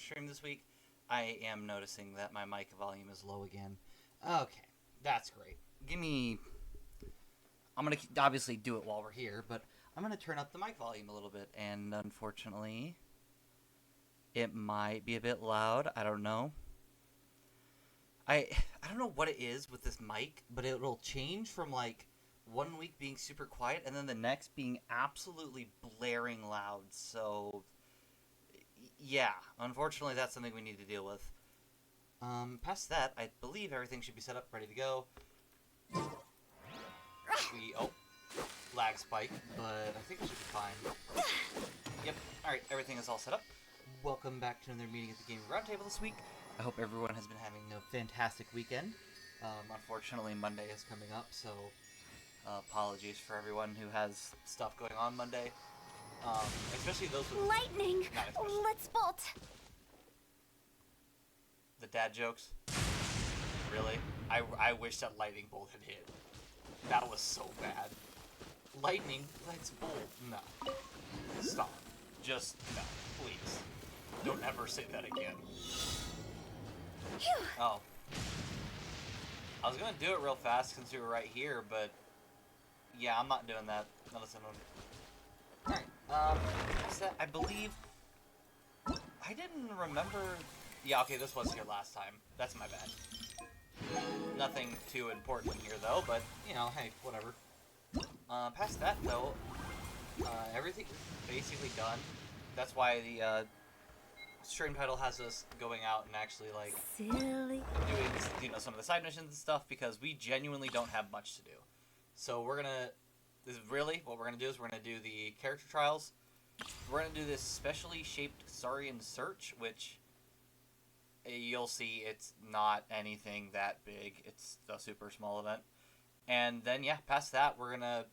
stream this week. I am noticing that my mic volume is low again. Okay, that's great. I'm going to obviously do it while we're here, but I'm going to turn up the mic volume a little bit, and unfortunately, it might be a bit loud. I don't know. I don't know what it is with this mic, but it'll change from, like, one week being super quiet, and then the next being absolutely blaring loud, so yeah, unfortunately that's something we need to deal with. Past that, I believe everything should be set up, ready to go. Lag spike, but I think it should be fine. Yep, alright, everything is all set up. Welcome back to another meeting at the Gaming Roundtable this week. I hope everyone has been having a fantastic weekend. Unfortunately, Monday is coming up, so apologies for everyone who has stuff going on Monday. Especially those with... Lightning! Let's bolt! The dad jokes? Really? I wish that lightning bolt had hit. That was so bad. Lightning, let's bolt. No. Stop. Just, no. Please. Don't ever say that again. Phew. Oh. I was gonna do it real fast since we were right here, but... yeah, I'm not doing that. Alright, I believe... I didn't remember... yeah, okay, this was here last time. That's my bad. Nothing too important here, though, but, you know, hey, whatever. Past that, though, everything is basically done. That's why the, stream title has us going out and actually, like... silly. Doing, you know, some of the side missions and stuff, because we genuinely don't have much to do. So we're gonna... this is really, what we're gonna do is we're gonna do the character trials. We're gonna do this Specially Shaped Saurian Search, which... you'll see it's not anything that big. It's a super small event. And then, yeah, past that, we're gonna...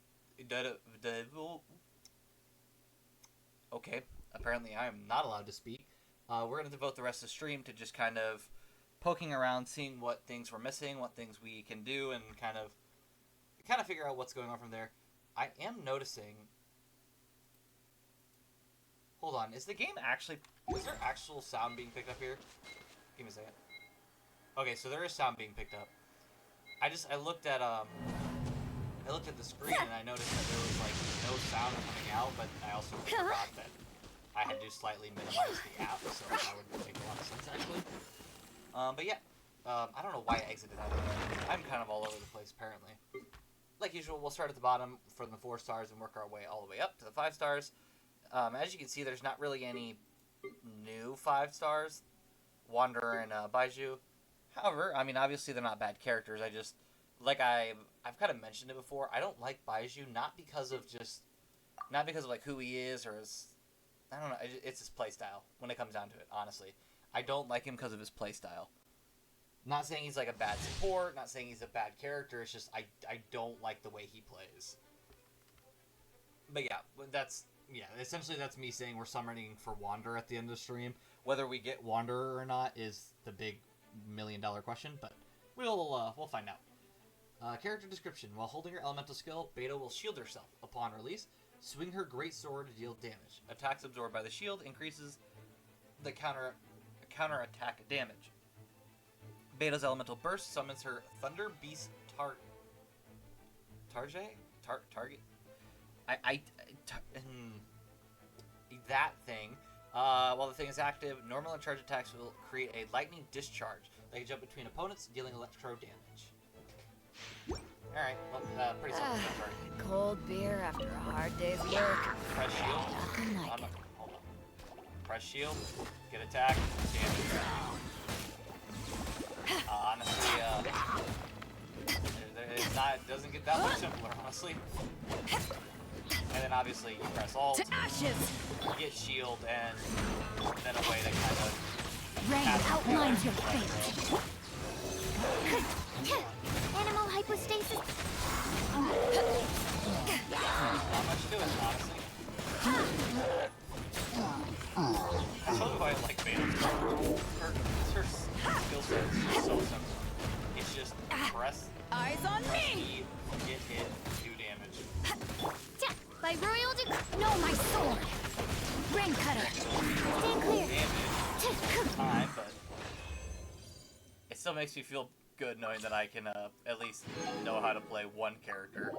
okay, apparently I am not allowed to speak. We're gonna devote the rest of the stream to just kind of poking around, seeing what things we're missing, what things we can do, and kind of figure out what's going on from there. I am noticing... hold on, is the game actually... is there actual sound being picked up here? Give me a second. Okay, so there is sound being picked up. I looked at the screen and I noticed that there was, like, no sound coming out, but I also forgot that I had to slightly minimize the app, so that would make a lot of sense, actually. But yeah, I don't know why I exited out of there. I'm kind of all over the place, apparently. Like usual, we'll start at the bottom from the 4 stars and work our way all the way up to the 5 stars. As you can see, there's not really any new 5 stars. Wanderer and Baiju. However, I mean, obviously they're not bad characters. I just, like I've kind of mentioned it before, I don't like Baiju, not because of like who he is or his, I don't know, it's his playstyle when it comes down to it, honestly. I don't like him because of his playstyle. Not saying he's like a bad support, not saying he's a bad character, it's just I don't like the way he plays. But yeah, essentially that's me saying we're summoning for Wanderer at the end of the stream. Whether we get Wanderer or not is the big $1,000,000 question, but we'll find out. Character description. While holding her elemental skill, Beta will shield herself. Upon release, swing her great sword to deal damage. Attacks absorbed by the shield increases the counter attack damage. Beta's elemental burst summons her Thunder Beast target. That thing. While the thing is active, normal and charge attacks will create a lightning discharge. They can jump between opponents, dealing electro damage. Alright, well, pretty self-explanatory. Cold beer after a hard day's work. Press shield. Nothing like it. Hold on. Press shield. Get attack. Damage. Honestly, it doesn't get that much simpler, honestly. And then obviously you press Alt, to ashes. Get shield, and then a way to kind of... rain outlines your fate. Animal hypostasis. Not much to it, honestly. That's probably why I like Beta. Her skill set is so simple. It's just press Eyes on me! E, get hit, do damage. By royal no, my sword! Rain cutter! Stand clear! Damage. time, but it still makes me feel good knowing that I can at least know how to play one character.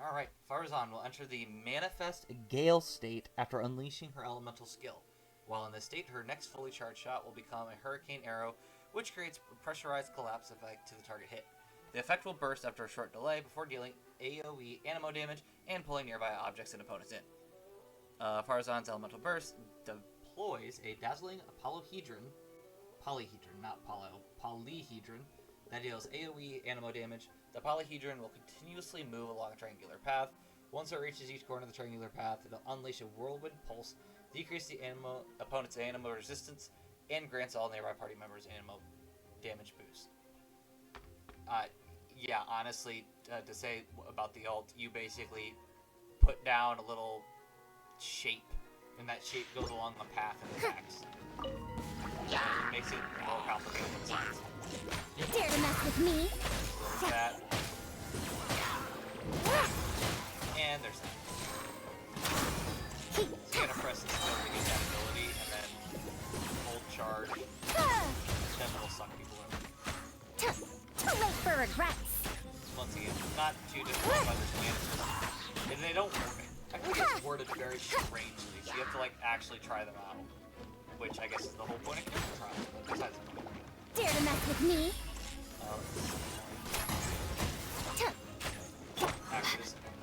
Alright, Farzan will enter the Manifest Gale state after unleashing her elemental skill. While in this state, her next fully charged shot will become a Hurricane Arrow, which creates a pressurized collapse effect to the target hit. The effect will burst after a short delay before dealing AoE animo damage and pulling nearby objects and opponents in. Farzan's elemental burst deploys a dazzling polyhedron, that deals AoE animo damage. The polyhedron will continuously move along a triangular path. Once it reaches each corner of the triangular path, it'll unleash a whirlwind pulse, decrease the opponent's animo resistance, and grants all nearby party members animo damage boost. Yeah, honestly, to say about the ult, you basically put down a little shape, and that shape goes along the path and attacks. It makes it more complicated than science. Dare to mess with me? That. And there's that. So you're gonna press this skill to get that ability, and then hold charge. Then it'll suck people in. Too late for regrets. Once again, not too difficult to understand. It's just, and they don't work. I think it's worded very strangely, so you have to like actually try them out. Which I guess is the whole point of character trials, but besides that. Dare to mess with me?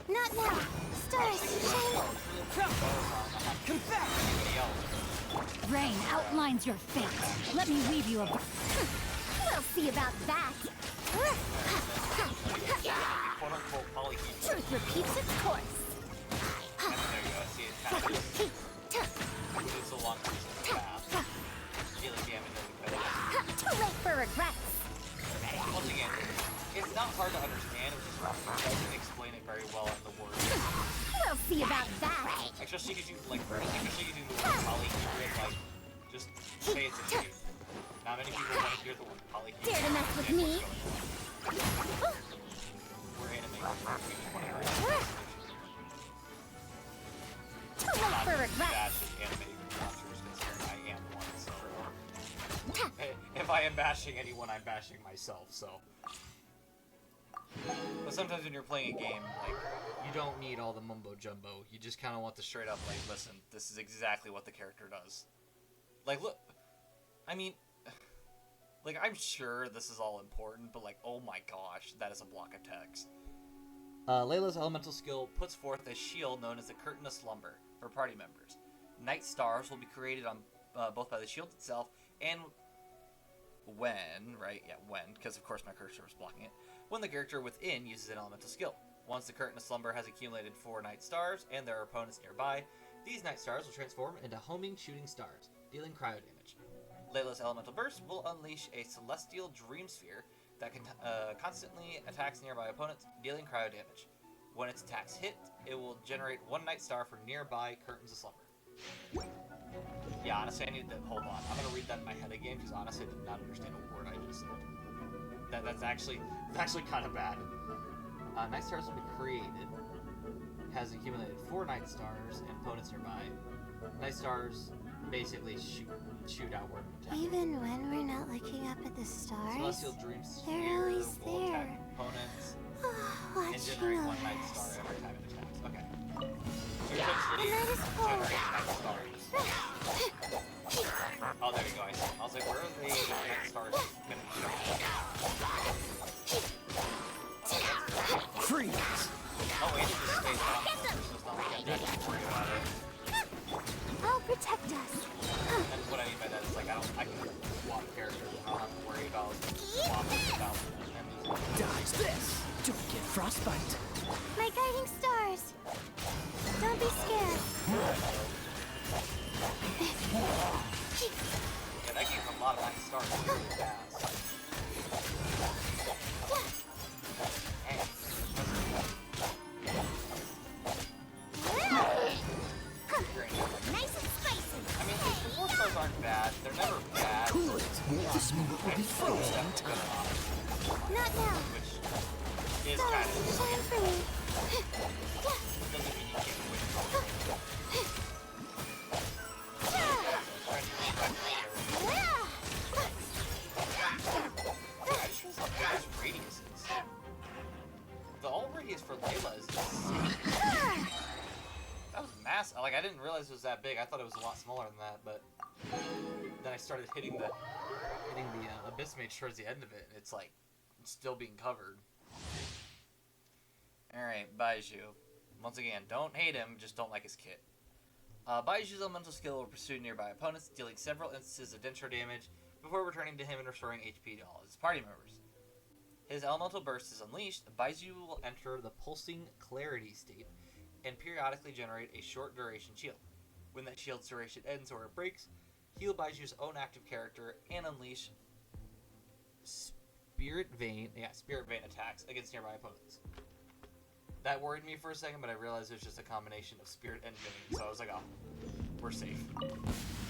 Not now. Stars shine. Rain outlines your fate. Let me weave you a. We'll see about that. Quote-unquote polyhedron. Truth repeats its course. And there you go. See, it kind of moves along the path. Dealing damage. Too late for regrets. Once again, it's not hard to understand. It just doesn't explain it very well in the words. We'll see about that. Especially because you like, especially if you do the word polyhedron, like, just say it's a shape. Not many people want to hear the word polyhedron. Dare to mess with me? We're animating. Too late for regrets. Animating monsters, considering I am one. So, if I am bashing anyone, I'm bashing myself. So, but sometimes when you're playing a game, like, you don't need all the mumbo jumbo. You just kind of want the straight up, like, listen, this is exactly what the character does. Like, look, I mean, like, I'm sure this is all important, but like, oh my gosh, that is a block of text. Layla's elemental skill puts forth a shield known as the Curtain of Slumber for party members. Night stars will be created on both by the shield itself and when, because of course my cursor was blocking it, when the character within uses an elemental skill. Once the Curtain of Slumber has accumulated 4 night stars and there are opponents nearby, these night stars will transform into homing shooting stars, dealing cryo damage. Layla's elemental burst will unleash a celestial dream sphere that can constantly attacks nearby opponents, dealing cryo damage. When its attacks hit, it will generate 1 night star for nearby curtains of slumber. Yeah, honestly, I need to hold on. I'm gonna read that in my head again because honestly, I did not understand a word I just said. That's actually kind of bad. Night stars will be created. Has accumulated 4 night stars and opponents nearby. Night stars basically shoot outward. Even when we're not looking up at the stars, Celestial Dream Sphere they're always will there. attack opponents and Watching generate 1 over night us. star every time it attacks. Okay. So The essentially, night is cold. generate night stars. Oh, there you go. I see. I was like, where are the night stars going to be shown? Freeze! Oh, wait, it just stays on. So it's not like I have to worry about it. I'll protect us. And what I mean by that is, like, I can swap characters. I don't have to worry about swapping without them. Dodge this! Don't get frostbite! My guiding stars. Don't be scared. Yeah, that gave a lot of night stars really fast. Nice and spicy. I mean, the 4 stars aren't bad. They're never bad. Cool it! This moment will be frozen in time. Not now. Which, is kind of doesn't mean you can't win. I just realized how big this radius is. The alt radius for Layla is insane. That was massive. Like, I didn't realize it was that big. I thought it was a lot smaller than that, but then I started hitting the abyss mage towards the end of it, and it's like still being covered. Alright, Baiju. Once again, don't hate him, just don't like his kit. Baiju's elemental skill will pursue nearby opponents, dealing several instances of dentro damage before returning to him and restoring HP to all his party members. His elemental burst is unleashed. Baiju will enter the pulsing clarity state and periodically generate a short duration shield. When that shield's duration ends or it breaks, heal Baiju's own active character and unleash Spirit Vein attacks against nearby opponents. That worried me for a second, but I realized it was just a combination of Spirit and Vein, so I was like, oh, we're safe.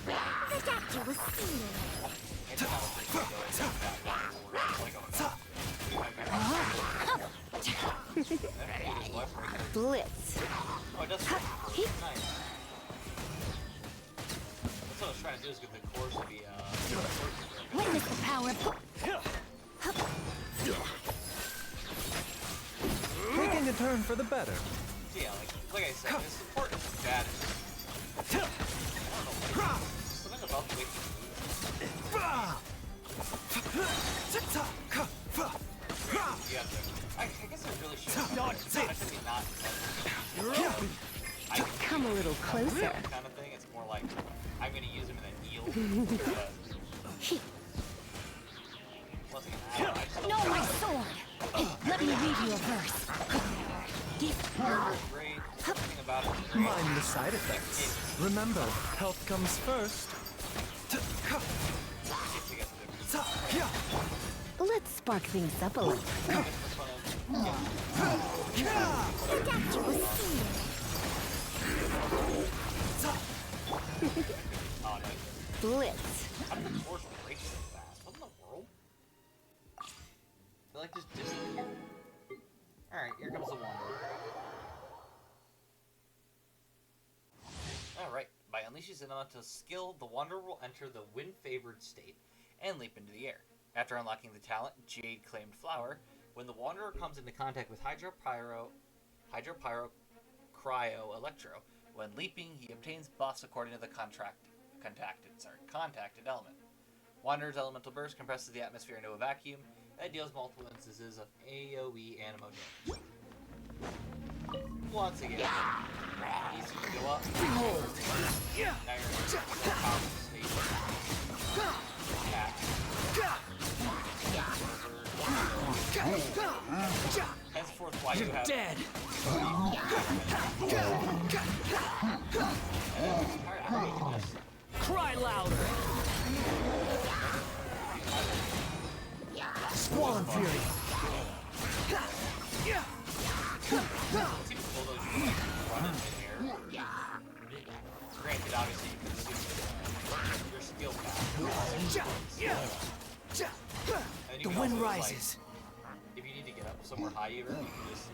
The doctor was sealed. And now it's like, Blitz. oh, it does nice. That's what I was trying to do, is get the cores to be, Witness the power of... Taking a turn for the better. So yeah, like I said, his support isn't bad. I don't know, like, something about the way he moves. Yeah, I guess I really should have. I should be not. Come a little closer. Kind of thing. It's more like I'm gonna use him in a heal. Once again, I just don't No, my sword. Let me read you a verse. great. Everything about it is great. Mind the side effects. Remember, health comes first. Let's spark things up a little. The doctor was sealed. Oh, no. Blitz. How did the force break so fast? What in the world? They like just disappeared. Alright, here comes the Wanderer. Alright, by unleashing his elemental skill, the Wanderer will enter the wind-favored state and leap into the air. After unlocking the talent Jade Claimed Flower, when the Wanderer comes into contact with Hydro Pyro Cryo Electro, when leaping, he obtains buffs according to the contacted element. Wanderer's elemental burst compresses the atmosphere into a vacuum that deals multiple instances of AoE animo damage. Once again, easy to go up. Now you're in a powerful state. Attack. Henceforth, why you have Dead. Cry louder. Squall Fury. Granted, obviously you can use your skill path. The wind rises. If you need to get up somewhere higher, you can just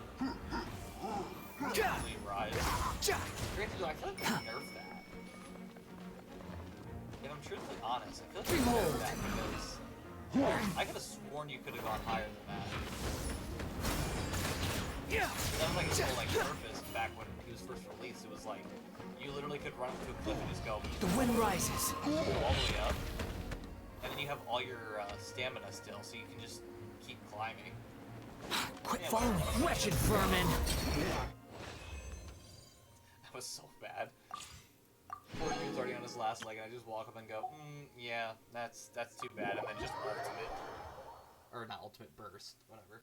rise. Granted, though, I feel like they nerfed that. If I'm truthfully honest, I feel like they nerfed that because I could have sworn you could have gone higher than that. That was like his whole purpose back when he was first released. It was like you literally could run up to a cliff and just go The wind rises. all the way up, and then you have all your stamina still, so you can just keep climbing. Quit following wretched vermin. That was so bad. Poor dude's already on his last leg, and I just walk up and go, yeah, that's too bad, and then just ultimate. Or not ultimate, burst, whatever.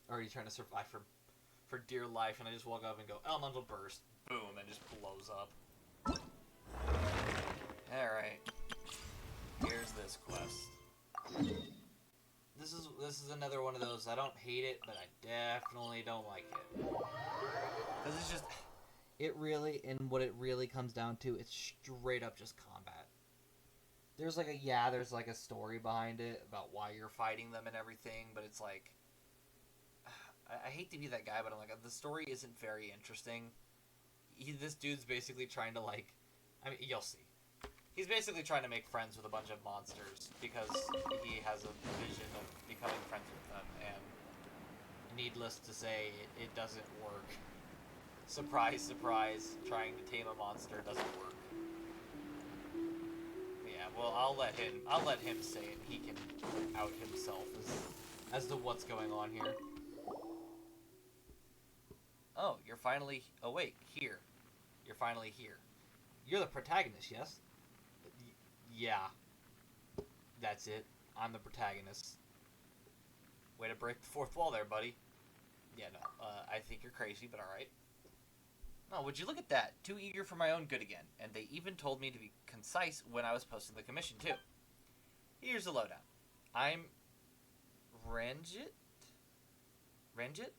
Or are you trying to survive for dear life, and I just walk up and go, elemental burst, boom, and just blows up. Alright. Here's this quest. This is another one of those, I don't hate it, but I definitely don't like it. Because it's just, and what it really comes down to, it's straight up just combat. there's like a story behind it about why you're fighting them and everything, but it's like, I hate to be that guy, but I'm like, the story isn't very interesting. This dude's basically trying to, like, I mean, you'll see. He's basically trying to make friends with a bunch of monsters because he has a vision of becoming friends with them, and needless to say, it doesn't work. Surprise, surprise, trying to tame a monster doesn't work. But yeah, well, I'll let him say it. He can out himself as to what's going on here. Oh, you're finally awake. Here. You're finally here. You're the protagonist, yes? Yeah. That's it. I'm the protagonist. Way to break the fourth wall there, buddy. Yeah, no. I think you're crazy, but alright. Oh, would you look at that? Too eager for my own good again. And they even told me to be concise when I was posting the commission, too. Here's the lowdown. I'm Ranjit? Ranjit?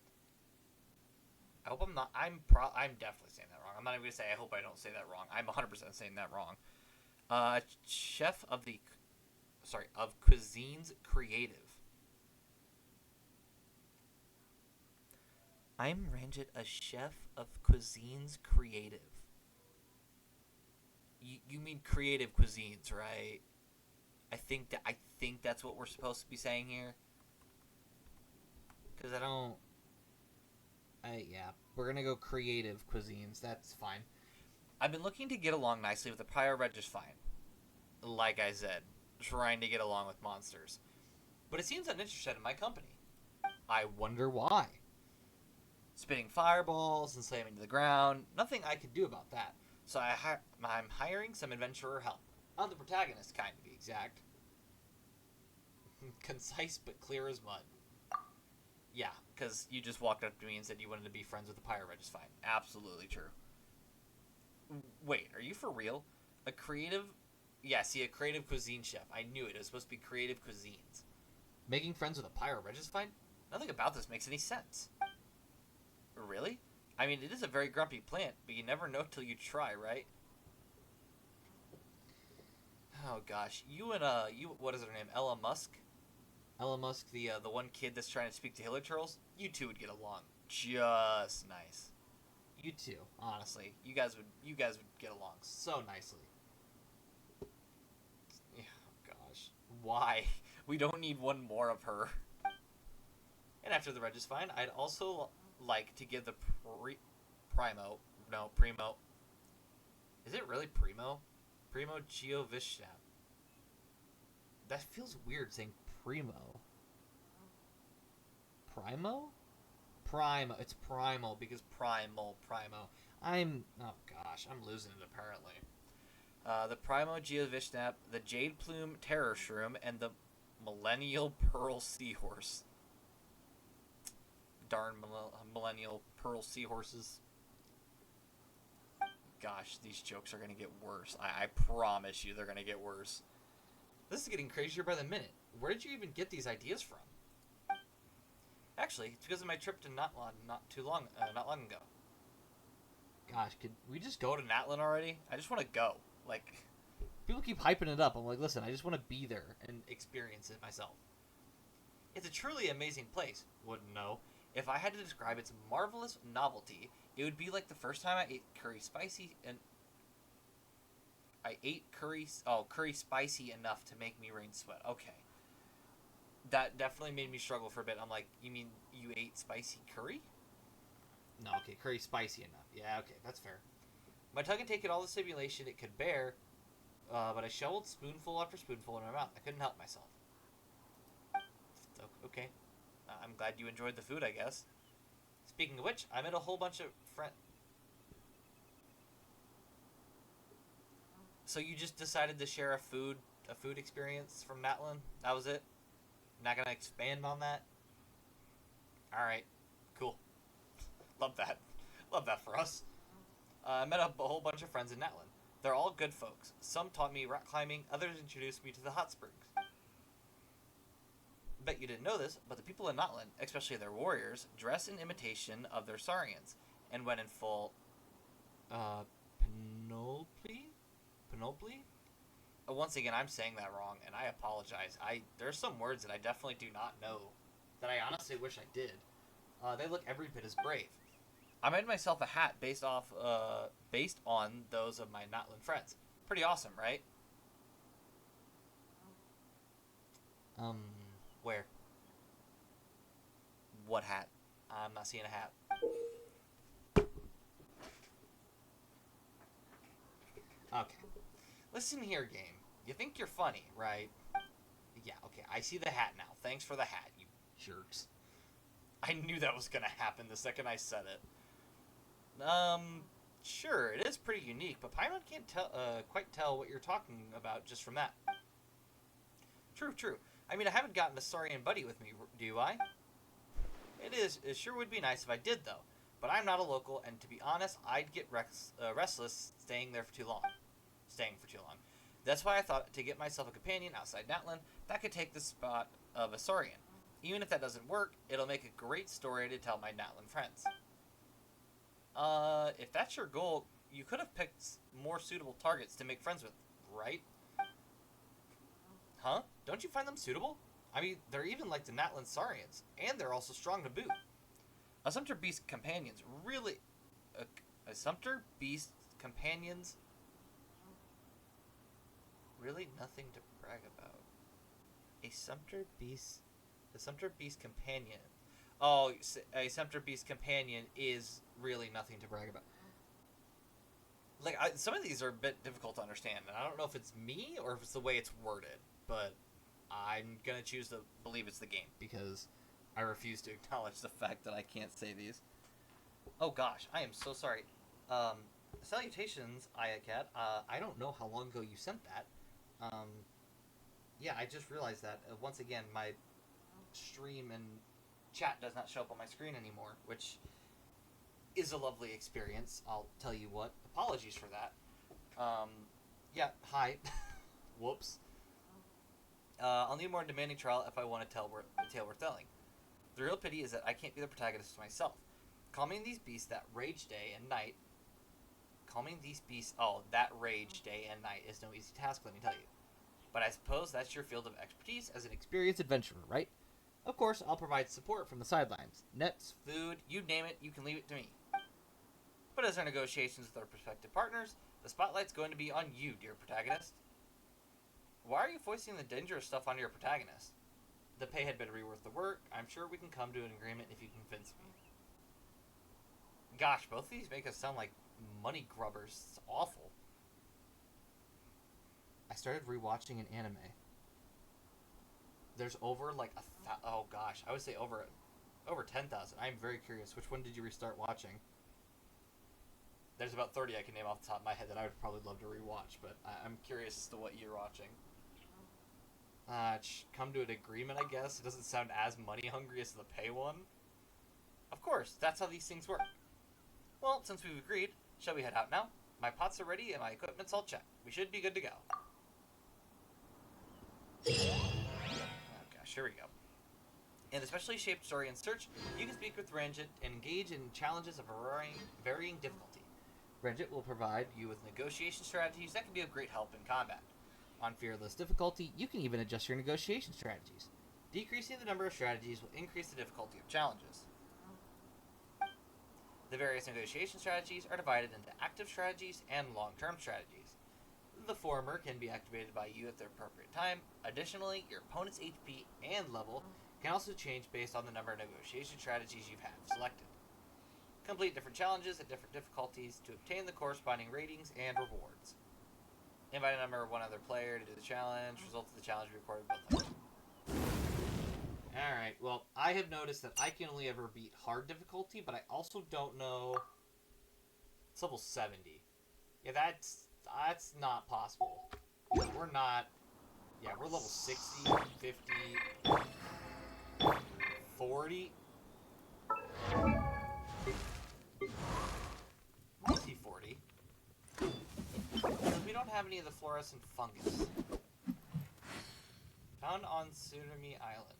I hope I'm not. I'm definitely saying that wrong. I'm not even gonna say I hope I don't say that wrong. I'm 100% saying that wrong. Chef of Cuisines Creative. I'm Ranjit, a chef of Cuisines Creative. You mean creative cuisines, right? I think that's what we're supposed to be saying here. Because yeah, we're gonna go creative cuisines. That's fine. I've been looking to get along nicely with the Pyro Regis fine. Like I said, trying to get along with monsters. But it seems uninterested in my company. I wonder why. Spitting fireballs and slamming to the ground. Nothing I could do about that. So I'm hiring some adventurer help. I'm the protagonist, kind to be exact. Concise but clear as mud. Yeah, because you just walked up to me and said you wanted to be friends with the Pyro Regis fine. Absolutely true. Wait, are you for real? A creative... Yeah, see, a creative cuisine chef. I knew it. It was supposed to be creative cuisines. Making friends with a Pyro Regis fine? Nothing about this makes any sense. Really? I mean, it is a very grumpy plant, but you never know till you try, right? Oh gosh, what is her name? Ella Musk? Ella Musk, the one kid that's trying to speak to Hiller Turtles? You two would get along just nice. You two, honestly. You guys would get along so nicely. Yeah, oh gosh. Why? We don't need one more of her. And after the Regis fine, I'd also like to give the Primo. Is it really Primo? Primo Giovishnap. That feels weird saying Primo. Primo? Primo. It's primal because Primo. Oh gosh, I'm losing it apparently. The Primo Giovishnap, the Jade Plume Terror Shroom, and the Millennial Pearl Seahorse. Darn Millennial Pearl Seahorses. Gosh, these jokes are going to get worse. I promise you they're going to get worse. This is getting crazier by the minute. Where did you even get these ideas from? Actually, it's because of my trip to Natlan not long ago. Gosh, could we just go to Natlan already? I just want to go. Like, people keep hyping it up. I'm like, listen, I just want to be there and experience it myself. It's a truly amazing place. Wouldn't know. If I had to describe its marvelous novelty, it would be like the first time I ate curry spicy spicy enough to make me rain sweat. Okay. That definitely made me struggle for a bit. I'm like, you mean you ate spicy curry? No, okay, curry spicy enough. Yeah, okay, that's fair. My tongue had taken all the stimulation it could bear, but I shoveled spoonful after spoonful in my mouth. I couldn't help myself. Okay. I'm glad you enjoyed the food, I guess. Speaking of which, I met a whole bunch of friends. So you just decided to share a food experience from Natlan? That was it? Not gonna expand on that? Alright. Cool. Love that. Love that for us. I met a whole bunch of friends in Natlan. They're all good folks. Some taught me rock climbing, others introduced me to the hot springs. Bet you didn't know this, but the people in Natlan, especially their warriors, dress in imitation of their Saurians, and went in full, panoply? once again, I'm saying that wrong, and I apologize. There's some words that I definitely do not know, that I honestly wish I did. They look every bit as brave. I made myself a hat based on those of my Notland friends. Pretty awesome, right? Where? What hat? I'm not seeing a hat. Okay. Listen here, game. You think you're funny, right? Yeah, okay, I see the hat now. Thanks for the hat, you jerks. I knew that was gonna happen the second I said it. Sure, it is pretty unique, but Paimon can't quite tell what you're talking about just from that. True. I mean, I haven't gotten a Saurian buddy with me, do I? It sure would be nice if I did, though. But I'm not a local, and to be honest, I'd get restless staying for too long. That's why I thought to get myself a companion outside Natlan that could take the spot of a Saurian. Even if that doesn't work, it'll make a great story to tell my Natlan friends. If that's your goal, you could have picked more suitable targets to make friends with, right? Huh? Don't you find them suitable? I mean, they're even like the Natlan Saurians, and they're also strong to boot. Assumptor Beast companions really... Assumptor Beast companions? Really nothing to brag about. Assumptor Beast companion. Oh, a Assumptor Beast companion is really nothing to brag about. Like, some of these are a bit difficult to understand, and I don't know if it's me or if it's the way it's worded, but I'm gonna choose to believe it's the game, because I refuse to acknowledge the fact that I can't say these. Oh gosh, I am so sorry. Salutations, Ayakat. I don't know how long ago you sent that. Yeah, I just realized that. Once again, my stream and chat does not show up on my screen anymore, which is a lovely experience, I'll tell you what. Apologies for that. Yeah, hi. Whoops. I'll need a more demanding trial if I want to tell the tale worth telling. The real pity is that I can't be the protagonist myself. Calming these beasts that rage day and night... that rage day and night is no easy task, let me tell you. But I suppose that's your field of expertise as an experienced adventurer, right? Of course, I'll provide support from the sidelines. Nets, food, you name it, you can leave it to me. But as our negotiations with our prospective partners, the spotlight's going to be on you, dear protagonist. Why are you foisting the dangerous stuff on your protagonist? The pay had better be worth the work. I'm sure we can come to an agreement if you convince me. Gosh, both of these make us sound like money grubbers. It's awful. I started rewatching an anime. There's over like oh gosh, I would say over 10,000. I'm very curious. Which one did you restart watching? There's about 30 I can name off the top of my head that I would probably love to rewatch, but I'm curious as to what you're watching. Come to an agreement, I guess. It doesn't sound as money hungry as the pay one. Of course, that's how these things work. Well, since we've agreed, shall we head out now? My pots are ready and my equipment's all checked. We should be good to go. Oh gosh, here we go. In the Specially Shaped Saurian Search, you can speak with Ranjit and engage in challenges of varying difficulty. Ranjit will provide you with negotiation strategies that can be of great help in combat. On fearless difficulty, you can even adjust your negotiation strategies. Decreasing the number of strategies will increase the difficulty of challenges. The various negotiation strategies are divided into active strategies and long-term strategies. The former can be activated by you at the appropriate time. Additionally, your opponent's HP and level can also change based on the number of negotiation strategies you have selected. Complete different challenges at different difficulties to obtain the corresponding ratings and rewards. Invite a number of one other player to do the challenge. Results of the challenge recorded both times. Alright, well, I have noticed that I can only ever beat hard difficulty, but I also don't know... It's level 70. Yeah, that's not possible. We're not... Yeah, we're level 60, 50, 40. Multi 40. Because we don't have any of the fluorescent fungus. Found on Surimi Island.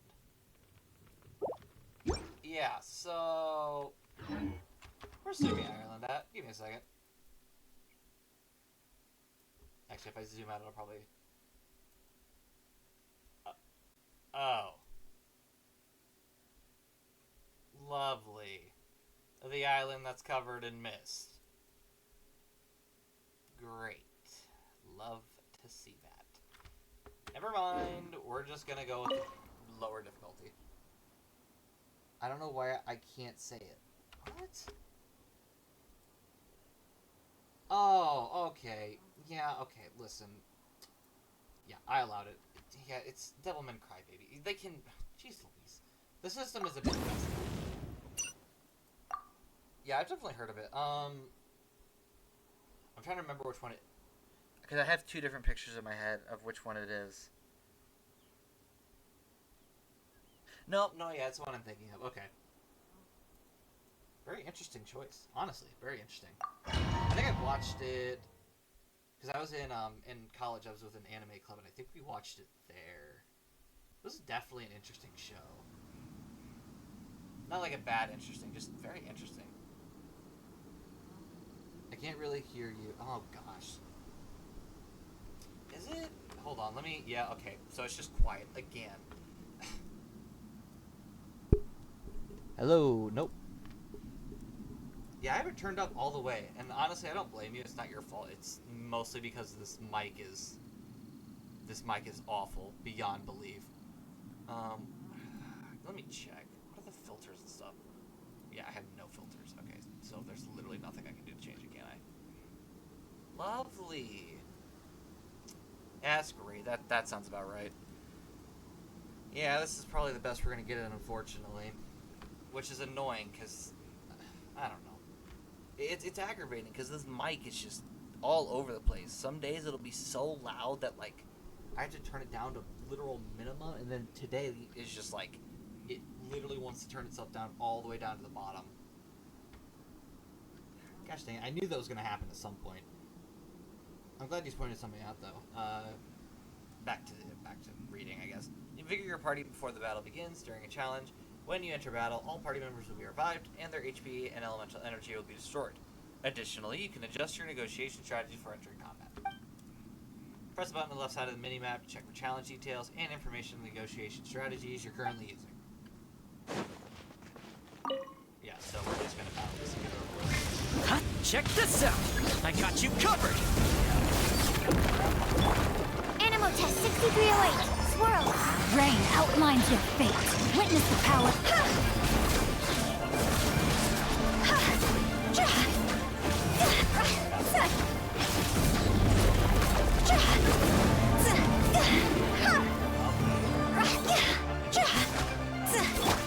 Yeah, so... Where's Surimi Island at? Give me a second. Actually, if I zoom out, it'll probably... Oh. Lovely. The island that's covered in mist. Great. Love to see that. Never mind. We're just gonna go with lower difficulty. I don't know why I can't say it. What? Oh, okay. Yeah, okay, listen. Yeah, I allowed it. Yeah, it's Devilman Crybaby. They can... Jeez Louise. The system is a bit messed up. Yeah, I've definitely heard of it. I'm trying to remember which one it... Because I have two different pictures in my head of which one it is. No, yeah, it's the one I'm thinking of. Okay. Very interesting choice. Honestly, very interesting. I think I've watched it... Because I was in college, I was with an anime club, and I think we watched it there. It was definitely an interesting show. Not like a bad interesting, just very interesting. I can't really hear you. Oh, gosh. Is it? Hold on, let me... Yeah, okay. So it's just quiet again. Hello? Nope. Yeah, I have it turned up all the way, and honestly, I don't blame you. It's not your fault. It's mostly because this mic is awful beyond belief. Let me check. What are the filters and stuff? Yeah, I have no filters. Okay, so there's literally nothing I can do to change it, can I? Lovely. Yeah, that's great. That sounds about right. Yeah, this is probably the best we're gonna get it, unfortunately, which is annoying because I don't know. It's aggravating because this mic is just all over the place. Some days it'll be so loud that, like, I have to turn it down to literal minimum, and then today it's just, like, it literally wants to turn itself down all the way down to the bottom. Gosh dang it, I knew that was going to happen at some point. I'm glad you pointed something out, though. Back to reading, I guess. Invigorate your party before the battle begins during a challenge. When you enter battle, all party members will be revived, and their HP and elemental energy will be destroyed. Additionally, you can adjust your negotiation strategy for entering combat. Press the button on the left side of the minimap to check for challenge details and information on the negotiation strategies you're currently using. Yeah, so we're just going to battle this together. Huh? Check this out! I got you covered! Animal test 6308. Swirl. Rain outlines your fate. Witness the power.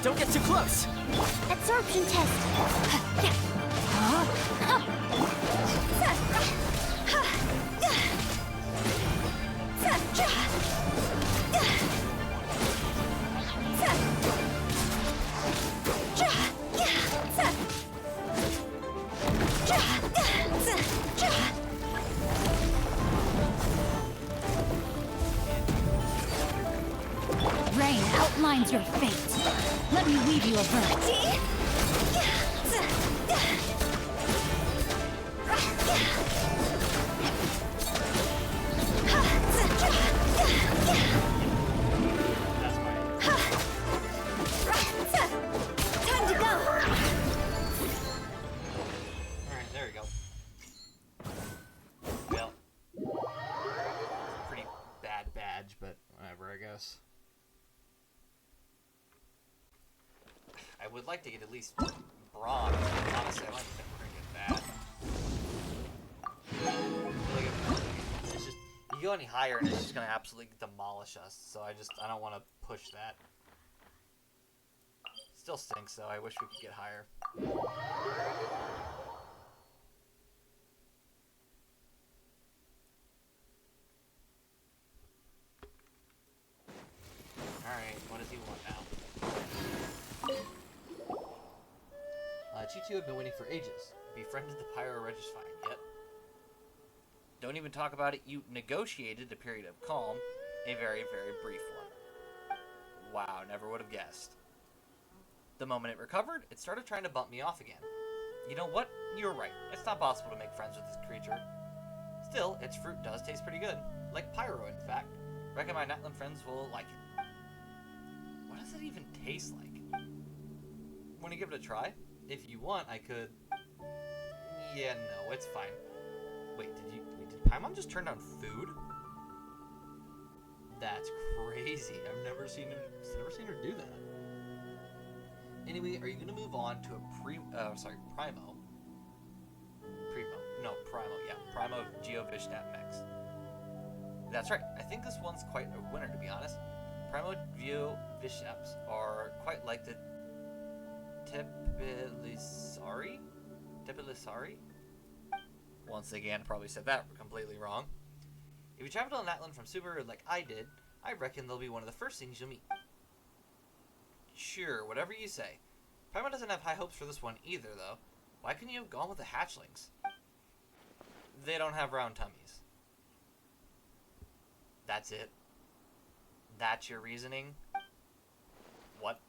Don't get too close! Absorption test. Rain outlines your fate. Let me weave you a verse. Time to go. Alright, there we go. Well, it's a pretty bad badge, but whatever, I guess. I would like to get at least bronze. Honestly, I don't think we're gonna get that. It's just, you go any higher and it's just gonna absolutely demolish us. So I don't want to push that. Still stinks though. I wish we could get higher. Alright, what does he want now? You two have been waiting for ages. Befriended the Pyro Registine, yet. Don't even talk about it. You negotiated a period of calm, a very, very brief one. Wow, never would have guessed. The moment it recovered, it started trying to bump me off again. You know what? You're right. It's not possible to make friends with this creature. Still, its fruit does taste pretty good. Like Pyro, in fact. Reckon my Natlan friends will like it. does it even taste like? Want to give it a try? If you want, I could... Yeah, no, it's fine. Wait, did Paimon just turn down food? That's crazy. I've never seen her do that. Anyway, are you gonna move on to a Primo? Primo Geovishap next. That's right. I think this one's quite a winner, to be honest. Primo Geovishaps are quite like the Tepilisari? Once again, probably said that completely wrong. If you travel to Natlan from Subaru like I did, I reckon they'll be one of the first things you'll meet. Sure, whatever you say. Paimon doesn't have high hopes for this one either, though. Why couldn't you have gone with the hatchlings? They don't have round tummies. That's it? That's your reasoning? What?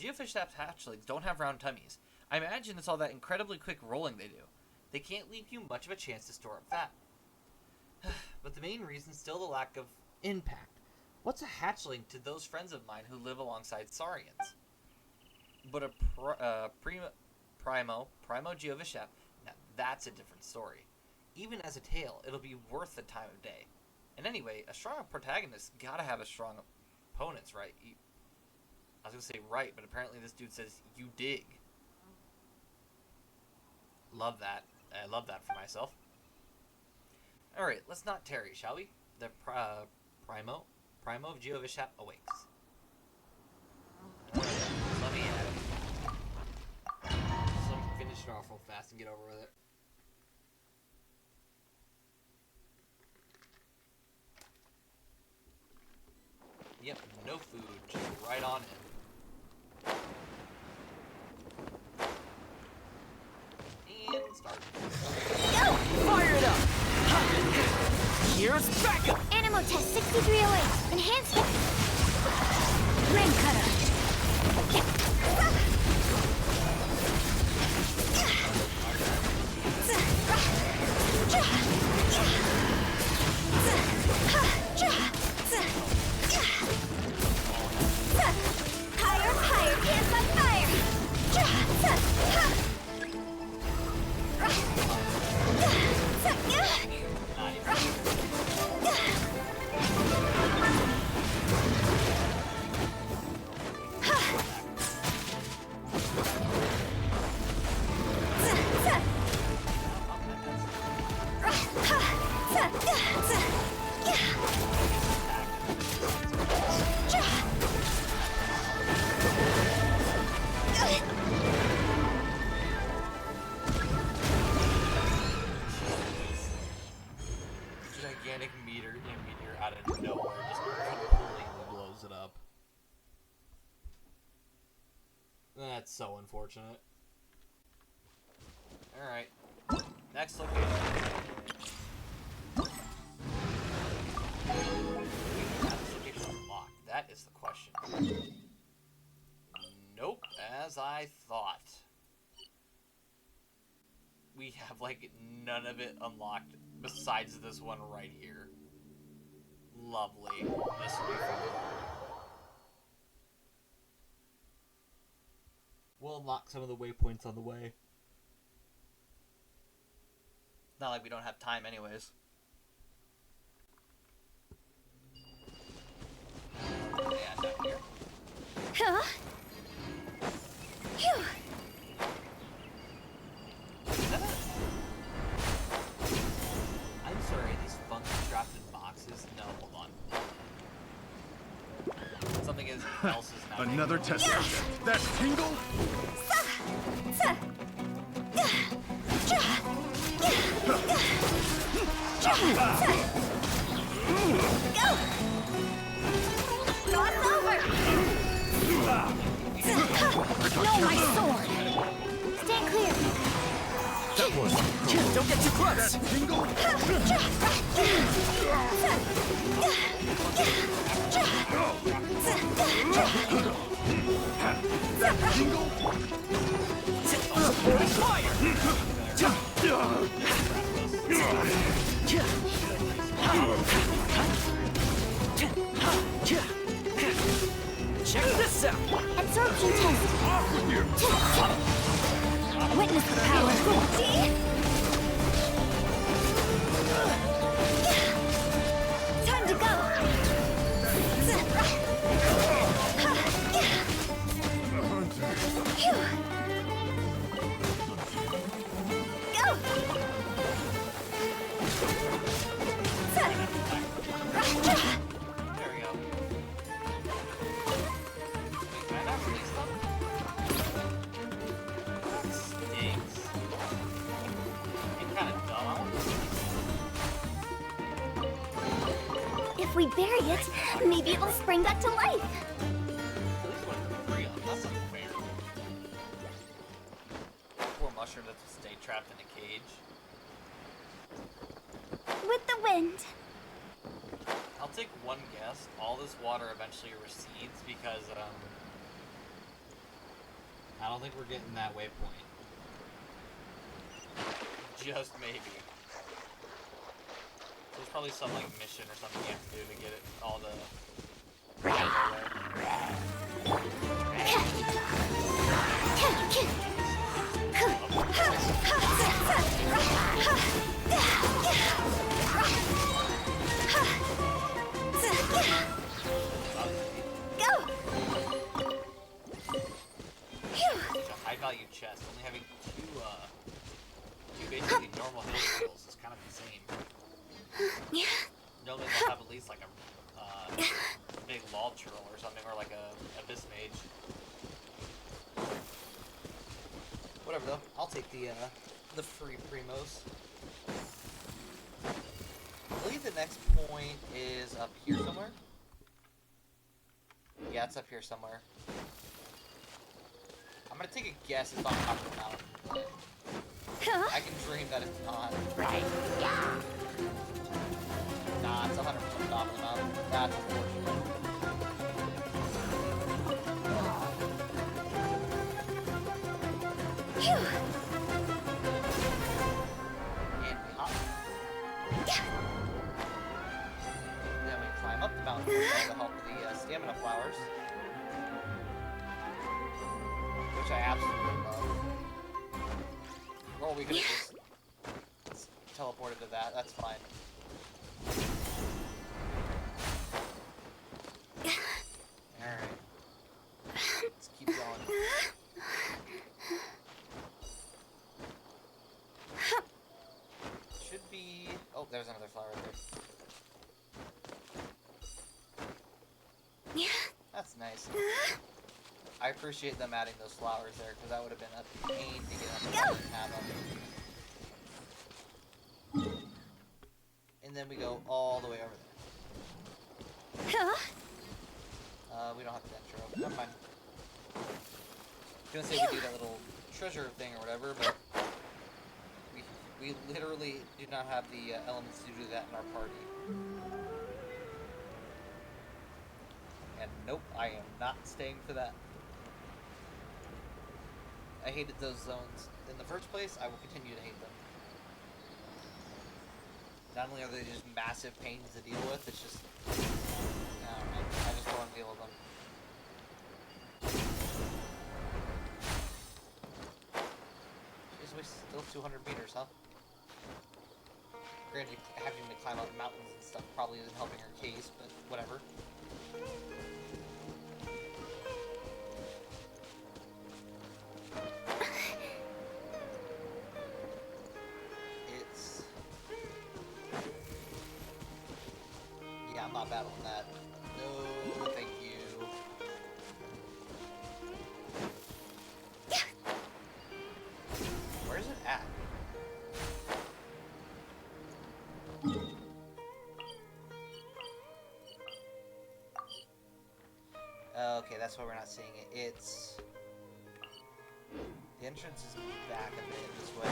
Geofish hatchlings don't have round tummies. I imagine it's all that incredibly quick rolling they do. They can't leave you much of a chance to store up fat. But the main reason's still the lack of impact. What's a hatchling to those friends of mine who live alongside Saurians? But a Primo Geovishap, now that's a different story. Even as a tail, it'll be worth the time of day. And anyway, a strong protagonist gotta have a strong opponents, right? I was gonna say right, but apparently this dude says you dig. Love that. I love that for myself. Alright, let's not tarry, shall we? The Primo of Geovishap awakes. Alright, let me add it. So let me finish it off real fast and get over with it. Yep, no food, just right on in. And start. Go! Fire it up! Here's backup! Animal test 6308. Enhancement. Rain cutter. Higher, higher, dance on fire. Gigantic meteor out of nowhere just completely blows it up. That's so unfortunate. Alright. Next location. This location unlocked. That is the question. Nope, as I thought. We have, like, none of it unlocked besides this one right here. Lovely. This will be fun. We'll unlock some of the waypoints on the way. Not like we don't have time anyways. Yeah, down here. Huh? Phew. I'm sorry, these funky trapped in boxes? No, hold on. Something else is now. Another test subject. That tingle? Go! Cross over! No, my sword! Stand clear! That was... Don't get too close! That tingle? That tingle? Supporting fire! Zap! Absorption test. Witness the power. Time to go. Phew. Go. There we go. Wait, can I not release them? That stinks. It's kind of dumb. I want to If we bury it, maybe it'll spring back to life. at least one free on. That's unfair. Poor mushroom that stay trapped in a cage. With the wind. I'll take one guess. All this water eventually recedes because, I don't think we're getting that waypoint. Just maybe. There's probably some, like, mission or something you have to do to get it all the... Go! It's a high-value chest. Only having two basically normal hit rolls is kind of insane. Normally they'll have at least like a big lol churl or something, or like a abyss mage. Whatever though, I'll take the free primos. I believe the next point is up here somewhere. Yeah, it's up here somewhere. I'm gonna take a guess it's on top of the mountain, but I can dream that it's not. Right, yeah. Nah, it's 100% top of the mountain. That's unfortunate. Phew. And we hop. Then we climb up the mountain with the help of the stamina flowers. Which I absolutely love. Or we could have just teleported to that, that's fine. Alright. Let's keep going. Should be... Oh, there's another flower right there. That's nice. I appreciate them adding those flowers there, because that would have been a pain to get on the mountain and have them. And then we go all the way over there. We don't have the intro. Never mind. I was gonna say we do that little treasure thing or whatever, but we literally do not have the elements to do that in our party. And nope, I am not staying for that. I hated those zones in the first place, I will continue to hate them. Not only are they just massive pains to deal with, it's just... I don't know, I just don't want to deal with them. Jeez, we're still 200 meters, huh? Granted, having to climb up mountains and stuff probably isn't helping our case, but whatever. Yeah, I'm not battling that. No, thank you. Where's it at? Okay, that's why we're not seeing it. It's... The entrance is back a bit this way.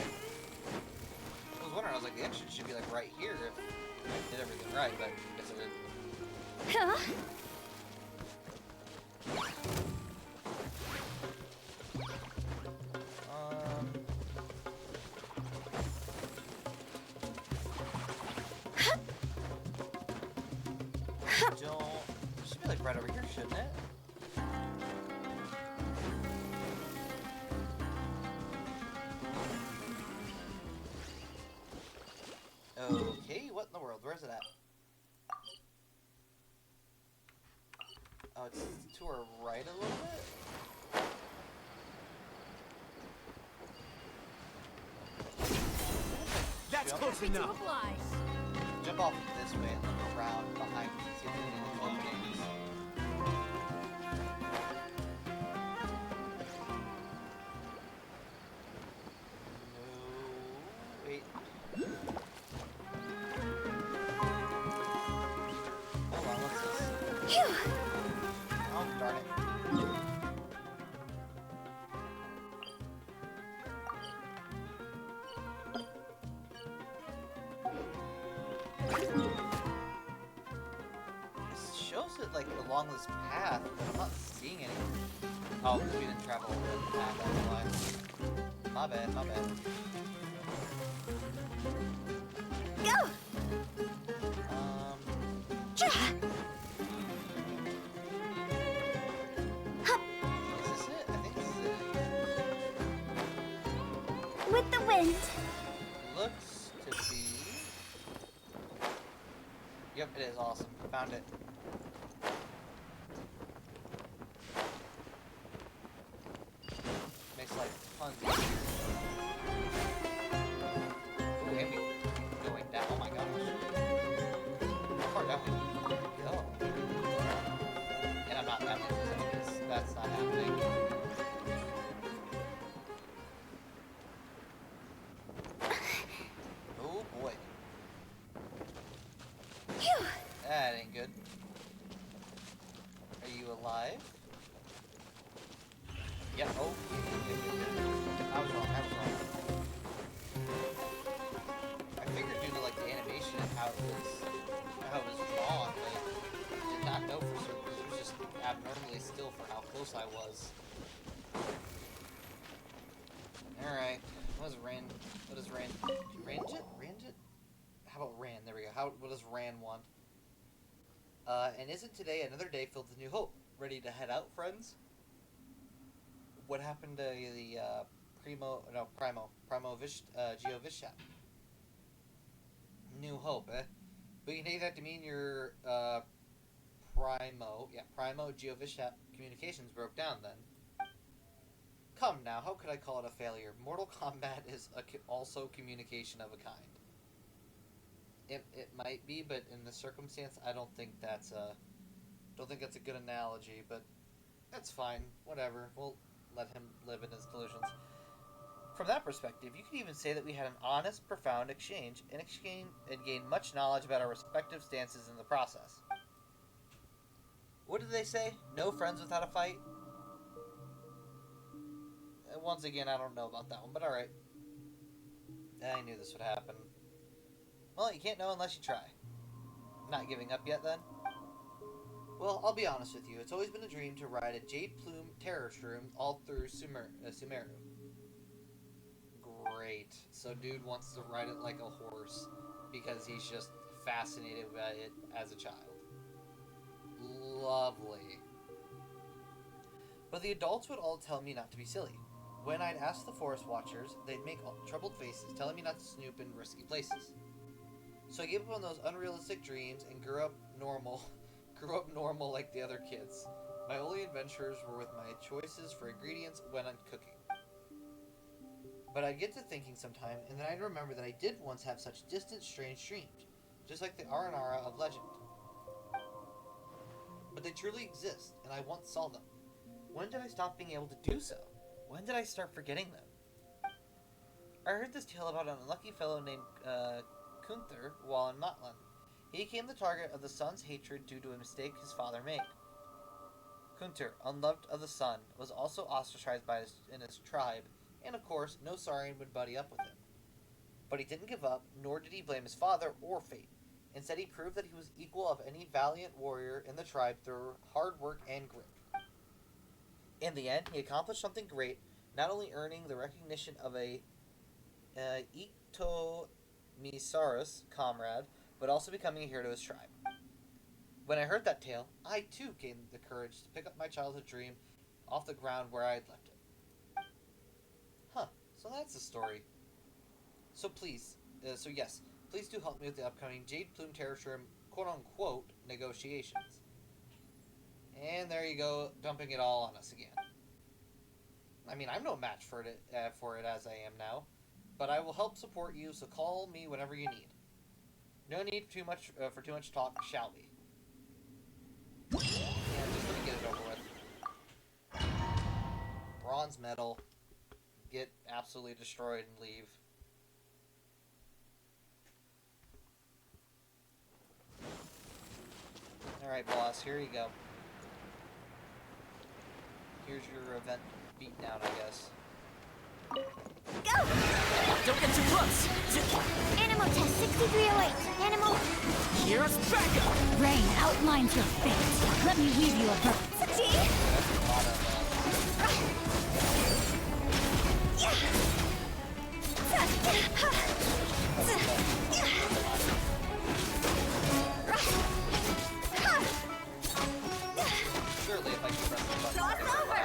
I was wondering, I was like, the entrance should be like right here if I did everything right, but I guess I didn't. It should be like right over here, shouldn't it? world. Where's it at? Oh, it's to our right a little bit? That's close enough. Jump off this way and look around behind me and see if there's any openings. No, wait. Hold on, what's this? Phew! Oh, darn it. This shows it like along this path, but I'm not seeing anything. Oh, because we didn't travel the path, that's why. My bad, my bad. Go! Cha! Hup! Is this it? I think this is it. With the wind. Looks to be... Yep, it is awesome. Found it. Makes life tons easier. Ooh, and we going down. Oh my gosh. How far down we go? And I'm not that many because that's not happening. Oh boy. Phew! That ain't good. Are you alive? Yeah, oh. I was wrong, I figured due to like the animation and how it was drawn, but I did not know for certain because it was just abnormally still for how close I was. Alright. What does Ran range it? Range it? How about Ran? There we go. What does Ran want? And isn't today another day filled with new hope? Ready to head out, friends? What happened to the Primo Geo Vishat? New hope, eh? But you can take that to mean your Primo Geo Vishat communications broke down then. Come now, how could I call it a failure? Mortal Kombat is also communication of a kind. It might be, but in the circumstance, I don't think that's a good analogy. But that's fine. Whatever. We'll let him live in his delusions. From that perspective, you could even say that we had an honest, profound exchange and gained much knowledge about our respective stances in the process. What did they say? No friends without a fight? Once again, I don't know about that one, but alright. I knew this would happen. Well, you can't know unless you try. Not giving up yet, then? Well, I'll be honest with you. It's always been a dream to ride a Jade Plume Terror Shroom all through Sumeru. Great. So dude wants to ride it like a horse because he's just fascinated by it as a child. Lovely. But the adults would all tell me not to be silly. When I'd ask the forest watchers, they'd make troubled faces, telling me not to snoop in risky places. So I gave up on those unrealistic dreams and grew up normal like the other kids. My only adventures were with my choices for ingredients when I'm cooking. But I'd get to thinking sometime, and then I'd remember that I did once have such distant, strange dreams, just like the Aranara of legend. But they truly exist, and I once saw them. When did I stop being able to do so? When did I start forgetting them? I heard this tale about an unlucky fellow named Kunther while in Matland. He became the target of the sun's hatred due to a mistake his father made. Kunther, unloved of the sun, was also ostracized in his tribe, and of course, no Saurian would buddy up with him. But he didn't give up, nor did he blame his father or fate. Instead, he proved that he was equal of any valiant warrior in the tribe through hard work and grit. In the end, he accomplished something great, not only earning the recognition of a Ictomisaurus comrade, but also becoming a hero to his tribe. When I heard that tale, I too gained the courage to pick up my childhood dream off the ground where I had left it. Huh, so that's the story. So yes, Please do help me with the upcoming Jade Plume Terrace Room quote-unquote negotiations. And there you go, dumping it all on us again. I mean, I'm no match for it as I am now, but I will help support you, so call me whenever you need. No need for too much talk, shall we? Yeah, just let me get it over with. Bronze medal. Get absolutely destroyed and leave. Alright, boss, here you go. Here's your event beatdown, I guess. Go! Don't get too close! Animal test 6308. Animal. Here's backup! Rain outlines your fate. Let me weave you a bird. That's a lot of, surely if I can press the button. Cross over!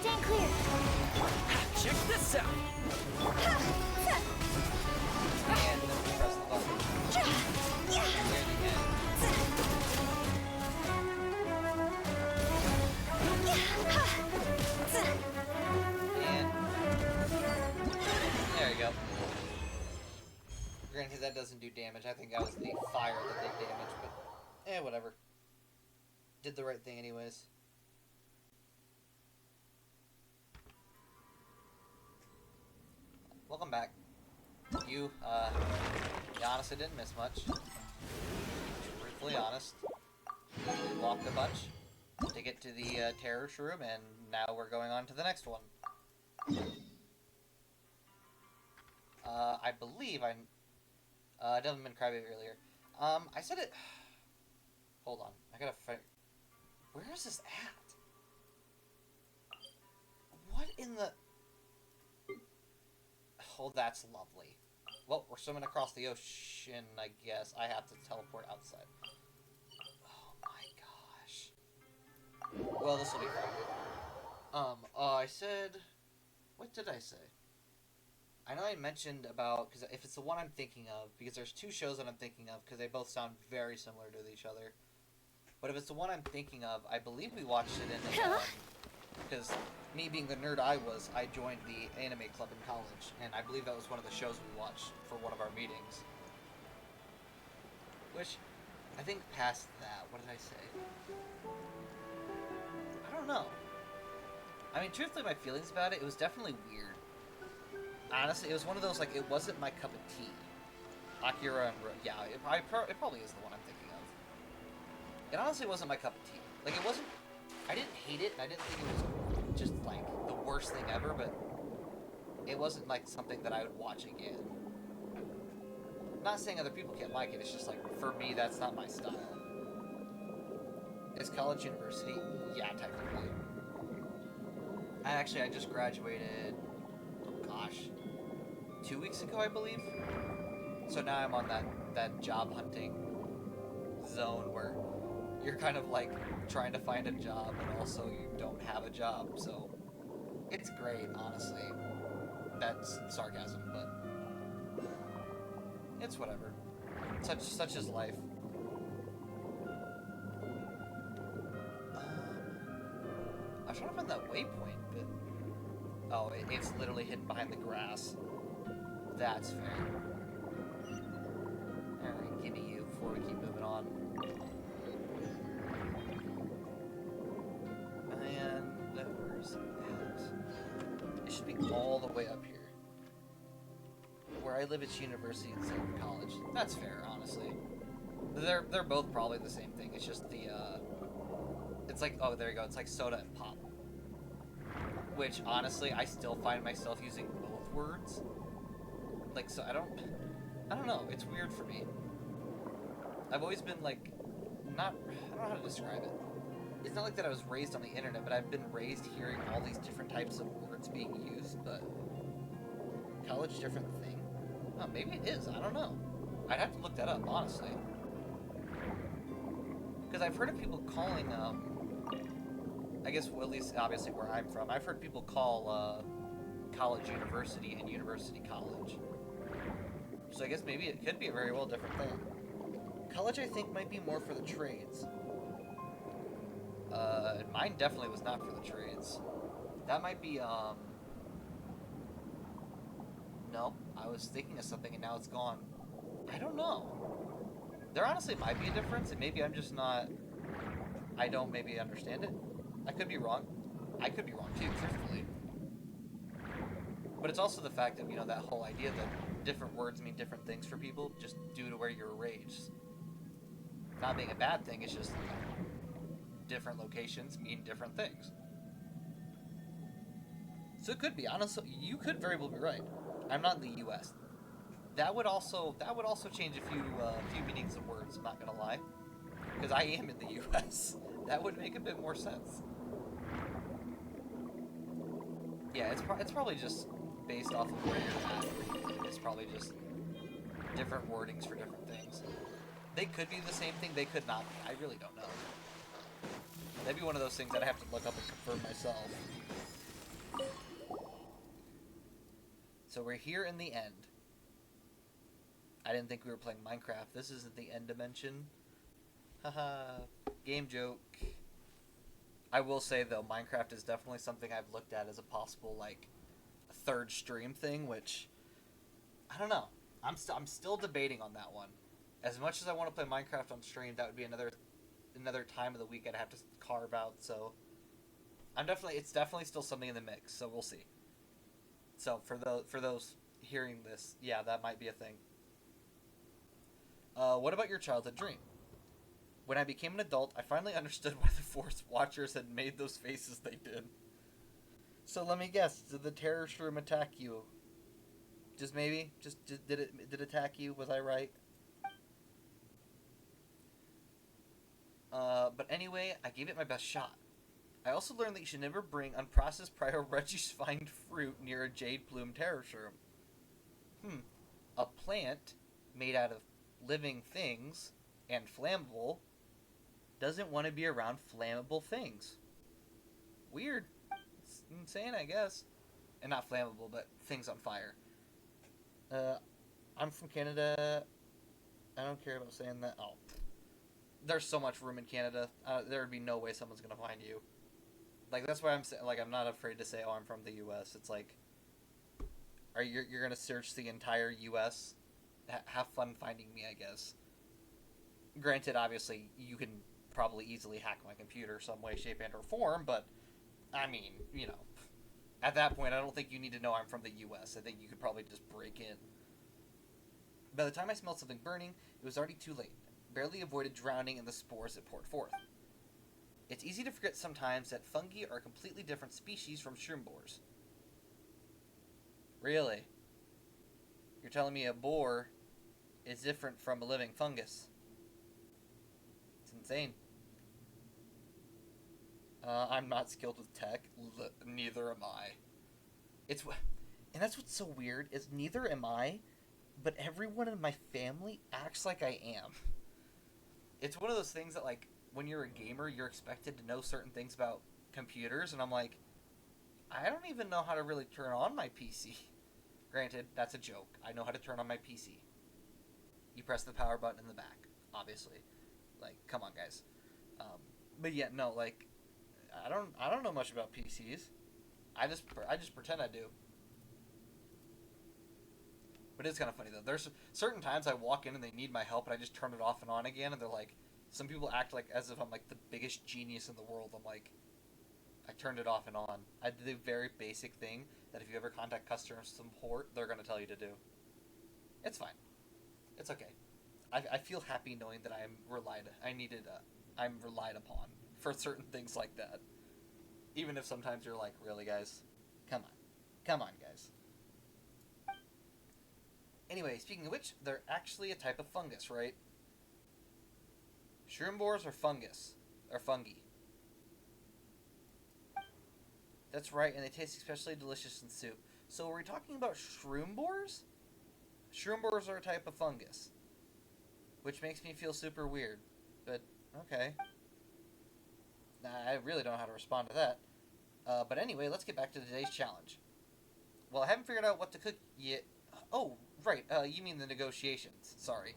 Stand clear. Check this out! And then press the button. Near the end. And there you go. Granted, that doesn't do damage. I think that was the fire that did damage, but whatever. Did the right thing anyways. Welcome back. You honestly didn't miss much. Truthfully honest. We walked a bunch to get to the terrace room, and now we're going on to the next one. I believe Devilman Crybaby earlier. I said it. Hold on, I gotta find. Where is this at? What in the? Oh, that's lovely. Well, we're swimming across the ocean, I guess. I have to teleport outside. Oh my gosh. Well, this will be fun. I said... What did I say? I know I mentioned about... Because if it's the one I'm thinking of... Because there's two shows that I'm thinking of, because they both sound very similar to each other. But if it's the one I'm thinking of, I believe we watched it in... Because me being the nerd I was, I joined the anime club in college, and I believe that was one of the shows we watched for one of our meetings. Which, I think past that, what did I say? I don't know. I mean, truthfully, my feelings about it, it was definitely weird. Honestly, it was one of those, like, it wasn't my cup of tea. Akira and yeah, it probably is the one I'm thinking of. It honestly wasn't my cup of tea. Like, it wasn't... I didn't hate it, and I didn't think it was just, like, the worst thing ever, but it wasn't, like, something that I would watch again. I'm not saying other people can't like it, it's just, like, for me, that's not my style. Is college university? Yeah, technically. I just graduated, oh gosh, 2 weeks ago, I believe? So now I'm on that job hunting zone where you're kind of like trying to find a job and also you don't have a job, so it's great, honestly. That's sarcasm, but it's whatever. Such is life. I'm trying to find that waypoint, but oh, it's literally hidden behind the grass. That's fair. Alright, give me you before we keep moving on. Where's that? It should be all the way up here. Where I live, it's university instead of college. That's fair, honestly. They're both probably the same thing. It's just the it's like, oh, there you go. It's like soda and pop. Which honestly, I still find myself using both words. Like, so I don't know. It's weird for me. I've always been like, I don't know how to describe it. It's not like that I was raised on the internet, but I've been raised hearing all these different types of words being used, but college different thing? Oh, maybe it is. I don't know. I'd have to look that up, honestly. Because I've heard of people calling, I guess, well, at least obviously where I'm from, I've heard people call college university and university college. So I guess maybe it could be a very well different thing. College, I think, might be more for the trades. Mine definitely was not for the trades. That might be, no, I was thinking of something and now it's gone. I don't know. There honestly might be a difference, and maybe I'm just not... I don't maybe understand it. I could be wrong. I could be wrong too, truthfully. But it's also the fact that, you know, that whole idea that different words mean different things for people just due to where you're raised. Not being a bad thing, it's just different locations mean different things. So it could be, honestly, you could very well be right. I'm not in the U.S. That would also change a few meanings of words, I'm not gonna lie. Because I am in the U.S. That would make a bit more sense. Yeah, it's probably just based off of where you're at. It's probably just different wordings for different things. They could be the same thing, they could not be. I really don't know. That'd be one of those things that I have to look up and confirm myself. So we're here in the end. I didn't think we were playing Minecraft. This isn't the end dimension. Haha. Game joke. I will say, though, Minecraft is definitely something I've looked at as a possible, like, third stream thing, which, I don't know. I'm still debating on that one. As much as I want to play Minecraft on stream, that would be another time of the week I'd have to carve out, so it's definitely still something in the mix, so we'll see. So, for those hearing this, yeah, that might be a thing. What about your childhood dream? When I became an adult, I finally understood why the Force Watchers had made those faces they did. So let me guess, did the terror shroom attack you? Just maybe? Did it attack you? Was I right? But anyway, I gave it my best shot. I also learned that you should never bring unprocessed prior Regisfined fruit near a jade plume terror shroom. A plant made out of living things and flammable doesn't want to be around flammable things. Weird. It's insane, I guess. And not flammable, but things on fire. I'm from Canada. I don't care about saying that. Oh. There's so much room in Canada. There would be no way someone's going to find you. Like, that's why I'm not afraid to say, oh, I'm from the U.S. It's like, you're going to search the entire U.S.? Have fun finding me, I guess. Granted, obviously, you can probably easily hack my computer some way, shape, and or form, but, I mean, you know, at that point, I don't think you need to know I'm from the U.S. I think you could probably just break in. By the time I smelled something burning, it was already too late. Barely avoided drowning in the spores it poured forth. It's easy to forget sometimes that fungi are a completely different species from shroom boars. Really? You're telling me a boar is different from a living fungus? It's insane. I'm not skilled with tech. Neither am I. And that's what's so weird, is neither am I, but everyone in my family acts like I am. It's one of those things that, like, when you're a gamer, you're expected to know certain things about computers, and I'm like, I don't even know how to really turn on my PC. Granted, that's a joke. I know how to turn on my PC. You press the power button in the back, obviously. Like, come on, guys. But yeah, no, like, I don't know much about PCs. I just pretend I do. But it's kind of funny, though. There's certain times I walk in and they need my help, and I just turn it off and on again, and they're like, some people act like as if I'm like the biggest genius in the world. I'm like, I turned it off and on. I did a very basic thing that if you ever contact customer support, they're going to tell you to do. It's fine. It's okay. I feel happy knowing that I'm relied upon for certain things like that. Even if sometimes you're like, really, guys? Come on, guys. Anyway, speaking of which, they're actually a type of fungus, right? Shroom boars are fungus. Or fungi. That's right, and they taste especially delicious in soup. So are we talking about shroom boars? Shroom boars are a type of fungus. Which makes me feel super weird. But, okay. I really don't know how to respond to that. But anyway, let's get back to today's challenge. Well, I haven't figured out what to cook yet. Oh, right. You mean the negotiations. Sorry.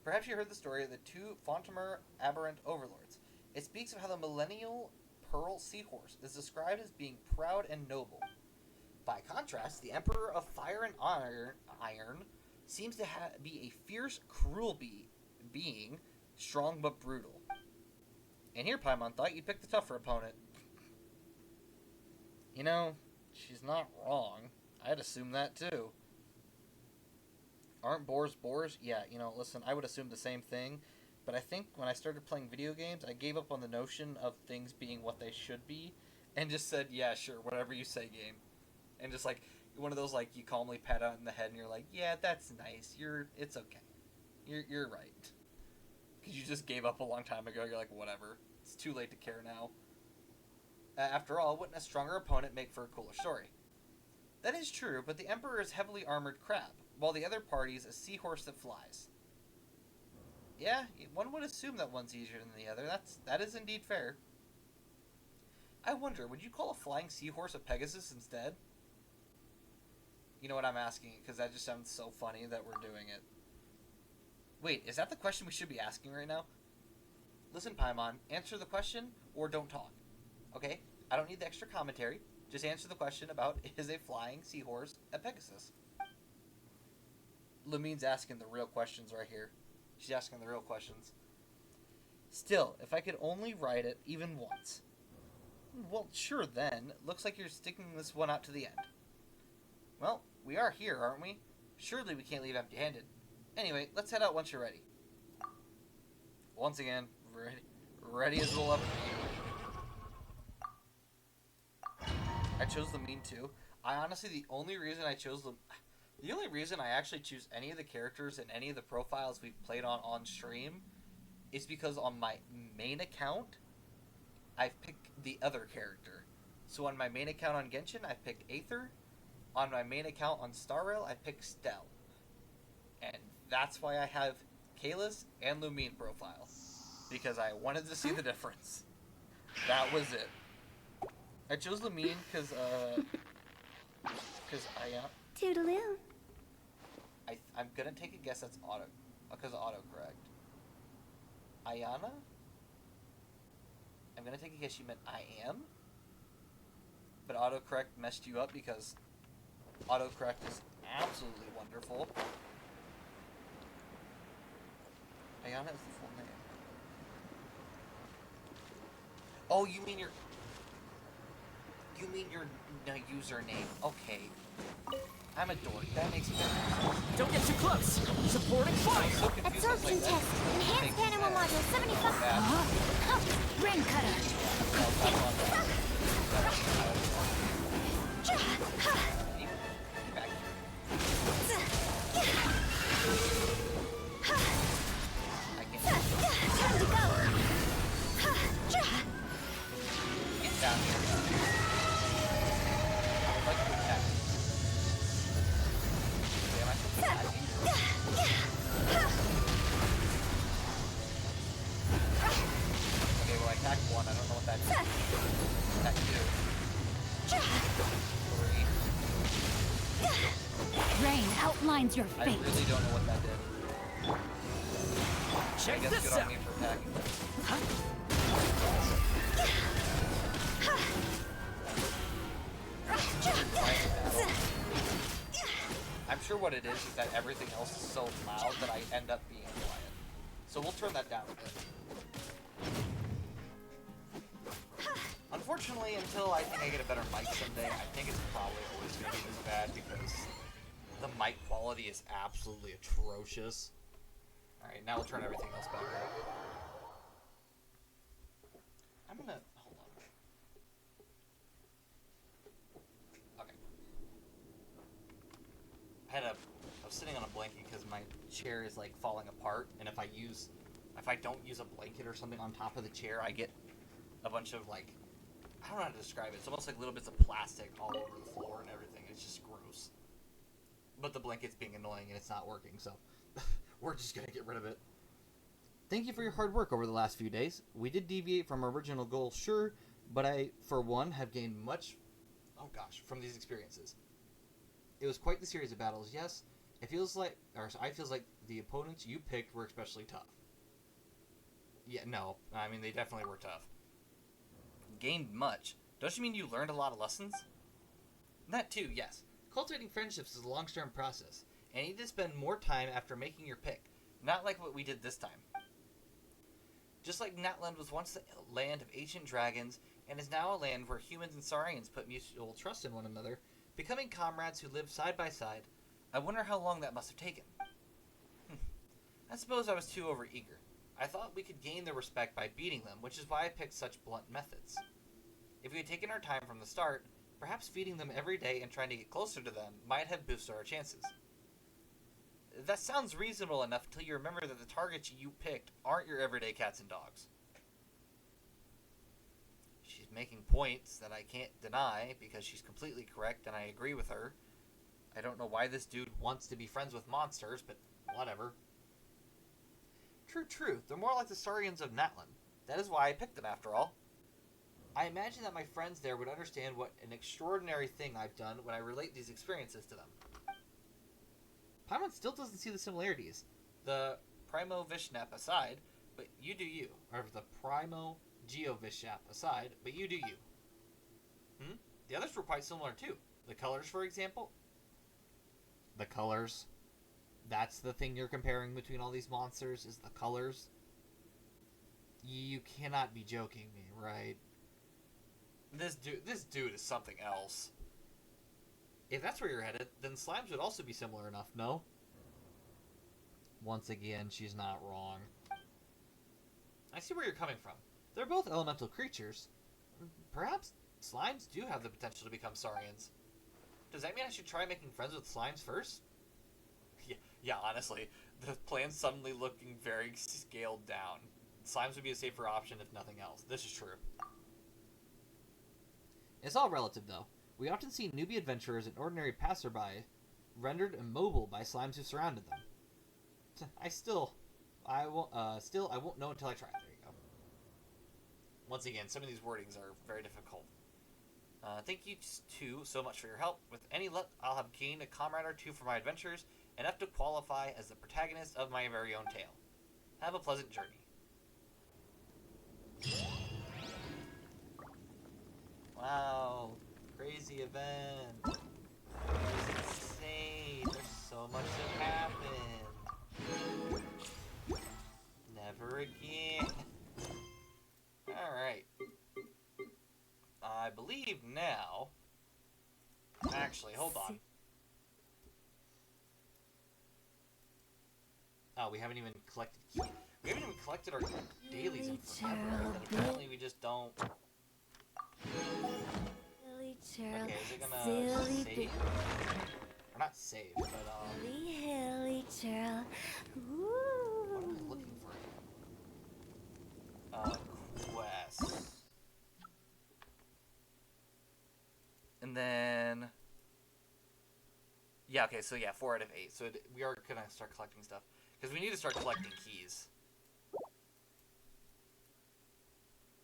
Perhaps you heard the story of the two Fontamer aberrant overlords. It speaks of how the millennial pearl seahorse is described as being proud and noble. By contrast, the Emperor of Fire and Iron seems to be a fierce, cruel being, strong but brutal. And here, Paimon thought you'd pick the tougher opponent. You know, she's not wrong. I'd assume that too. Aren't boars boars? Yeah, you know, listen, I would assume the same thing. But I think when I started playing video games, I gave up on the notion of things being what they should be. And just said, yeah, sure, whatever you say, game. And just like, one of those, like, you calmly pat out in the head and you're like, yeah, that's nice. It's okay. You're right. Because you just gave up a long time ago. You're like, whatever. It's too late to care now. After all, wouldn't a stronger opponent make for a cooler story? That is true, but the Emperor is heavily armored crab, while the other party's a seahorse that flies. Yeah, one would assume that one's easier than the other. That is indeed fair. I wonder, would you call a flying seahorse a Pegasus instead? You know what I'm asking, because that just sounds so funny that we're doing it. Wait, is that the question we should be asking right now? Listen, Paimon, answer the question or don't talk. Okay? I don't need the extra commentary. Just answer the question about, is a flying seahorse a Pegasus? Lumine's asking the real questions right here. She's asking the real questions. Still, if I could only write it even once. Well, sure then. Looks like you're sticking this one out to the end. Well, we are here, aren't we? Surely we can't leave empty-handed. Anyway, let's head out once you're ready. Once again, ready as we'll ever be. I chose Lumine too. I honestly, the only reason I actually choose any of the characters and any of the profiles we've played on stream is because on my main account, I've picked the other character. So on my main account on Genshin, I picked Aether. On my main account on Star Rail, I picked Stell. And that's why I have Kayla's and Lumine profile. Because I wanted to see the difference. That was it. I chose Lumine because Toodaloo. I'm gonna take a guess that's because of autocorrect. Ayana? I'm gonna take a guess you meant I am? But autocorrect messed you up because autocorrect is absolutely wonderful. Ayana is the full name. Oh, you mean your username. Okay. I'm a dork. That makes sense. Don't get too close! Supporting fire! So confused. Absorption test. Enhanced animal module 75. Rain cutter. Time to go. Get down here. I would like to attack. Okay, am I supposed to attack you? Okay, well I attacked one. I don't know what that did. Attack two. 3. Rain outlines your I fate. really don't know what that did. I Check guess this good out! on me for attacking. I'm sure what it is that everything else is so loud that I end up being quiet. So we'll turn that down a bit. Unfortunately, until I think I get a better mic someday, I think it's probably always going to be this bad because the mic quality is absolutely atrocious. Alright, now we'll turn everything else back up. I'm gonna... hold on. Okay. I was sitting on a blanket because my chair is like falling apart, and if I don't use a blanket or something on top of the chair, I get a bunch of like, I don't know how to describe it. It's almost like little bits of plastic all over the floor and everything. It's just gross. But the blanket's being annoying and it's not working, so we're just gonna get rid of it. Thank you for your hard work over the last few days. We did deviate from our original goal, sure, but I, for one, have gained much, from these experiences. It was quite the series of battles. Yes, I feels like the opponents you picked were especially tough. Yeah, no, I mean they definitely were tough. Gained much. Don't you mean you learned a lot of lessons? That too, yes. Cultivating friendships is a long-term process, and you need to spend more time after making your pick. Not like what we did this time. Just like Natland was once the land of ancient dragons, and is now a land where humans and Saurians put mutual trust in one another, becoming comrades who live side by side. I wonder how long that must have taken. I suppose I was too overeager. I thought we could gain their respect by beating them, which is why I picked such blunt methods. If we had taken our time from the start, perhaps feeding them every day and trying to get closer to them might have boosted our chances. That sounds reasonable enough until you remember that the targets you picked aren't your everyday cats and dogs. She's making points that I can't deny because she's completely correct and I agree with her. I don't know why this dude wants to be friends with monsters, but whatever. True. They're more like the Saurians of Natland. That is why I picked them after all. I imagine that my friends there would understand what an extraordinary thing I've done when I relate these experiences to them. Paimon still doesn't see the similarities. The Primo Vishnap aside, but you do you. Or the Primo Geovishap aside, but you do you. The others were quite similar too. The colors, for example. The colors. That's the thing you're comparing between all these monsters, is the colors. You cannot be joking me, right? This dude is something else. If that's where you're headed, then slimes would also be similar enough, no? Once again, she's not wrong. I see where you're coming from. They're both elemental creatures. Perhaps slimes do have the potential to become Saurians. Does that mean I should try making friends with slimes first? Yeah, honestly, the plan's suddenly looking very scaled down. Slimes would be a safer option if nothing else. This is true. It's all relative, though. We often see newbie adventurers and ordinary passerby rendered immobile by slimes who surrounded them. I won't know until I try. There you go. Once again, some of these wordings are very difficult. Thank you two so much for your help. With any luck, I'll have gained a comrade or two for my adventures, enough to qualify as the protagonist of my very own tale. Have a pleasant journey. Wow, crazy event. It was insane. There's so much that happened. Never again. Alright. I believe now... Actually, hold on. Oh, we haven't even collected keys. We haven't even collected our dailies in forever. And apparently we just don't... Okay, is it gonna save? Or not save, but Hilly churl. what am I looking for? Quest. And then... Yeah, okay, so yeah, 4 out of 8. So we are gonna start collecting stuff. Because we need to start collecting keys.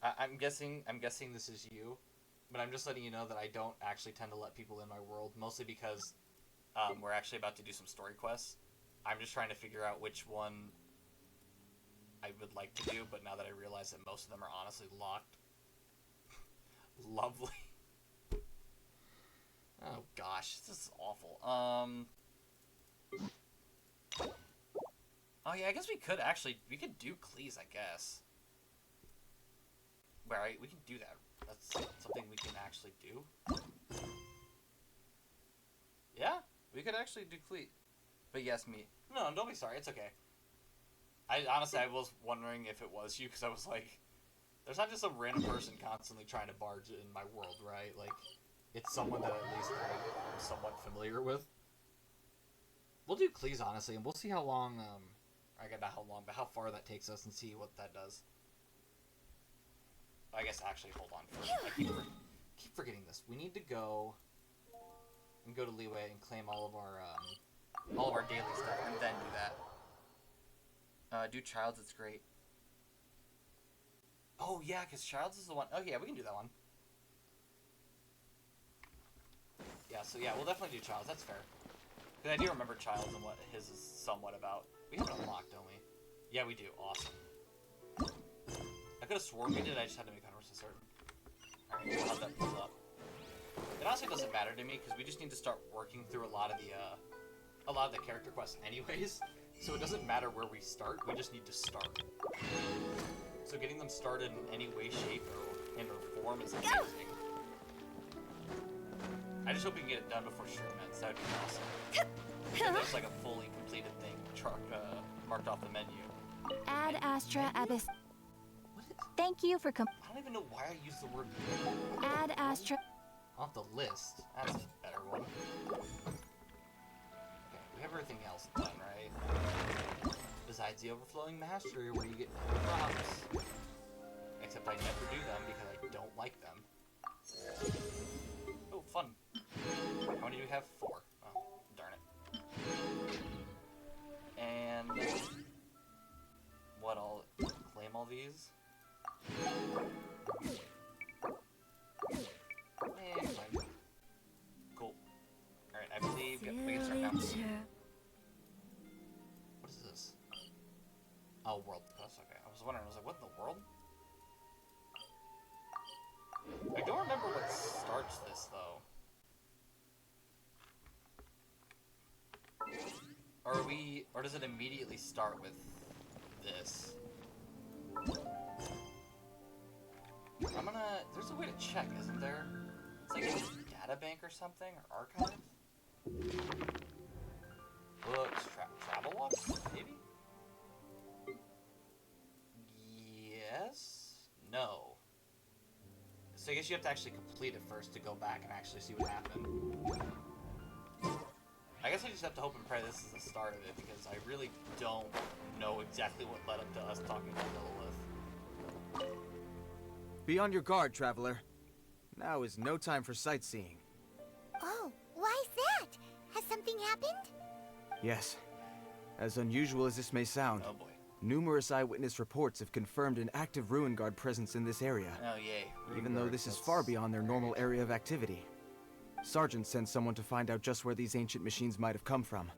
I'm guessing this is you. But I'm just letting you know that I don't actually tend to let people in my world. Mostly because we're actually about to do some story quests. I'm just trying to figure out which one I would like to do. But now that I realize that most of them are honestly locked. Lovely. Oh gosh, this is awful. Oh yeah, I guess we could do Cleese, I guess. Right, we can do that. That's something we can actually do. Yeah, we could actually do Cleese. But yes, me. No, don't be sorry, it's okay. I was wondering if it was you, because I was like, there's not just some random person constantly trying to barge in my world, right? Like, it's someone that at least I'm somewhat familiar with. We'll do Cleese, honestly, and we'll see how long, not how long, but how far that takes us and see what that does. I guess actually, hold on first. I keep forgetting this. We need to go and go to Leeway and claim all of our daily stuff, and then do that. Do Childs, it's great. Oh yeah, because Childs is the one. Oh yeah, we can do that one. Yeah, so yeah, we'll definitely do Childs. That's fair. Because I do remember Childs and what his is somewhat about. We have it unlocked, don't we? Yeah, we do. Awesome. I could have sworn we did, I just had to make 100% certain. Alright, we'll have that pulled up. It honestly doesn't matter to me, because we just need to start working through a lot of the character quests anyways. So it doesn't matter where we start, we just need to start. So getting them started in any way, shape, or form is amazing. I just hope we can get it done before stream ends. That would be awesome. And there's like a fully completed thing marked off the menu. Ad Astra Abyss. What is, Thank you for I don't even know why I used the word Ad Astra. off the list. That's a better one. Okay, we have everything else done, right? Besides the overflowing mastery where you get props. Except I never do them because I don't like them. Oh, fun. How many do we have? 4. Oh, darn it. And what, I'll claim all these? Fine. Cool. Alright, I believe we can start now. What is this? Oh, world quest. Okay, I was wondering, I was like, what in the world? I don't remember what starts this, though. Or does it immediately start with this? There's a way to check, isn't there? It's like a data bank or something, or archive? Books, travel logs, maybe? Yes? No. So I guess you have to actually complete it first to go back and actually see what happened. I guess I just have to hope and pray this is the start of it, because I really don't know exactly what led up to us talking about Lilith. Be on your guard, traveler. Now is no time for sightseeing. Oh, why's that? Has something happened? Yes. As unusual as this may sound, Oh boy. numerous eyewitness reports have confirmed an active Ruin Guard presence in this area. Oh yay. Even though this is far beyond their normal area of activity. Sergeant sent someone to find out just where these ancient machines might have come from.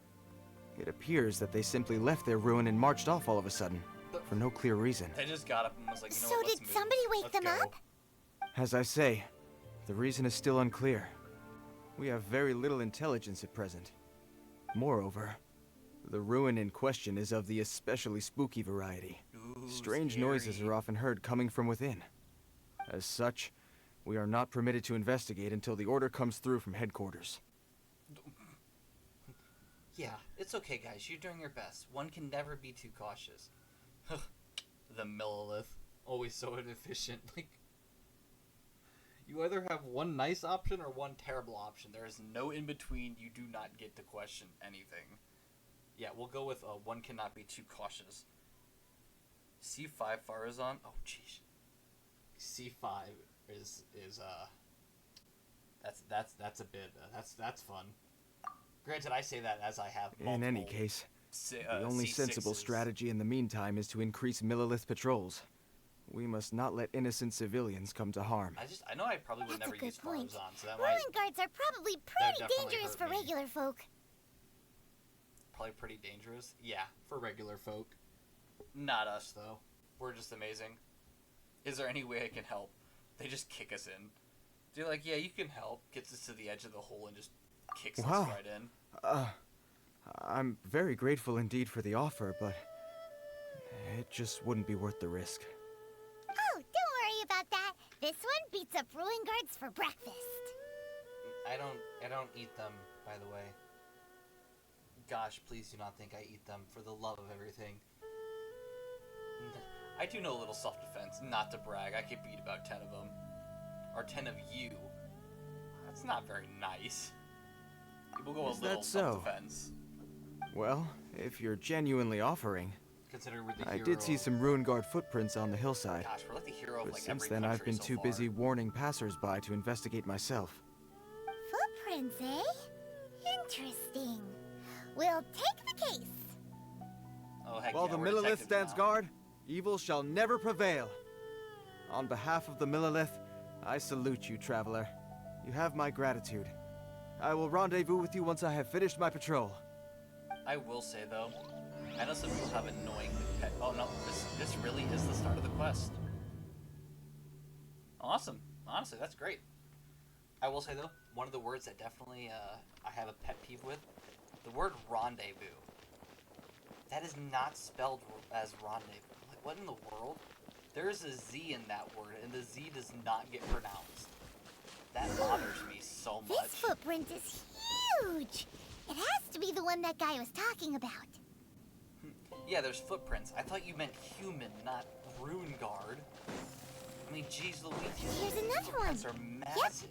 It appears that they simply left their ruin and marched off all of a sudden, for no clear reason. They just got up and was like, you know So what, let's did move. somebody wake Let's them go. up? As I say, the reason is still unclear. We have very little intelligence at present. Moreover, the ruin in question is of the especially spooky variety. Ooh, Strange scary. noises are often heard coming from within. As such, we are not permitted to investigate until the order comes through from headquarters. Yeah, it's okay, guys. You're doing your best. One can never be too cautious. The Millilith. Always so inefficient. Like, you either have one nice option or one terrible option. There is no in between. You do not get to question anything. Yeah, we'll go with one cannot be too cautious. C5 Farazan. Oh, jeez. C5 is that's a bit that's fun. Granted, I say that as I have multiple, In any case, the only sensible C6s. strategy in the meantime is to increase Millilith patrols. We must not let innocent civilians come to harm. I know I probably would That's a never good use point. Farazan, so that Ruin might guards are probably That pretty definitely dangerous hurt for me. regular folk. probably pretty dangerous. Yeah, for regular folk. Not us though. We're just amazing. Is there any way I can help? They just kick us in. They're like, yeah, you can help. Gets us to the edge of the hole and just kicks us Wow. right in. I'm very grateful indeed for the offer, but it just wouldn't be worth the risk. Oh, don't worry about that. This one beats up ruin guards for breakfast. I don't eat them, by the way. Gosh, please do not think I eat them, for the love of everything. I do know a little self-defense, not to brag. I could beat about 10 of them. Or 10 of you. That's not very nice. People go Is a that little so? self-defense. Well, if you're genuinely offering, Consider we're the I hero did see of- some Ruin Guard footprints on the hillside. Gosh, we're like the hero of But like since every then, I've country been so too far. busy warning passersby to investigate myself. Footprints, eh? Interesting. We'll take the case. Oh, heck While yeah, the we're Millilith detectives stands now. guard, evil shall never prevail. On behalf of the Millilith, I salute you, traveler. You have my gratitude. I will rendezvous with you once I have finished my patrol. I will say though, I know some people have annoying pet. Oh no, this really is the start of the quest. Awesome. Honestly, that's great. I will say though, one of the words that definitely I have a pet peeve with, the word rendezvous. That is not spelled as rendezvous. Like, what in the world? There's a Z in that word, and the Z does not get pronounced. That bothers me so much. This footprint is huge. It has to be the one that guy was talking about. Yeah, there's footprints. I thought you meant human, not rune guard. I mean, geez Louise, Here's another one. footprints are massive.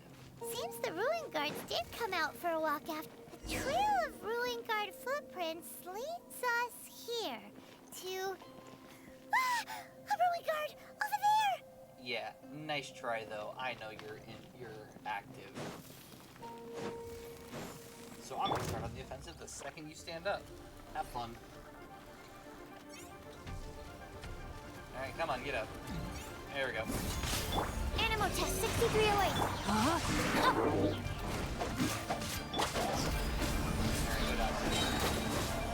Seems the ruin guards did come out for a walk after. The trail of ruin guard footprints leads us here to... Ah! A ruin guard! Over there! Yeah, nice try though. I know you're active. So I'm gonna start on the offensive the second you stand up. Have fun. Alright, come on, get up. There we go. Animal test 6308. Alright, go down.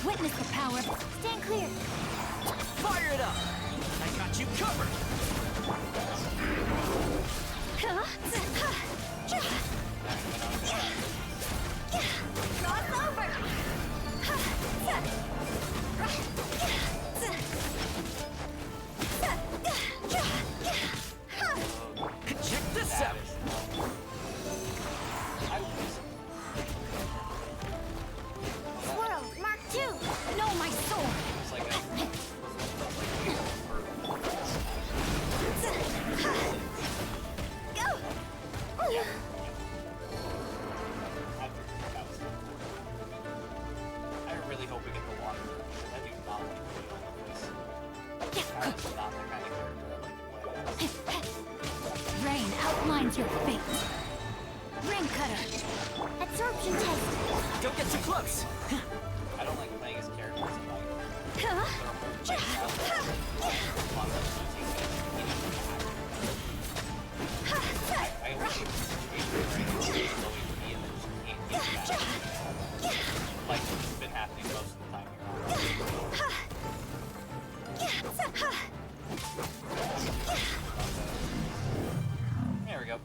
Witness the power. Stand clear. Fire it up! I got you covered! Cross over. Check this out! Swirl, Mark 2. No, my soul. It's like a... Go. I really hope we get the water. I do not want to put it on my face. That is not the kind of character I like to play as. Rain outlines your fate. Ring cutter. Absorption test. Don't get too close! I don't like playing as characters in like their whole lifestyle. I wish it was a situation where I could just always be and then just can't get back. Like what's been happening most of the time here. There we go.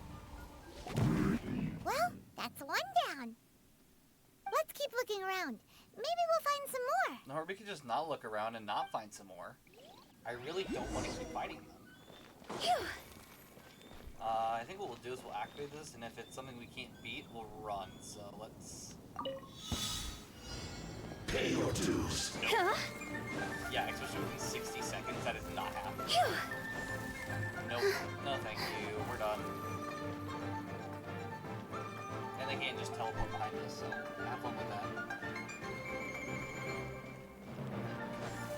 Well, that's one down. Let's keep looking around. Maybe we'll find some more. Or we could just not look around and not find some more. I really don't want to keep fighting them. Phew. I think what we'll do is we'll activate this, and if it's something we can't beat, we'll run. So let's... Pay your dues. Huh? Yeah, especially within 60 seconds, that is not happening. Phew. Nope. No thank you. We're done. And they can't just teleport behind us, so have fun with that.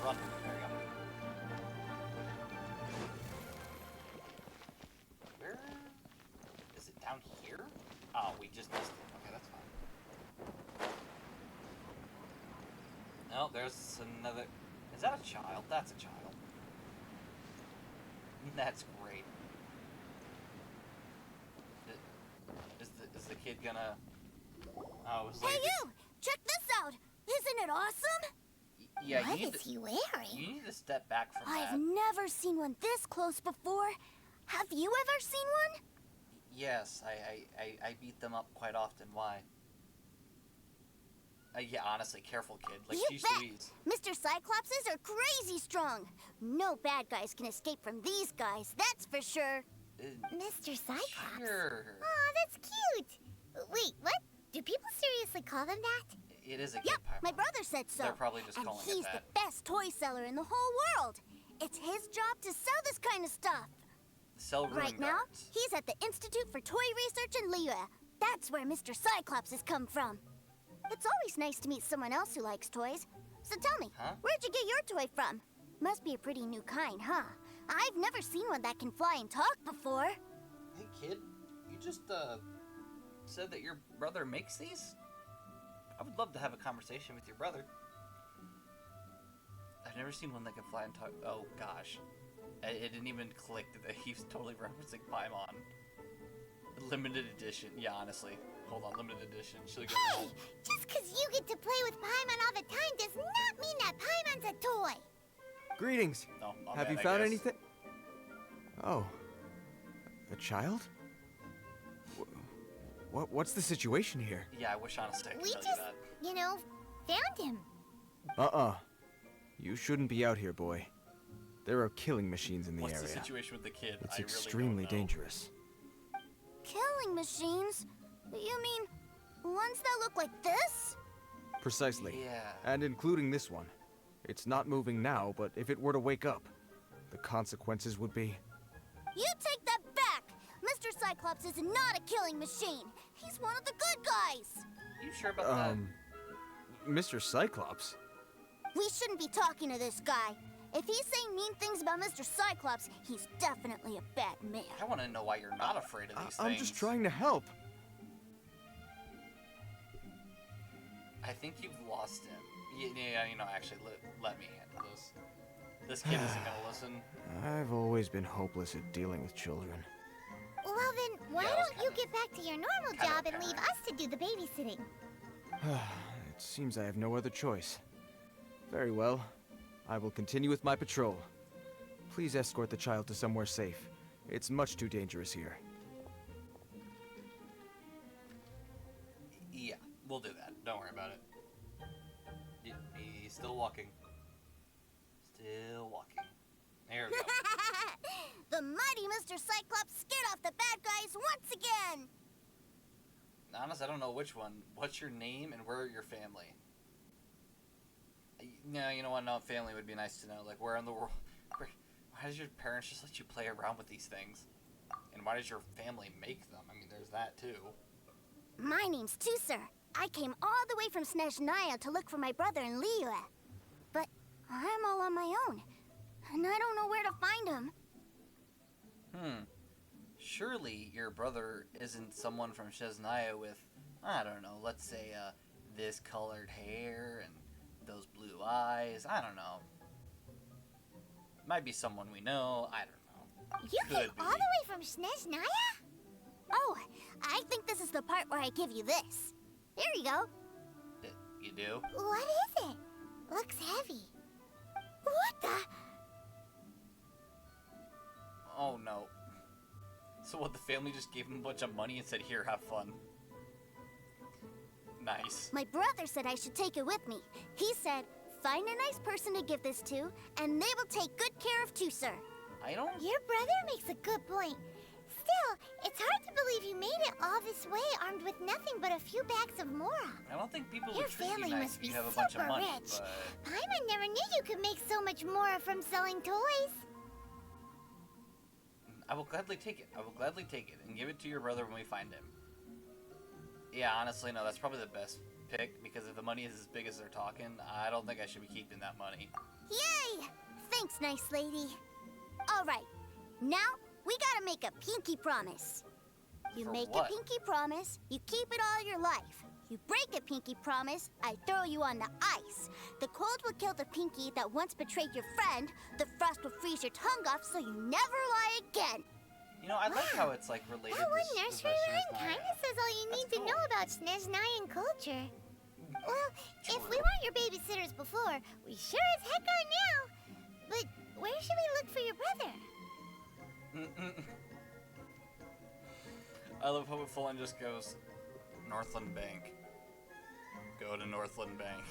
Run. There we go. Where is it? Down here? Oh, we just missed it. Okay, that's fine. No, there's another. Is that a child? That's a child. That's great. Is the kid gonna? Oh, it was like. Hey, you! Check this out! Isn't it awesome? Yeah, What you need is to. he wearing? You need to step back from I've that. never seen one this close before. Have you ever seen one? Yes, I beat them up quite often. Why? Yeah, honestly, careful, kid. Like, You she's bet. Louise. Mr. Cyclopses are crazy strong. No bad guys can escape from these guys, that's for sure. Mr. Cyclops? Sure. Aw, that's cute. Wait, what? Do people seriously call them that? It is a kid Yep, pirate. my brother said so. They're probably just and calling he's it that. the best toy seller in the whole world. It's his job to sell this kind of stuff. Sell ruin Right now, guards. he's at the Institute for Toy Research in Liyue. That's where Mr. Cyclops has come from. It's always nice to meet someone else who likes toys. So tell me, Huh? where'd you get your toy from? Must be a pretty new kind, huh? I've never seen one that can fly and talk before. Hey, kid. You just, said that your brother makes these? I would love to have a conversation with your brother. I've never seen one that can fly and talk. Oh gosh, it didn't even click that he was totally referencing Paimon. Limited edition. Yeah, honestly. Hold on, limited edition. Should Hey, just because you get to play with Paimon all the time does not mean that Paimon's a toy. Greetings. No, my Have bad, you I found guess. anything? Oh. A child? What's the situation here? Yeah, I wish honestly I could We tell just, you that. you know, found him. You shouldn't be out here, boy. There are killing machines in the What's area. the situation with the kid? It's I extremely really don't know. dangerous. Killing machines? You mean ones that look like this? Precisely. Yeah. And including this one. It's not moving now, but if it were to wake up, the consequences would be... You take that back! Mr. Cyclops is not a killing machine. He's one of the good guys. You sure about that? Mr. Cyclops? We shouldn't be talking to this guy. If he's saying mean things about Mr. Cyclops, he's definitely a bad man. I want to know why you're not afraid of these I'm things. just trying to help. I think you've lost him. Yeah, you know, actually, let me handle this. This kid isn't gonna listen. I've always been hopeless at dealing with children. Well then, why Yeah, I was don't you get back to your normal kind of job and leave apparent. us to do the babysitting? It seems I have no other choice. Very well. I will continue with my patrol. Please escort the child to somewhere safe. It's much too dangerous here. Yeah, we'll do that. Don't worry about it. He's still walking. Still walking. There we go. The mighty Mr. Cyclops scared off the bad guys once again! Honest, I don't know which one. What's your name and where are your family? No, you know what? No, family would be nice to know. Like, where in the world? Why does your parents just let you play around with these things? And why does your family make them? I mean, there's that too. My name's Tusser. I came all the way from Snezhnaya to look for my brother in Liyue. But I'm all on my own, and I don't know where to find him. Surely your brother isn't someone from Snezhnaya with, I don't know, let's say, this colored hair and those blue eyes. I don't know. Might be someone we know. I don't know. You Could came be. all the way from Snezhnaya? Oh, I think this is the part where I give you this. There you go. You do? What is it? Looks heavy. What the? Oh no. So what, the family just gave him a bunch of money and said, here, have fun. Nice. My brother said I should take it with me. He said, find a nice person to give this to, and they will take good care of Tusser. I don't... Your brother makes a good point. Still, it's hard to believe you made it all this way armed with nothing but a few bags of Mora. I don't think people Your would treat family you nice must if be you have a bunch of super money, rich. but... Paimon never knew you could make so much Mora from selling toys. I will gladly take it. I will gladly take it and give it to your brother when we find him. Yeah, honestly, no, that's probably the best pick, because if the money is as big as they're talking, I don't think I should be keeping that money. Yay! Thanks, nice lady. All right, now we gotta make a pinky promise. You For make what? a pinky promise, you keep it all your life. You break a pinky promise, I throw you on the ice. The cold will kill the pinky that once betrayed your friend. The frost will freeze your tongue off so you never lie again. You know, I like how it's, like, related That to one to nursery Snezhnaya. rhyme kind of says all you need That's to know cool. about Snezhnayan culture. Well, if we True. weren't your babysitters before, we sure as heck are now. But where should we look for your brother? I love how it full on just goes, Northland Bank. Go to Northland Bank.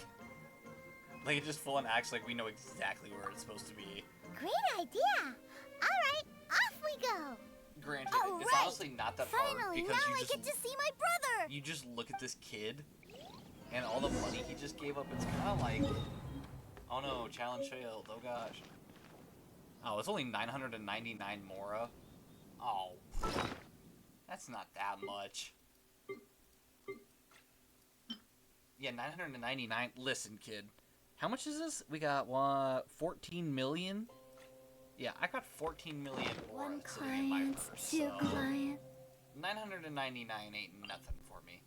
Like, it just full on acts like we know exactly where it's supposed to be. Great idea. All right, off we go. Granted, All it's right. honestly not that hard Finally, because now you I just get to see my brother. you just look at this kid and all the money he just gave up. It's kind of like, oh no, challenge failed. Oh gosh. Oh, it's only 999 Mora. Oh, that's not that much. Yeah, 999. Listen, kid. How much is this? We got 14 million. Yeah, I got 14 million Mora One sitting in my client, purse. two So clients. 999 ain't nothing for me.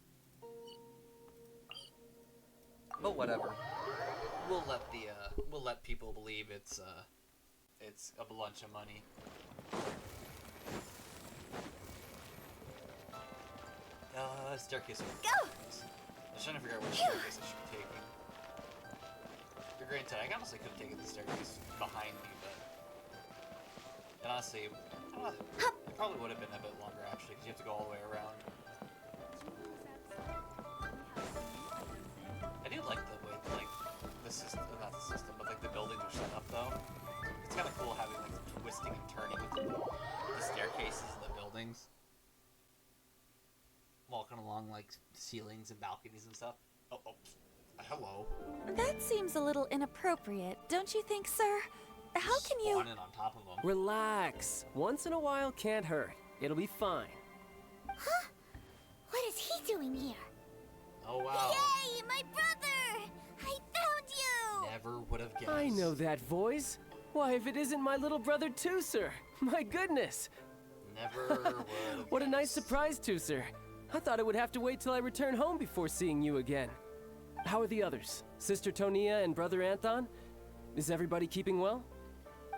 But whatever. We'll let people believe it's a bunch of money. Staircase. Go! I was trying to figure out which staircase I should be taking. Granted, I honestly could have taken the staircase behind me, but... And honestly, it probably would have been a bit longer, actually, because you have to go all the way around. I do like the way, like, the system, not the system, but, like, the buildings are set up, though. It's kind of cool having, like, the twisting and turning with the staircases and the buildings. Walking along, like, ceilings and balconies and stuff. Oh, hello. That seems a little inappropriate, don't you think, sir? How can you... Spawning on top of them. Relax. Once in a while can't hurt. It'll be fine. Huh? What is he doing here? Oh, wow. Yay, my brother! I found you! Never would have guessed. I know that voice. Why, if it isn't my little brother, Tooser. My goodness. Never would have What a nice guessed. surprise, Tooser. I thought I would have to wait till I return home before seeing you again. How are the others? Sister Tonia and Brother Anthon? Is everybody keeping well?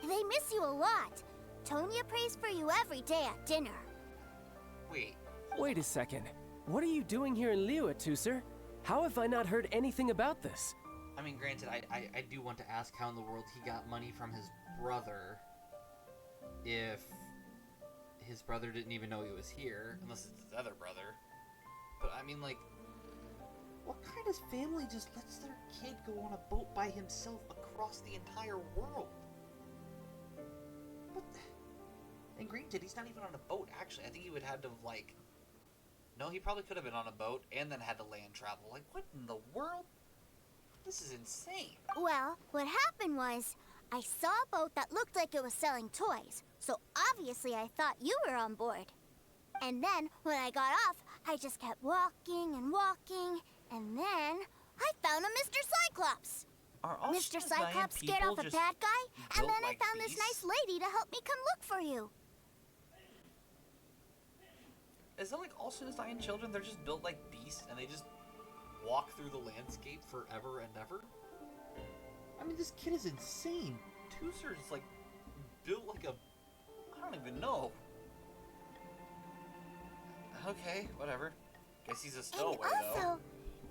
They miss you a lot. Tonya prays for you every day at dinner. Wait a second. What are you doing here in Liyue, Tooser? How have I not heard anything about this? I mean, granted, I do want to ask how in the world he got money from his brother if his brother didn't even know he was here, unless it's his other brother. But I mean, like, what kind of family just lets their kid go on a boat by himself across the entire world? What the... And granted, he's not even on a boat, actually. I think he would have to, like... No, he probably could have been on a boat and then had to land travel. Like, what in the world? This is insane. Well, what happened was, I saw a boat that looked like it was selling toys, so obviously I thought you were on board. And then, when I got off, I just kept walking and walking, and then I found a Mr. Cyclops. Are all Mr. Shin's Cyclops people scared off a just bad guy, and built then like I found this beasts? nice lady to help me come look for you. Is that like all Shin's children? They're just built like beasts and they just walk through the landscape forever and ever? I mean, this kid is insane. Tooser's like built like a... I don't even know. Okay, whatever. Guess he's a stowaway, And though. also,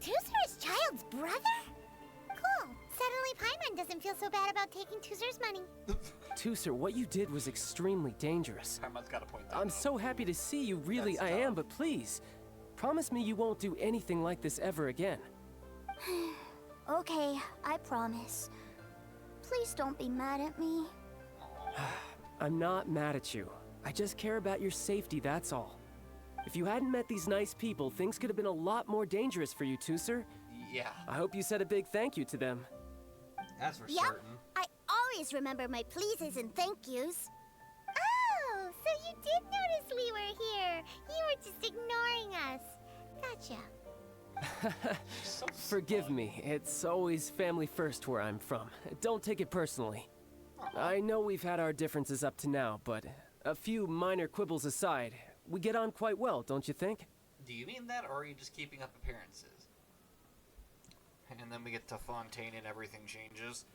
Tooser's Child's brother? Cool. Suddenly Paimon doesn't feel so bad about taking Tooser's money. Tooser, what you did was extremely dangerous. Paimon's got a point there, I'm though. so happy to see you, really That's I tough. am, but please, promise me you won't do anything like this ever again. Okay, I promise. Please don't be mad at me. I'm not mad at you. I just care about your safety, that's all. If you hadn't met these nice people, things could have been a lot more dangerous for you, Tooser. Yeah, I hope you said a big thank you to them. that's for Yep, certain. I always remember my pleases and thank yous. Oh, so you did notice we were here. You were just ignoring us. Gotcha. So Forgive me, it's always family first where I'm from. Don't take it personally. I know we've had our differences up to now, but a few minor quibbles aside, we get on quite well, don't you think? Do you mean that, or are you just keeping up appearances? And then we get to Fontaine and everything changes.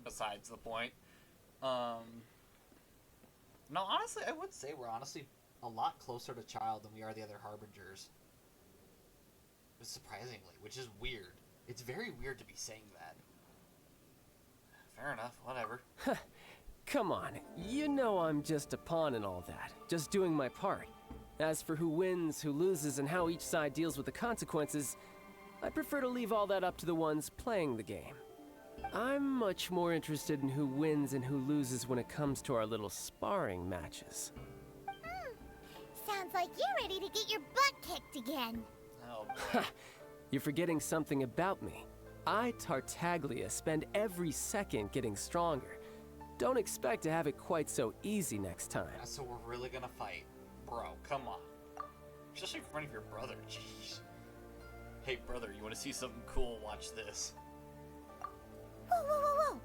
Besides the point. No, honestly, I would say we're honestly a lot closer to Child than we are the other Harbingers. Surprisingly, which is weird. It's very weird to be saying that. Fair enough, whatever. Come on, you know I'm just a pawn and all that, just doing my part. As for who wins, who loses, and how each side deals with the consequences, I prefer to leave all that up to the ones playing the game. I'm much more interested in who wins and who loses when it comes to our little sparring matches. Sounds like you're ready to get your butt kicked again. Oh, boy. You're forgetting something about me. I, Tartaglia, spend every second getting stronger. Don't expect to have it quite so easy next time. So we're really gonna fight. Bro, come on. Especially in front of your brother, jeez. Hey, brother, you wanna see something cool? Watch this. Whoa, whoa, whoa, whoa.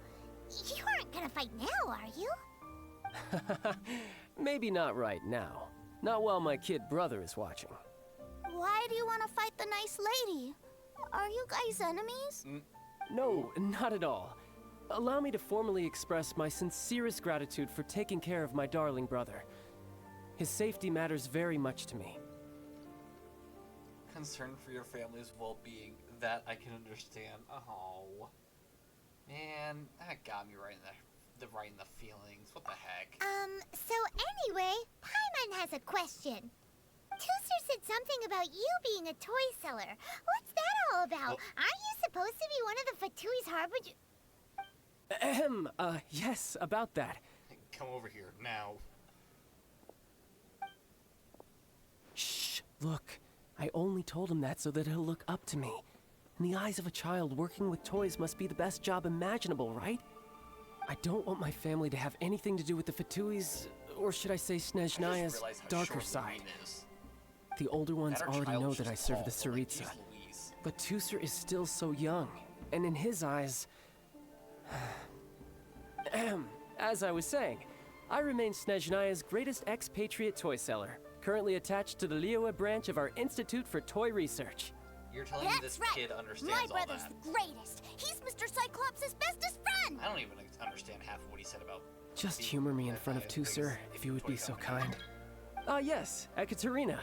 You aren't gonna fight now, are you? Maybe not right now. Not while my kid brother is watching. Why do you want to fight the nice lady? Are you guys enemies? No, not at all. Allow me to formally express my sincerest gratitude for taking care of my darling brother. His safety matters very much to me. Concern for your family's well-being, that I can understand. Oh, man, that got me right in the feelings. What the heck? So anyway, Paimon has a question. Tootser said something about you being a toy seller. What's that all about? Oh. Aren't you supposed to be one of the Fatui's harbinger? Yes, about that. Come over here now. Shh, look. I only told him that so that he'll look up to me. In the eyes of a child, working with toys must be the best job imaginable, right? I don't want my family to have anything to do with the Fatui's, or should I say Snezhnaya's, darker side. The older ones already know that I serve the Tsaritsa. But Tootser is still so young, and in his eyes... As I was saying, I remain Snezhnaya's greatest expatriate toy seller, currently attached to the Liyue branch of our Institute for Toy Research. You're telling me this kid understands My all brother's that? the greatest. He's Mr. Cyclops' bestest friend. I don't even understand half of what he said about... Just the- humor me in front of I think Tootser, it's if you would toy be so company. kind. Yes, Ekaterina.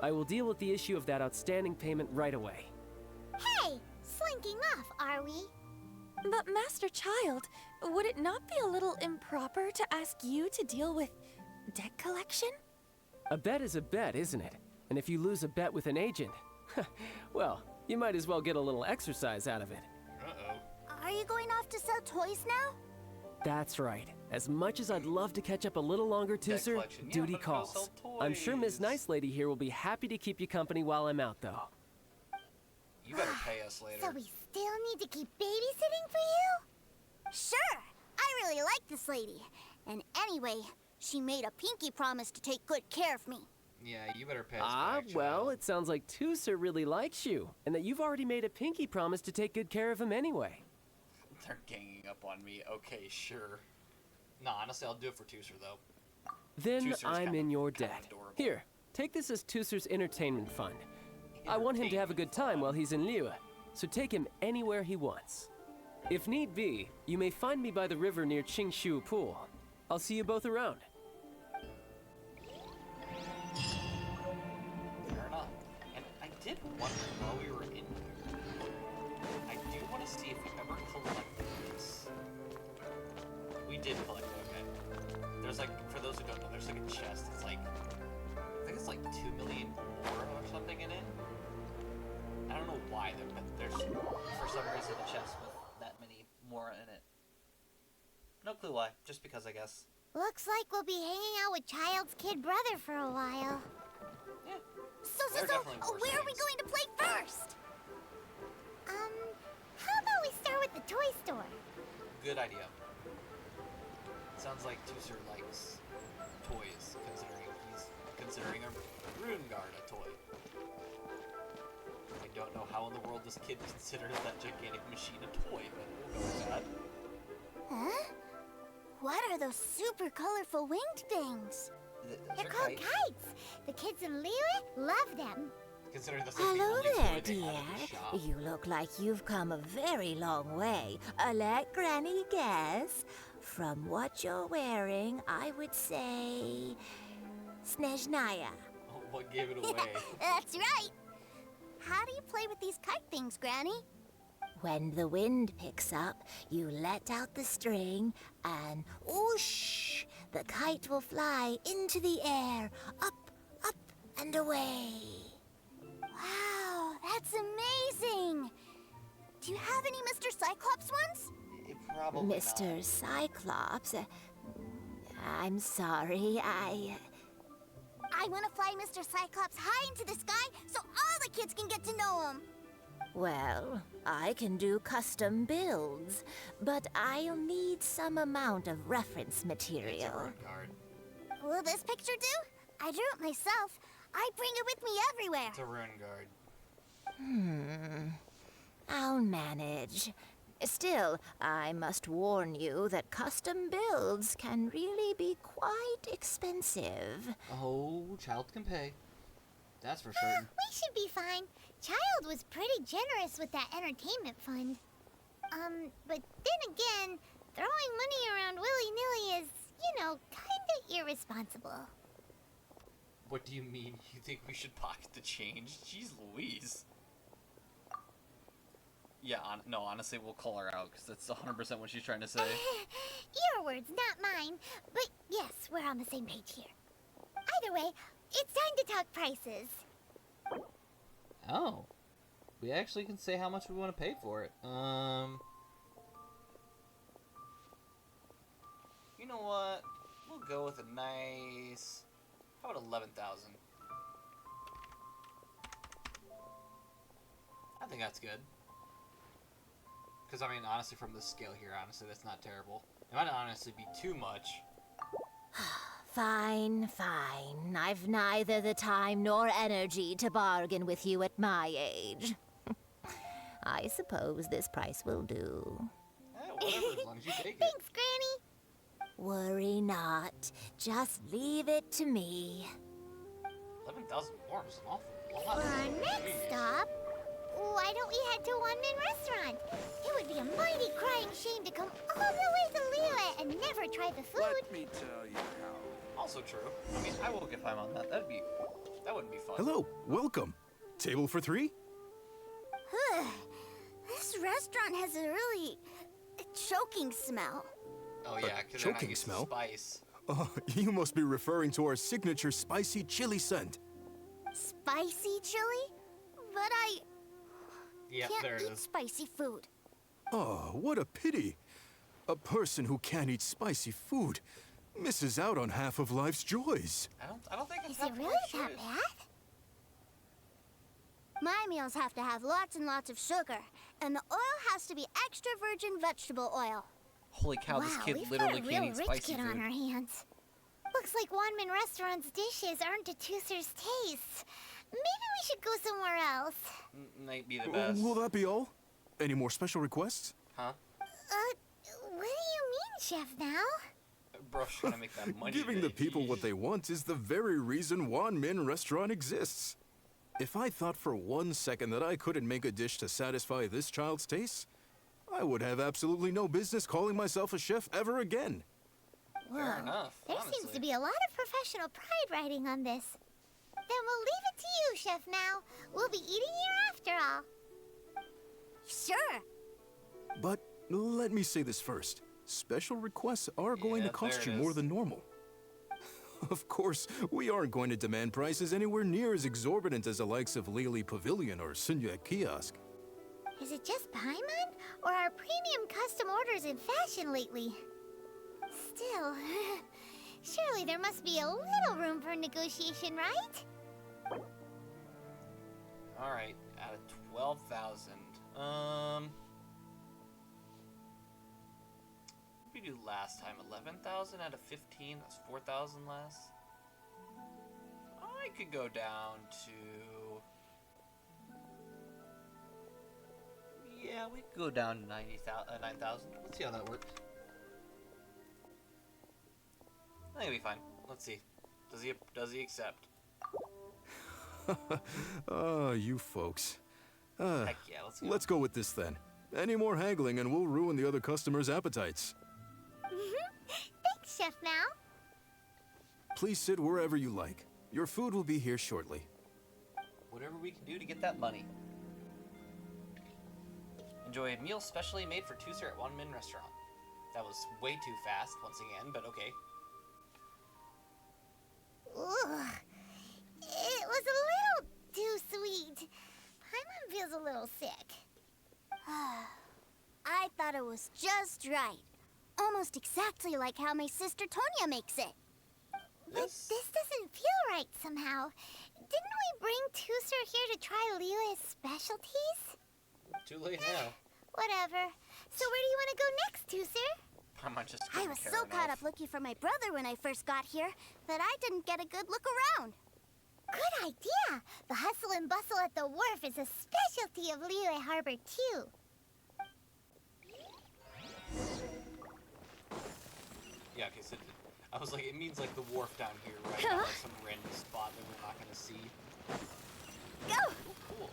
I will deal with the issue of that outstanding payment right away. Hey, slinking off, are we? But Master Child, would it not be a little improper to ask you to deal with debt collection? A bet is a bet, isn't it? And if you lose a bet with an agent, well, you might as well get a little exercise out of it. Uh-oh. Are you going off to sell toys now? That's right. As much as I'd love to catch up a little longer, Tootser, collection. Yeah, duty I'm gonna go calls. sell I'm sure Miss toys. Nice Lady here will be happy to keep you company while I'm out, though. You better pay us later. So we still need to keep babysitting for you? Sure. I really like this lady. And anyway, she made a pinky promise to take good care of me. Yeah, you better pay us back, Well, child. it sounds like Tootser really likes you, and that you've already made a pinky promise to take good care of him anyway. They're ganging up on me. Okay, sure. No, honestly, I'll do it for Tootser, though. Then Tootser's I'm kinda- in your kinda debt. adorable. Here, take this as Tootser's entertainment fund. I want him to have a good time while he's in Liyue, so take him anywhere he wants. If need be, you may find me by the river near Qingshu Pool. I'll see you both around. Fair enough. And I did wonder while we were in here, I do want to see if we ever collected this. We did collect it, okay. There's like, for those who don't know, there's like a chest. It's like, I think it's like 2 million more or something in it. I don't know why, but there's, for some reason, a chest with that many more in it. No clue why, just because, I guess. Looks like we'll be hanging out with Child's kid brother for a while. Yeah. So, There are definitely worse where are we things. going to play first? How about we start with the toy store? Good idea. Sounds like Tootser likes toys, considering a Rune Guard a toy. I don't know how in the world this kid considers that gigantic machine a toy, but we'll go with that. Huh? What are those super colorful winged things? Those They're are called kites. kites. The kids in Liyue love them. Considering that's like the Hello only toy there, they dear. have in the shop. You look like you've come a very long way. Let Granny guess. From what you're wearing, I would say... Snezhnaya. Oh, what gave it away? That's right. How do you play with these kite things, Granny? When the wind picks up, you let out the string, and whoosh! The kite will fly into the air, up, up, and away. Wow, that's amazing. Do you have any Mr. Cyclops ones? Probably Mr. not. Cyclops, I'm sorry, I want to fly Mr. Cyclops high into the sky so all the kids can get to know him. Well, I can do custom builds, but I'll need some amount of reference It's a material. Rune Guard. Will this picture do? I drew it myself. I bring it with me everywhere. It's a Rune Guard. I'll manage. Still, I must warn you that custom builds can really be quite expensive. Oh, child can pay. That's for certain. We should be fine. Child was pretty generous with that entertainment fund. But then again, throwing money around willy-nilly is, kinda irresponsible. What do you mean? You think we should pocket the change? Jeez Louise. Yeah, no, honestly, we'll call her out, because that's 100% what she's trying to say. Your words, not mine. But yes, we're on the same page here. Either way, it's time to talk prices. Oh. We actually can say how much we want to pay for it. You know what? We'll go with a nice... How about 11,000? I think that's good. Because, I mean, honestly, from the scale here, honestly, that's not terrible. It might honestly be too much. Fine, fine. I've neither the time nor energy to bargain with you at my age. I suppose this price will do. Whatever, as long as you take it. Thanks, Granny. Worry not. Just leave it to me. 11,000 more is an awful lot. For our next stop, why don't we head to One Min Restaurant? It would be a mighty crying shame to come all the way to Liyue and never try the food. Let me tell you how. Also true. I mean, I will give time on that. That wouldn't be fun. Hello, welcome. Table for 3? This restaurant has a really choking smell. Oh yeah, because choking smell? Spice. Oh, you must be referring to our signature spicy chili scent. Spicy chili? But I Yep, can't there it eat is. spicy food. Oh, what a pity. A person who can't eat spicy food misses out on half of life's joys. I don't think it's Is that it really much that shit. bad? My meals have to have lots and lots of sugar, and the oil has to be extra virgin vegetable oil. Holy cow, this kid we've literally got a can't real eat rich spicy kid food. on our hands. Looks like Wanmin Restaurant's dishes aren't to Tooser's taste. Maybe we should go somewhere else. Might be the best. Will that be all? Any more special requests? Huh? What do you mean, Chef now? Bro's trying to make that money. Giving the today. people what they want is the very reason Wan Min Restaurant exists. If I thought for 1 second that I couldn't make a dish to satisfy this child's taste, I would have absolutely no business calling myself a chef ever again. Fair enough. There honestly. seems to be a lot of professional pride riding on this. Then we'll leave it to you, Chef now. We'll be eating here after all. Sure. But let me say this first. Special requests are going to Yeah, cost there you it more is. than normal. Of course, we aren't going to demand prices anywhere near as exorbitant as the likes of Lily Pavilion or Sunya Kiosk. Is it just Paimon, or are premium custom orders in fashion lately? Still, surely there must be a little room for negotiation, right? Alright, out of 12,000. What did we do last time? 11,000 out of 15? That's 4,000 less. I could go down to... Yeah, we could go down to 9,000. Let's see how that works. I think it'll be fine. Let's see. Does he accept? Ah, you folks. Heck yeah, let's go. Let's go with this then. Any more haggling and we'll ruin the other customers' appetites. Thanks, Chef now. Please sit wherever you like. Your food will be here shortly. Whatever we can do to get that money. Enjoy a meal specially made for Tooser at One Min Restaurant. That was way too fast once again, but okay. Ugh. It was a little too sweet. Paimon feels a little sick. I thought it was just right. Almost exactly like how my sister Tonya makes it. But this doesn't feel right somehow. Didn't we bring Tooser here to try Liyue's specialties? Too late now. Whatever. So where do you want to go next, Tooser? I'm just I was so caught up looking for my brother when I first got here that I didn't get a good look around. Good idea. The hustle and bustle at the wharf is a specialty of Liyue Harbor, too. Yeah, okay, so I was like, it means like the wharf down here, right? Not like some random spot that we're not gonna see. Go! Cool.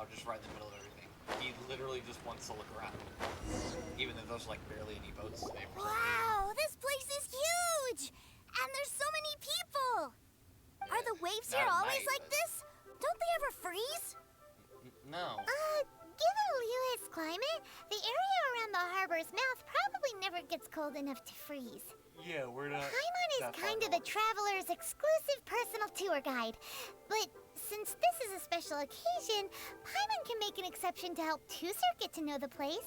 now, just right in the middle of everything. He literally just wants to look around. Even though there's like barely any boats today. Wow, this place is huge! And there's so many people! Are the waves here always like this? Don't they ever freeze? No. Given Liyue's climate, the area around the harbor's mouth probably never gets cold enough to freeze. Yeah, we're not. Paimon is kind of the traveler's exclusive personal tour guide. But since this is a special occasion, Paimon can make an exception to help Tusser get to know the place.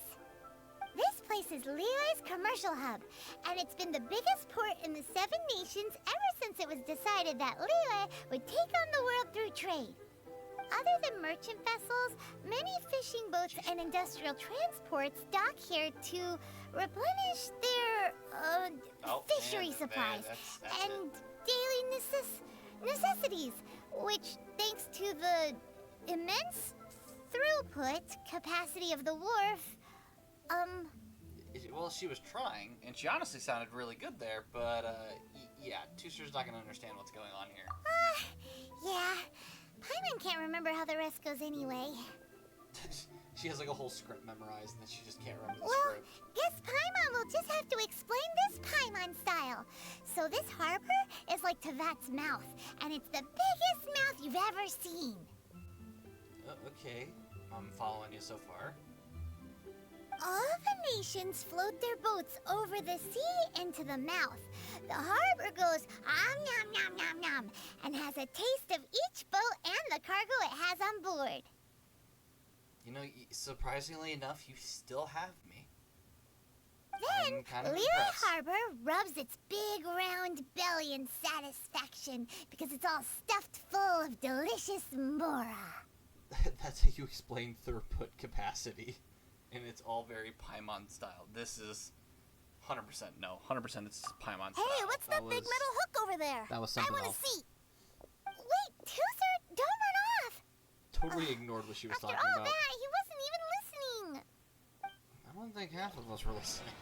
This place is Liyue's commercial hub, and it's been the biggest port in the Seven Nations ever since it was decided that Liyue would take on the world through trade. Other than merchant vessels, many fishing boats and industrial transports dock here to replenish their fishery supplies and daily necessities, which, thanks to the immense throughput capacity of the wharf, Well, she was trying, and she honestly sounded really good there, but, yeah, Tusser's not gonna understand what's going on here. Yeah. Paimon can't remember how the rest goes anyway. She has like a whole script memorized, and then she just can't remember the Well, script. guess Paimon will just have to explain this Paimon style. So this harbor is like Tevat's mouth, and it's the biggest mouth you've ever seen. Okay, I'm following you so far. All the nations float their boats over the sea into the mouth. The harbor goes nom nom nom nom and has a taste of each boat and the cargo it has on board. You know, surprisingly enough, you still have me. Then I'm kind of Liyue impressed. Harbor rubs its big round belly in satisfaction because it's all stuffed full of delicious mora. That's how you explain throughput capacity. And it's all very Paimon style. This is 100% no. 100% it's Paimon style. Hey, what's that big metal hook over there? That was I something want else. to see. Wait, Tusser, don't run off. Totally ignored what she was After talking all about. that, he wasn't even listening. I don't think half of us were listening.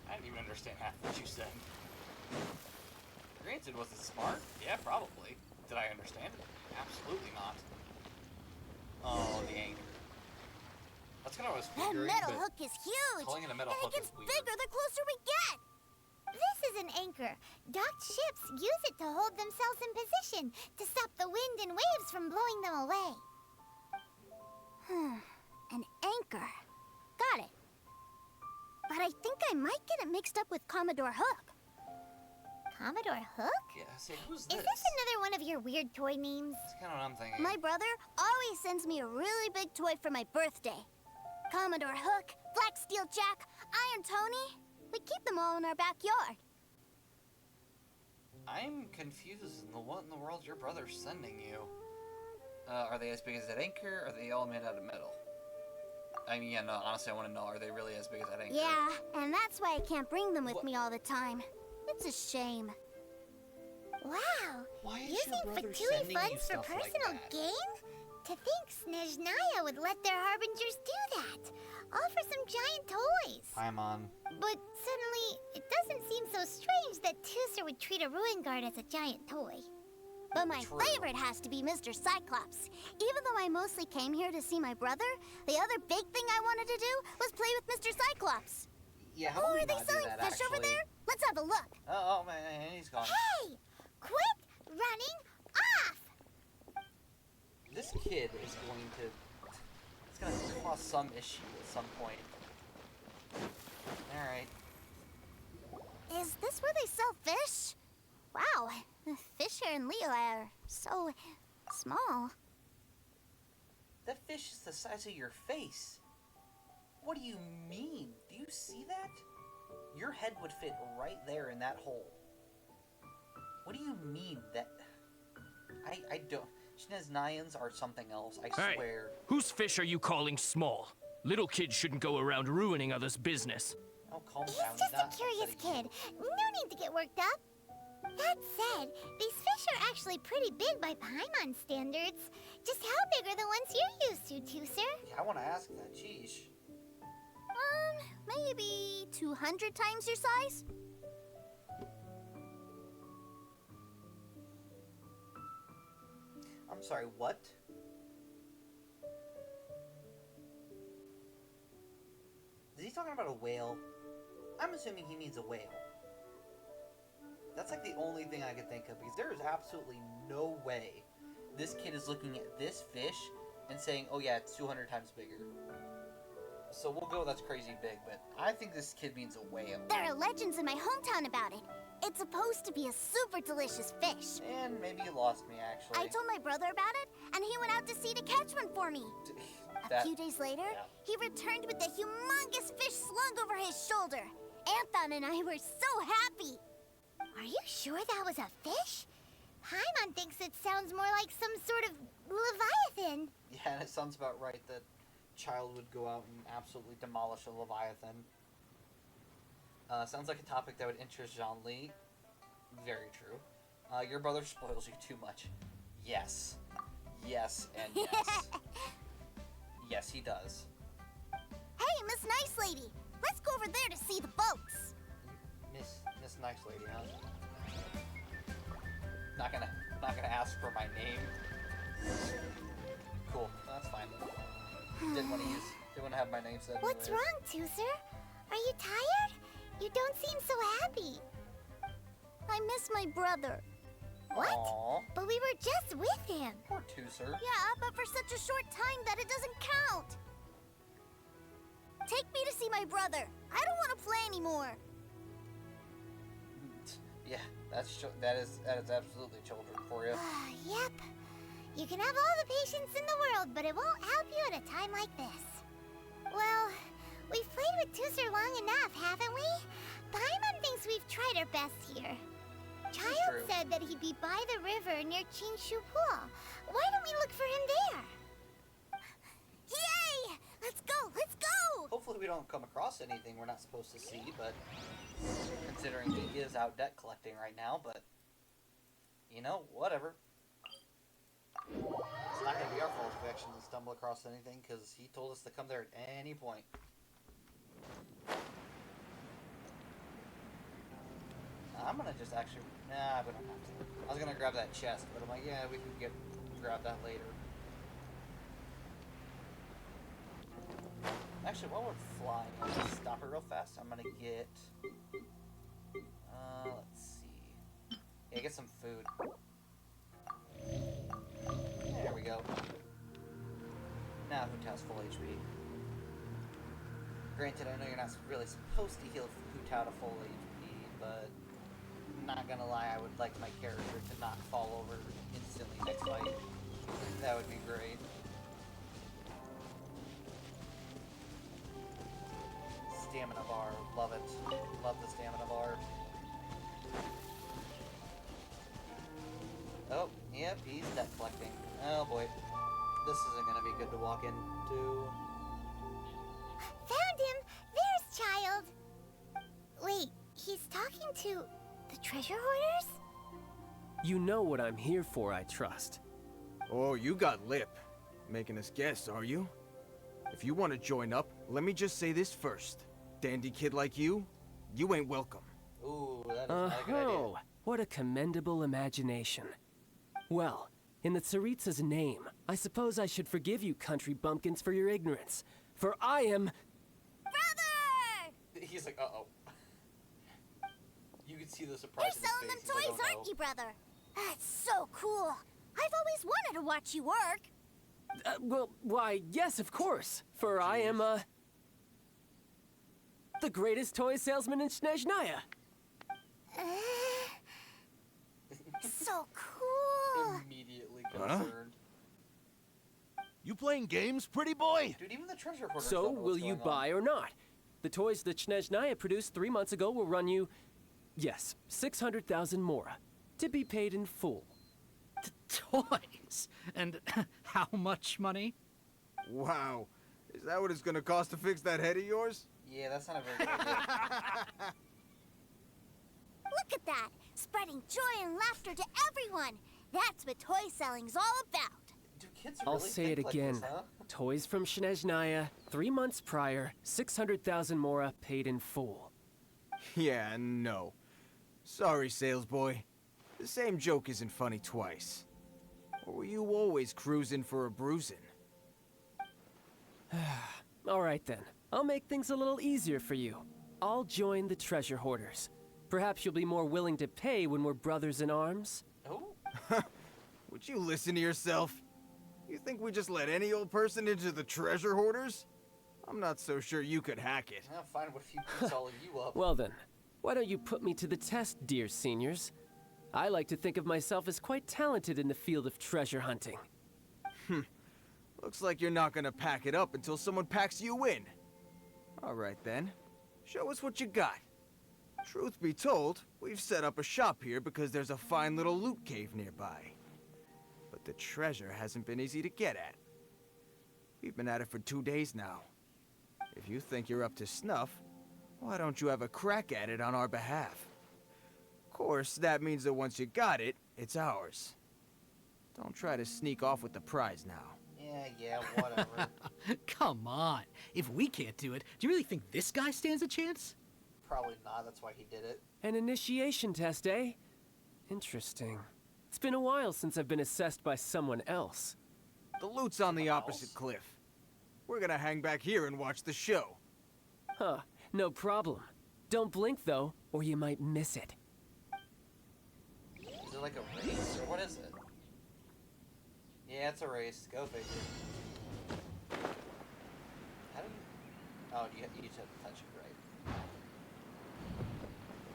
I didn't even understand half what you said. Granted, was it smart? Yeah, probably. Did I understand it? Absolutely not. Oh, the anchor. That's kind of what I was That figuring, metal but hook is huge. calling it a metal and hook it gets is weird. bigger the closer we get. This is an anchor. Docked ships use it to hold themselves in position to stop the wind and waves from blowing them away. An anchor. Got it. But I think I might get it mixed up with Commodore Hook. Commodore Hook? Yeah, say, who's Is this? this another one of your weird toy names? That's kind of what I'm thinking. My brother always sends me a really big toy for my birthday. Commodore Hook, Black Steel Jack, Iron Tony. We keep them all in our backyard. I'm confused. What in the world your brother's sending you? Are they as big as that anchor? Or are they all made out of metal? I mean, yeah, no, honestly, I want to know, are they really as big as that anchor? Yeah, and that's why I can't bring them with me all the time. It's a shame. Wow. Why is Using your brother Fatui sending you funds for stuff like personal that? gain? To think Snezhnaya would let their harbingers do that. All for some giant toys. Paimon. But suddenly, it doesn't seem so strange that Tusser would treat a ruin guard as a giant toy. But my True. favorite has to be Mr. Cyclops. Even though I mostly came here to see my brother, the other big thing I wanted to do was play with Mr. Cyclops. Yeah, how Oh, about we are they not do selling that, fish over actually? there? Let's have a look. Oh, man, he's gone. Hey! Quit running off! This kid is going to... It's going to cause some issue at some point. Alright. Is this where they sell fish? Wow, the fish here in Liyue are so small. That fish is the size of your face. What do you mean? Do you see that? Your head would fit right there in that hole. What do you mean that... I don't... Snezhnayans are something else, I Hey, swear. whose fish are you calling small? Little kids shouldn't go around ruining others' business. Oh, calm He's down. just not a curious upsetting kid. No need to get worked up. That said, these fish are actually pretty big by Paimon standards. Just how big are the ones you're used to, Tusser? you. Yeah, I want to ask that. Sheesh. Maybe 200 times your size? I'm sorry, what? talking about a whale? I'm assuming he means a whale. That's like the only thing I could think of, because there is absolutely no way this kid is looking at this fish and saying, oh yeah, it's 200 times bigger. So we'll go, that's crazy big, but I think this kid means a whale. There are legends in my hometown about it. It's supposed to be a super delicious fish. And maybe you lost me, actually. I told my brother about it, and he went out to sea to catch one for me. A few days later, he returned with a humongous fish slung over his shoulder. Anton and I were so happy. Are you sure that was a fish? Paimon thinks it sounds more like some sort of leviathan. Yeah, and it sounds about right that Child would go out and absolutely demolish a leviathan. Sounds like a topic that would interest Jean-Lee. Very true. Your brother spoils you too much. Yes. Yes, and yes. Yes, he does. Hey, Miss Nice Lady! Let's go over there to see the boats. Miss Nice Lady, huh? Not gonna ask for my name. Cool, that's fine. Didn't want to have my name said. What's wrong, Tooser? Are you tired? You don't seem so happy. I miss my brother. What? Aww. But we were just with him. Poor Tooser. Yeah, but for such a short time that it doesn't count. Take me to see my brother. I don't want to play anymore. Yeah, that is absolutely children for you. Yep. You can have all the patience in the world, but it won't help you at a time like this. Well, we've played with Tooser long enough, haven't we? Paimon thinks we've tried our best here. Child said that he'd be by the river near Chinshu Pool. Why don't we look for him there? Yay! Let's go! Let's go! Hopefully we don't come across anything we're not supposed to see, but considering he is out debt collecting right now, but you know, whatever. It's not going to be our fault if we actually stumble across anything, because he told us to come there at any point. I'm going to just actually... Nah, we don't have to. I was going to grab that chest, but I'm like, yeah, we can grab that later. Actually, while we're flying, let's stop it real fast. I'm going to get... let's see. Yeah, get some food. There we go. Now Hutao's full HP. Granted, I know you're not really supposed to heal Hutao to full HP, but not gonna lie, I would like my character to not fall over instantly next fight. That would be great. Stamina bar, love it. Love the stamina bar. Oh, yep, he's debt collecting. Oh boy. This isn't gonna be good to walk into. Found him! There's Child! Wait, he's talking to the treasure hoarders? You know what I'm here for, I trust. Oh, you got lip. Making us guess, are you? If you want to join up, let me just say this first. Dandy kid like you, you ain't welcome. Ooh, that is not a good idea. What a commendable imagination. Well, in the Tsaritsa's name, I suppose I should forgive you country bumpkins for your ignorance. For I am... Brother! He's like, uh-oh. You can see the surprise You're selling them toys, aren't you, brother? That's so cool. I've always wanted to watch you work. Well, why, yes, of course. For I am, the greatest toy salesman in Snezhnaya. So cool. Immediately concerned. You playing games, pretty boy? Dude, even the treasure hoarders So, don't know will what's you going buy or not? The toys that Snezhnaya produced 3 months ago will run you, yes, 600,000 mora, to be paid in full. Toys? And how much money? Wow. Is that what it's gonna cost to fix that head of yours? Yeah, that's not a very good idea. Look at that! Spreading joy and laughter to everyone! That's what toy selling's all about! Do kids I'll really say it think like again. this, huh? Toys from Snezhnaya, 3 months prior, 600,000 mora paid in full. Yeah, no. Sorry, sales boy. The same joke isn't funny twice. Or were you always cruising for a bruising? All right then. I'll make things a little easier for you. I'll join the treasure hoarders. Perhaps you'll be more willing to pay when we're brothers in arms. Oh. Would you listen to yourself? You think we just let any old person into the treasure hoarders? I'm not so sure you could hack it. I'll find what if he beats all of you up. Well then, why don't you put me to the test, dear seniors? I like to think of myself as quite talented in the field of treasure hunting. Looks like you're not gonna pack it up until someone packs you in. Alright then, show us what you got. Truth be told, we've set up a shop here because there's a fine little loot cave nearby. But the treasure hasn't been easy to get at. We've been at it for 2 days now. If you think you're up to snuff, why don't you have a crack at it on our behalf? Of course, that means that once you got it, it's ours. Don't try to sneak off with the prize now. Yeah, whatever. Come on. If we can't do it, do you really think this guy stands a chance? Probably not, that's why he did it. An initiation test, eh? Interesting. It's been a while since I've been assessed by someone else. The loot's on the opposite cliff. We're gonna hang back here and watch the show. Huh, no problem. Don't blink though, or you might miss it. Is it like a race, or what is it? Yeah, it's a race. Go figure. How do you... Oh, you just have to touch it, right?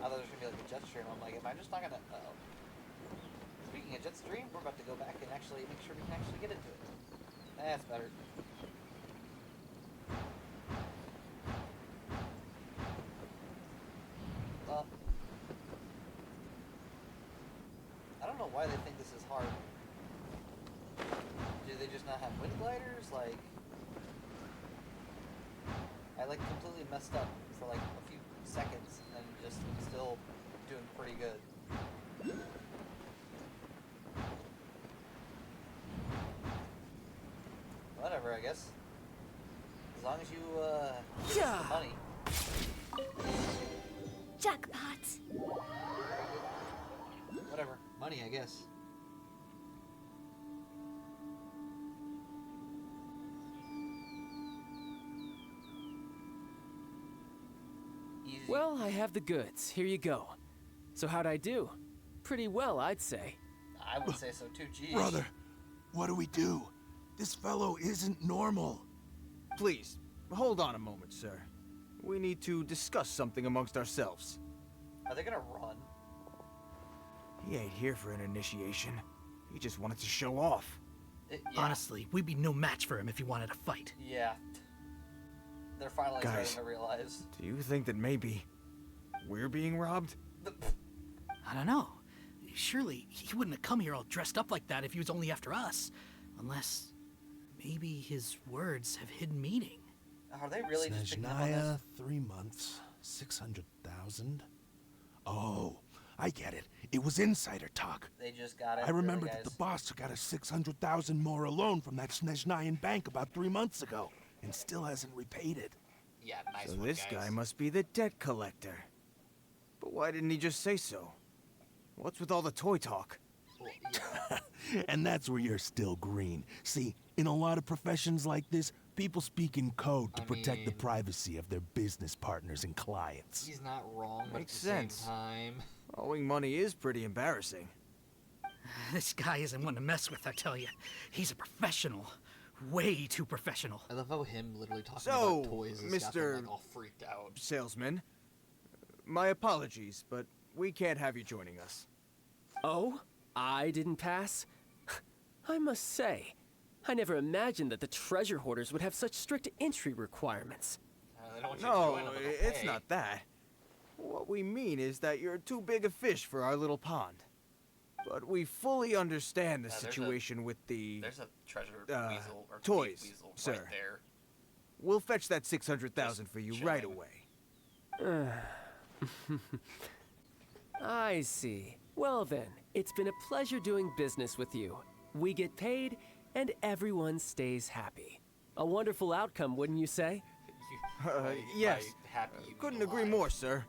I thought there was going to be like a jet stream. I'm like, am I just not going to... Uh-oh. Speaking of jet stream, we're about to go back and actually make sure we can actually get into it. That's better. Well... I don't know why they think this is hard. Do they just not have wind gliders? Like, I like completely messed up for like a few seconds and just still doing pretty good. Whatever, I guess. As long as you give us the money. Jackpot. Whatever, money, I guess. Well, I have the goods. Here you go. So how'd I do? Pretty well, I'd say. I would say so too, geez. Brother, what do we do? This fellow isn't normal. Please, hold on a moment, sir. We need to discuss something amongst ourselves. Are they gonna run? He ain't here for an initiation. He just wanted to show off. Yeah. Honestly, we'd be no match for him if he wanted to fight. Yeah. They're finally Guys, starting to realize. Do you think that maybe we're being robbed? I don't know. Surely he wouldn't have come here all dressed up like that if he was only after us. Unless maybe his words have hidden meaning. Are they really just picking up on this? Snezhnaya, 3 months, 600,000. Oh, I get it. It was insider talk. They just got it. I remember really, that the guys. boss took out a 600,000 more loan from that Snezhnayan bank about 3 months ago, and still hasn't repaid it. Yeah, nice So one, this guys. guy must be the debt collector. But why didn't he just say so? What's with all the toy talk? Well, yeah. And that's where you're still green. See, in a lot of professions like this, people speak in code to protect the mean- privacy of their business partners and clients. He's not wrong, but Makes at the sense. same time... Owing money is pretty embarrassing. This guy isn't one to mess with, I tell you. He's a professional. Way too professional. I love how him literally talking So, about toys has got them, Mr. like, all freaked out. Salesman, my apologies, but we can't have you joining us. Oh? I didn't pass? I must say, I never imagined that the treasure hoarders would have such strict entry requirements. They don't want you to No, join them, but they'll it's pay. not that. What we mean is that you're too big a fish for our little pond. But we fully understand the there's a- situation with the... There's a treasure weasel or toys, thief weasel sir. right there. We'll fetch that 600,000 for you right chilling. away. I see. Well then, it's been a pleasure doing business with you. We get paid, and everyone stays happy. A wonderful outcome, wouldn't you say? Yes. Happy you Couldn't being agree alive. more, sir.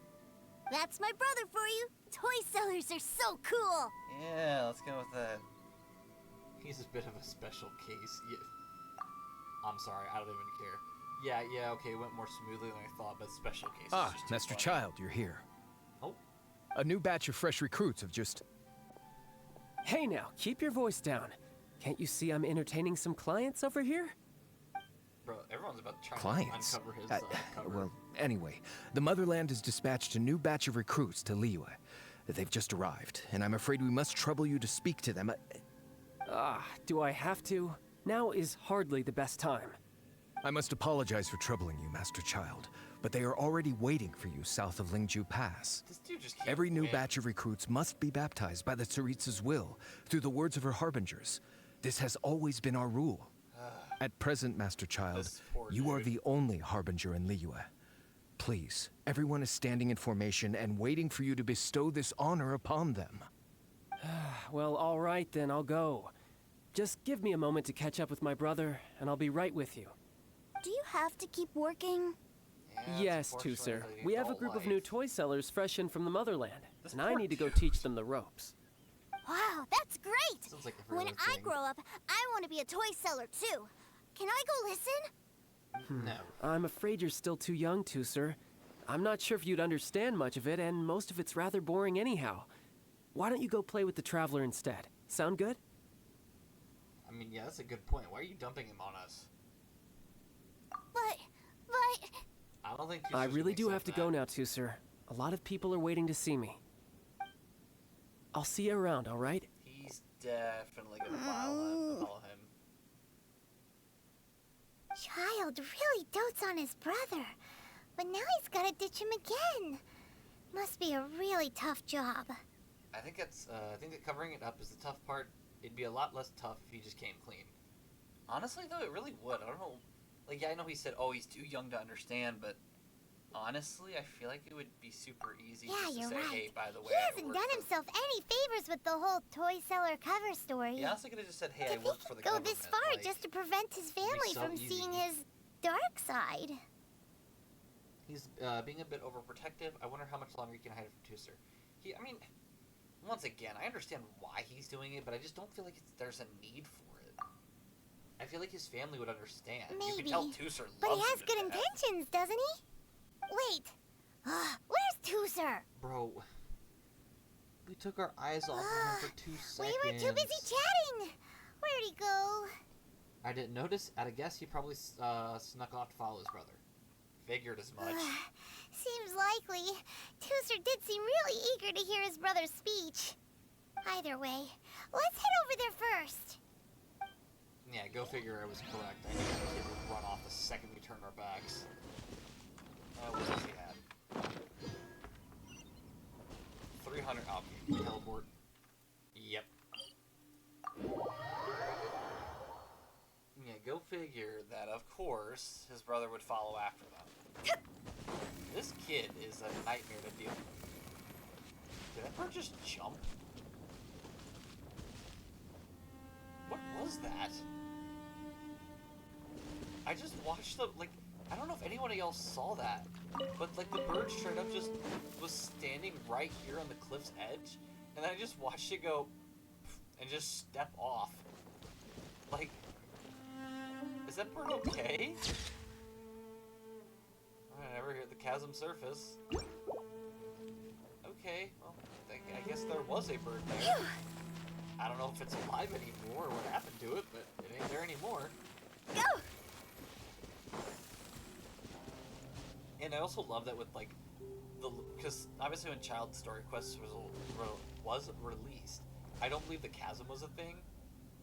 That's my brother for you. Toy sellers are so cool. Yeah, let's go with that. He's a bit of a special case. Yeah. I'm sorry, I don't even care. Yeah, okay, it went more smoothly than I thought, but special cases. Ah, just too Master funny. Child, you're here. Oh, A new batch of fresh recruits have just... Hey now, keep your voice down. Can't you see I'm entertaining some clients over here? bro, everyone's about to try Clients? to uncover his cover. Well, anyway, the Motherland has dispatched a new batch of recruits to Liyue. They've just arrived, and I'm afraid we must trouble you to speak to them. Do I have to? Now is hardly the best time. I must apologize for troubling you, Master Child, but they are already waiting for you south of Lingju Pass. This dude just can't Every new win. batch of recruits must be baptized by the Tsaritsa's will, through the words of her harbingers. This has always been our rule. At present, Master Child, This poor you are dude. the only harbinger in Liyue. Please, everyone is standing in formation and waiting for you to bestow this honor upon them. Well, all right then, I'll go. Just give me a moment to catch up with my brother, and I'll be right with you. Do you have to keep working? Yeah, Yes, it's Tuser. unfortunately We have a adult group of life. new toy sellers fresh in from the Motherland, This and I poor need to go dude. teach them the ropes. Wow, that's great! Sounds like a When real I thing. grow up, I want to be a toy seller too. Can I go listen? No. I'm afraid you're still too young, Tuser. I'm not sure if you'd understand much of it, and most of it's rather boring anyhow. Why don't you go play with the Traveler instead? Sound good? I mean, yeah, that's a good point. Why are you dumping him on us? But I don't think I Tuser's really gonna do have accept to go that. now, Tuser. A lot of people are waiting to see me. I'll see you around, all right? He's definitely gonna follow him. Child really dotes on his brother. But now he's gotta ditch him again. Must be a really tough job. I think that's. I think that covering it up is the tough part. It'd be a lot less tough if he just came clean. Honestly, though, it really would. I don't know. Like, yeah, I know he said, "Oh, he's too young to understand," but honestly, I feel like it would be super easy Yeah, just to you're say, right. "Hey, by the way, He I hasn't work done for-" himself any favors with the whole toy seller cover story. He honestly could have just said, "Hey, I If he work for the could go government." this far like, just to prevent his family so from easy. seeing his dark side. He's being a bit overprotective. I wonder how much longer he can hide it from Tuser. I mean, once again, I understand why he's doing it, but I just don't feel like there's a need for it. I feel like his family would understand. You Maybe. can tell Tuser loves But he him has to good death. intentions, doesn't he? Wait. Where's Tuser? Bro, we took our eyes off of him for 2 We seconds. were too busy chatting. Where'd he go? I didn't notice. At a guess, he probably snuck off to follow his brother. Figured as much. Seems likely. Tuser did seem really eager to hear his brother's speech. Either way, let's head over there first. Yeah, go figure I was correct. I knew the kid would run off the second we turned our backs. What else he had? 300. Oh, okay. Teleport. Yep. Yeah, go figure that, of course, his brother would follow after them. This kid is a nightmare to deal with. Did that bird just jump? What was that? I just watched the, like, I don't know if anyone else saw that, but, like, the bird straight up just was standing right here on the cliff's edge, and then I just watched it go and just step off. Like, is that bird okay? I never hear the chasm surface. Okay, well, I guess there was a bird there. I don't know if it's alive anymore or what happened to it, but it ain't there anymore. Go! And I also love that with, like, because obviously when Child Story Quest was released, I don't believe the chasm was a thing.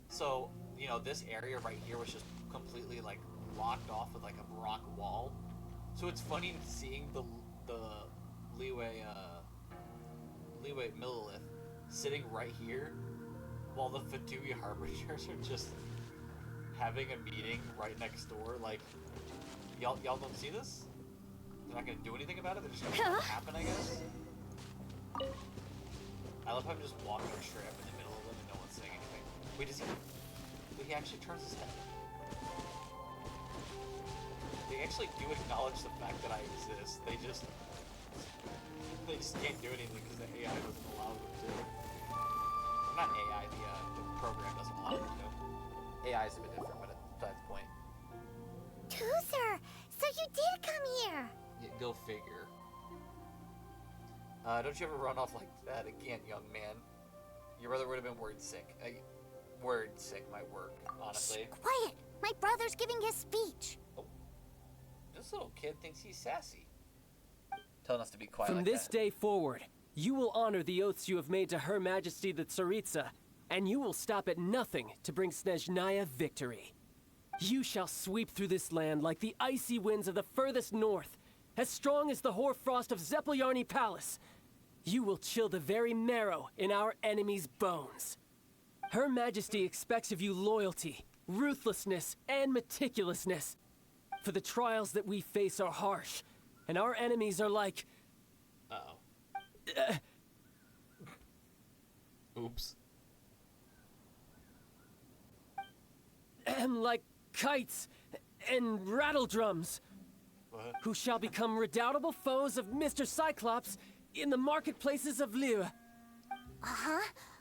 So, you know, this area right here was just completely, like, blocked off with, like, a rock wall. So it's funny seeing the Liyue Millilith sitting right here while the Fatui Harbingers are just having a meeting right next door. Like, y'all don't see this? They're not gonna do anything about it? They're just gonna let it happen, I guess? I love how I'm just walking straight up in the middle of them and no one's saying anything. Wait, he actually turns his head. They actually do acknowledge the fact that I exist. They just can't do anything because the AI doesn't allow them to. Not AI, the program doesn't allow them to. AI is a bit different, but that's the point. Tuser, you did come here. Yeah, go figure. Don't you ever run off like that again, young man. Your brother would have been word sick. Word sick might work, honestly. Shh, quiet. My brother's giving his speech. Oh. This little kid thinks he's sassy. Telling us to be quiet From like this that. day forward, you will honor the oaths you have made to Her Majesty the Tsaritsa, and you will stop at nothing to bring Snezhnaya victory. You shall sweep through this land like the icy winds of the furthest north, as strong as the hoarfrost of Zepelyarny Palace. You will chill the very marrow in our enemies' bones. Her Majesty expects of you loyalty, ruthlessness, and meticulousness. For the trials that we face are harsh, and our enemies are like... Uh-oh. Oops. Like kites and rattle drums, who shall become redoubtable foes of Mr. Cyclops in the marketplaces of Liyue. Uh-huh.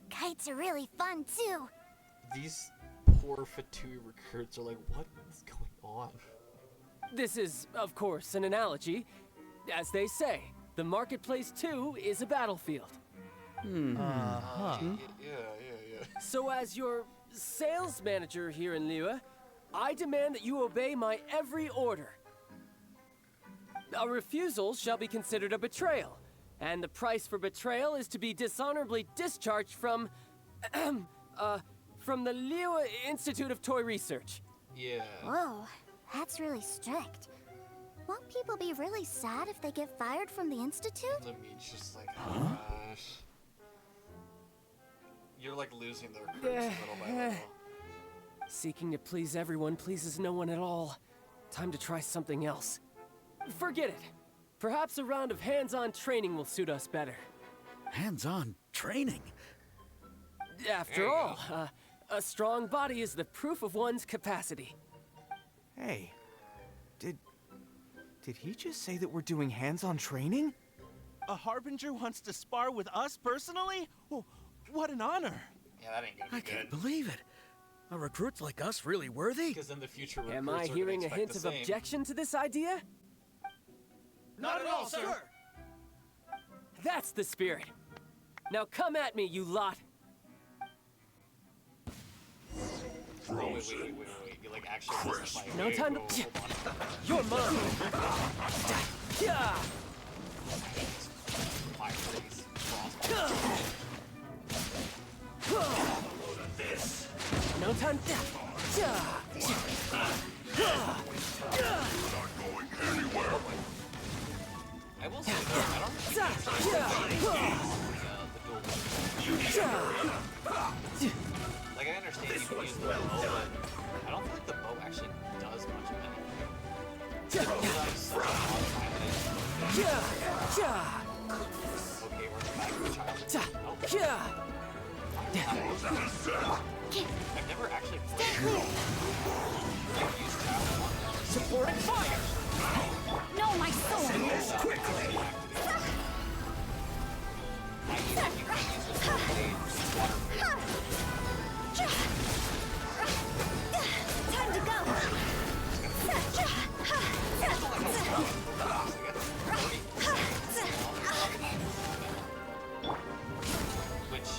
Kites are really fun, too. These poor Fatui recruits are like, what is going on? This is, of course, an analogy. As they say, the marketplace too is a battlefield. Yeah. So as your sales manager here in Liyue, I demand that you obey my every order. A refusal shall be considered a betrayal, and the price for betrayal is to be dishonorably discharged from the Liyue Institute of Toy Research. Yeah. Whoa, that's really strict. Won't people be really sad if they get fired from the Institute? Leme's just like, oh gosh. You're like losing the recruits little by little. Seeking to please everyone pleases no one at all. Time to try something else. Forget it. Perhaps a round of hands-on training will suit us better. Hands-on training? After all, a strong body is the proof of one's capacity. Hey, did he just say that we're doing hands-on training? A Harbinger wants to spar with us personally? Oh, what an honor! Yeah, that ain't gonna be I can't believe it. Are recruits like us really worthy? Because in the future, recruits Am I are gonna hearing a expect hint the of same. objection to this idea? Not at all, sir! That's the spirit. Now come at me, you lot. Oh, wait. You like actually like, No wait, time to... whoa, hold on. You're mine. Yeah. Fire, please. No time to... I will say though, I don't think like, I understand you can use the bow, but I don't feel like the bow actually does much of anything. It does such a long time in it. Okay, we're back to the child. I've never actually played like, used child on that. Supporting fire! No, my sword! Quickly! I either you can use this blade, water field. Time to go! Which,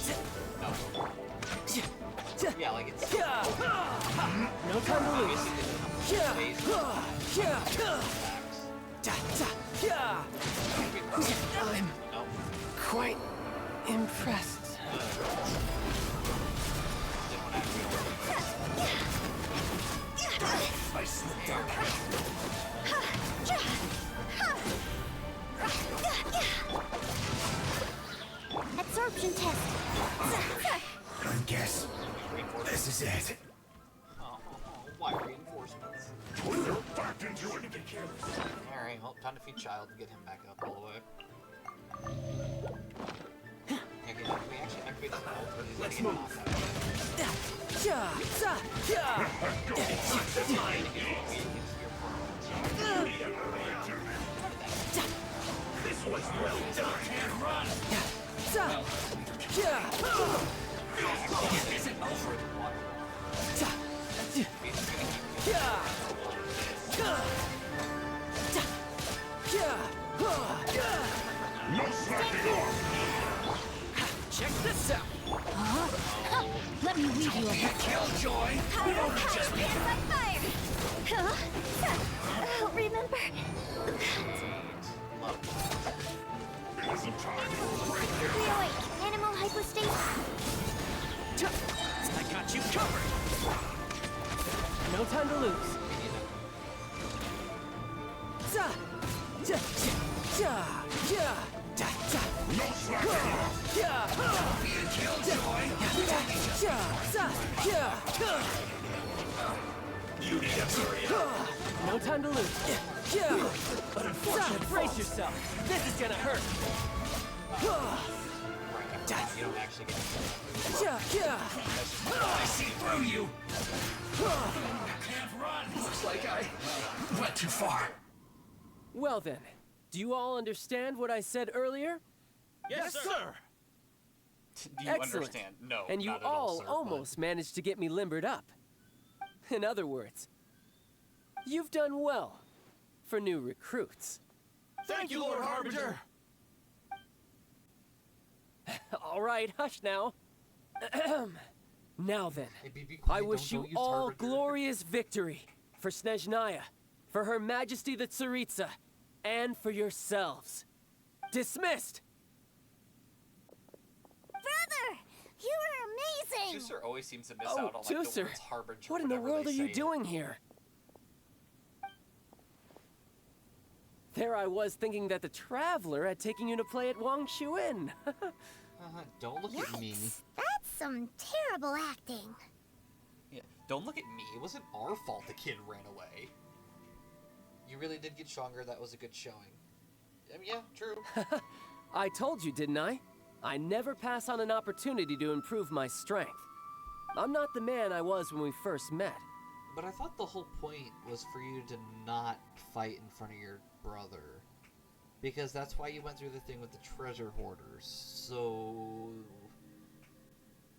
no. Yeah, like it's... No time to lose. I'm quite impressed. I slipped out. Absorption test. I guess this is it. Why reinforcements? Back into it. Alright, well, time to feed child and get him back up all the way. Okay, we actually activate the ult, but he's getting off that way. This was well done. Can't run. me weave you a Killjoy! Just be on fire! Remember? Wait, animal hypostasis. I got you covered! No time to lose. Za! Ja! Ja! Ja! Ja! Ja! No slack! Ja! Be a Killjoy! You need a hurry. No time to lose. Brace yourself. This is gonna hurt. You don't actually get I see through you. Can't run. Looks like I went too far. Well then, do you all understand what I said earlier? Yes, sir. Do you Excellent. understand? No. And you not at all, all sir, almost managed to get me limbered up. In other words, you've done well for new recruits. Thank you, Lord Harbinger. All right, hush now. Now then, Hey, be quiet, I wish don't you use all Harbinger. glorious victory for Snezhnaya, for Her Majesty the Tsaritsa, and for yourselves. Dismissed! Brother, you were amazing. Juicer always seems to miss Oh, out on like, the Juicer, words Harbinger what in the whenever world they are you say it. doing here? There I was thinking that the Traveler had taken you to play at Wang Shuin. Don't look at me. Yikes, that's some terrible acting. Yeah, don't look at me. It wasn't our fault the kid ran away. You really did get stronger. That was a good showing. I mean, yeah, true. I told you, didn't I? I never pass on an opportunity to improve my strength. I'm not the man I was when we first met. But I thought the whole point was for you to not fight in front of your brother. Because that's why you went through the thing with the treasure hoarders. So...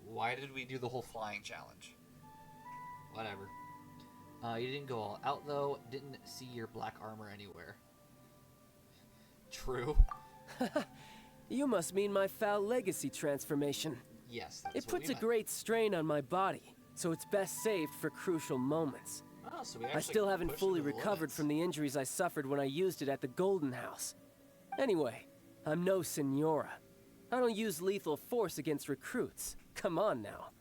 why did we do the whole flying challenge? Whatever. You didn't go all out, though. Didn't see your black armor anywhere. True. You must mean my foul legacy transformation. Yes, It puts a great strain on my body, so it's best saved for crucial moments. Oh, so we I actually still haven't pushed fully it to the recovered limits. from the injuries I suffered when I used it at the Golden House. Anyway, I'm no Senora. I don't use lethal force against recruits. Come on now.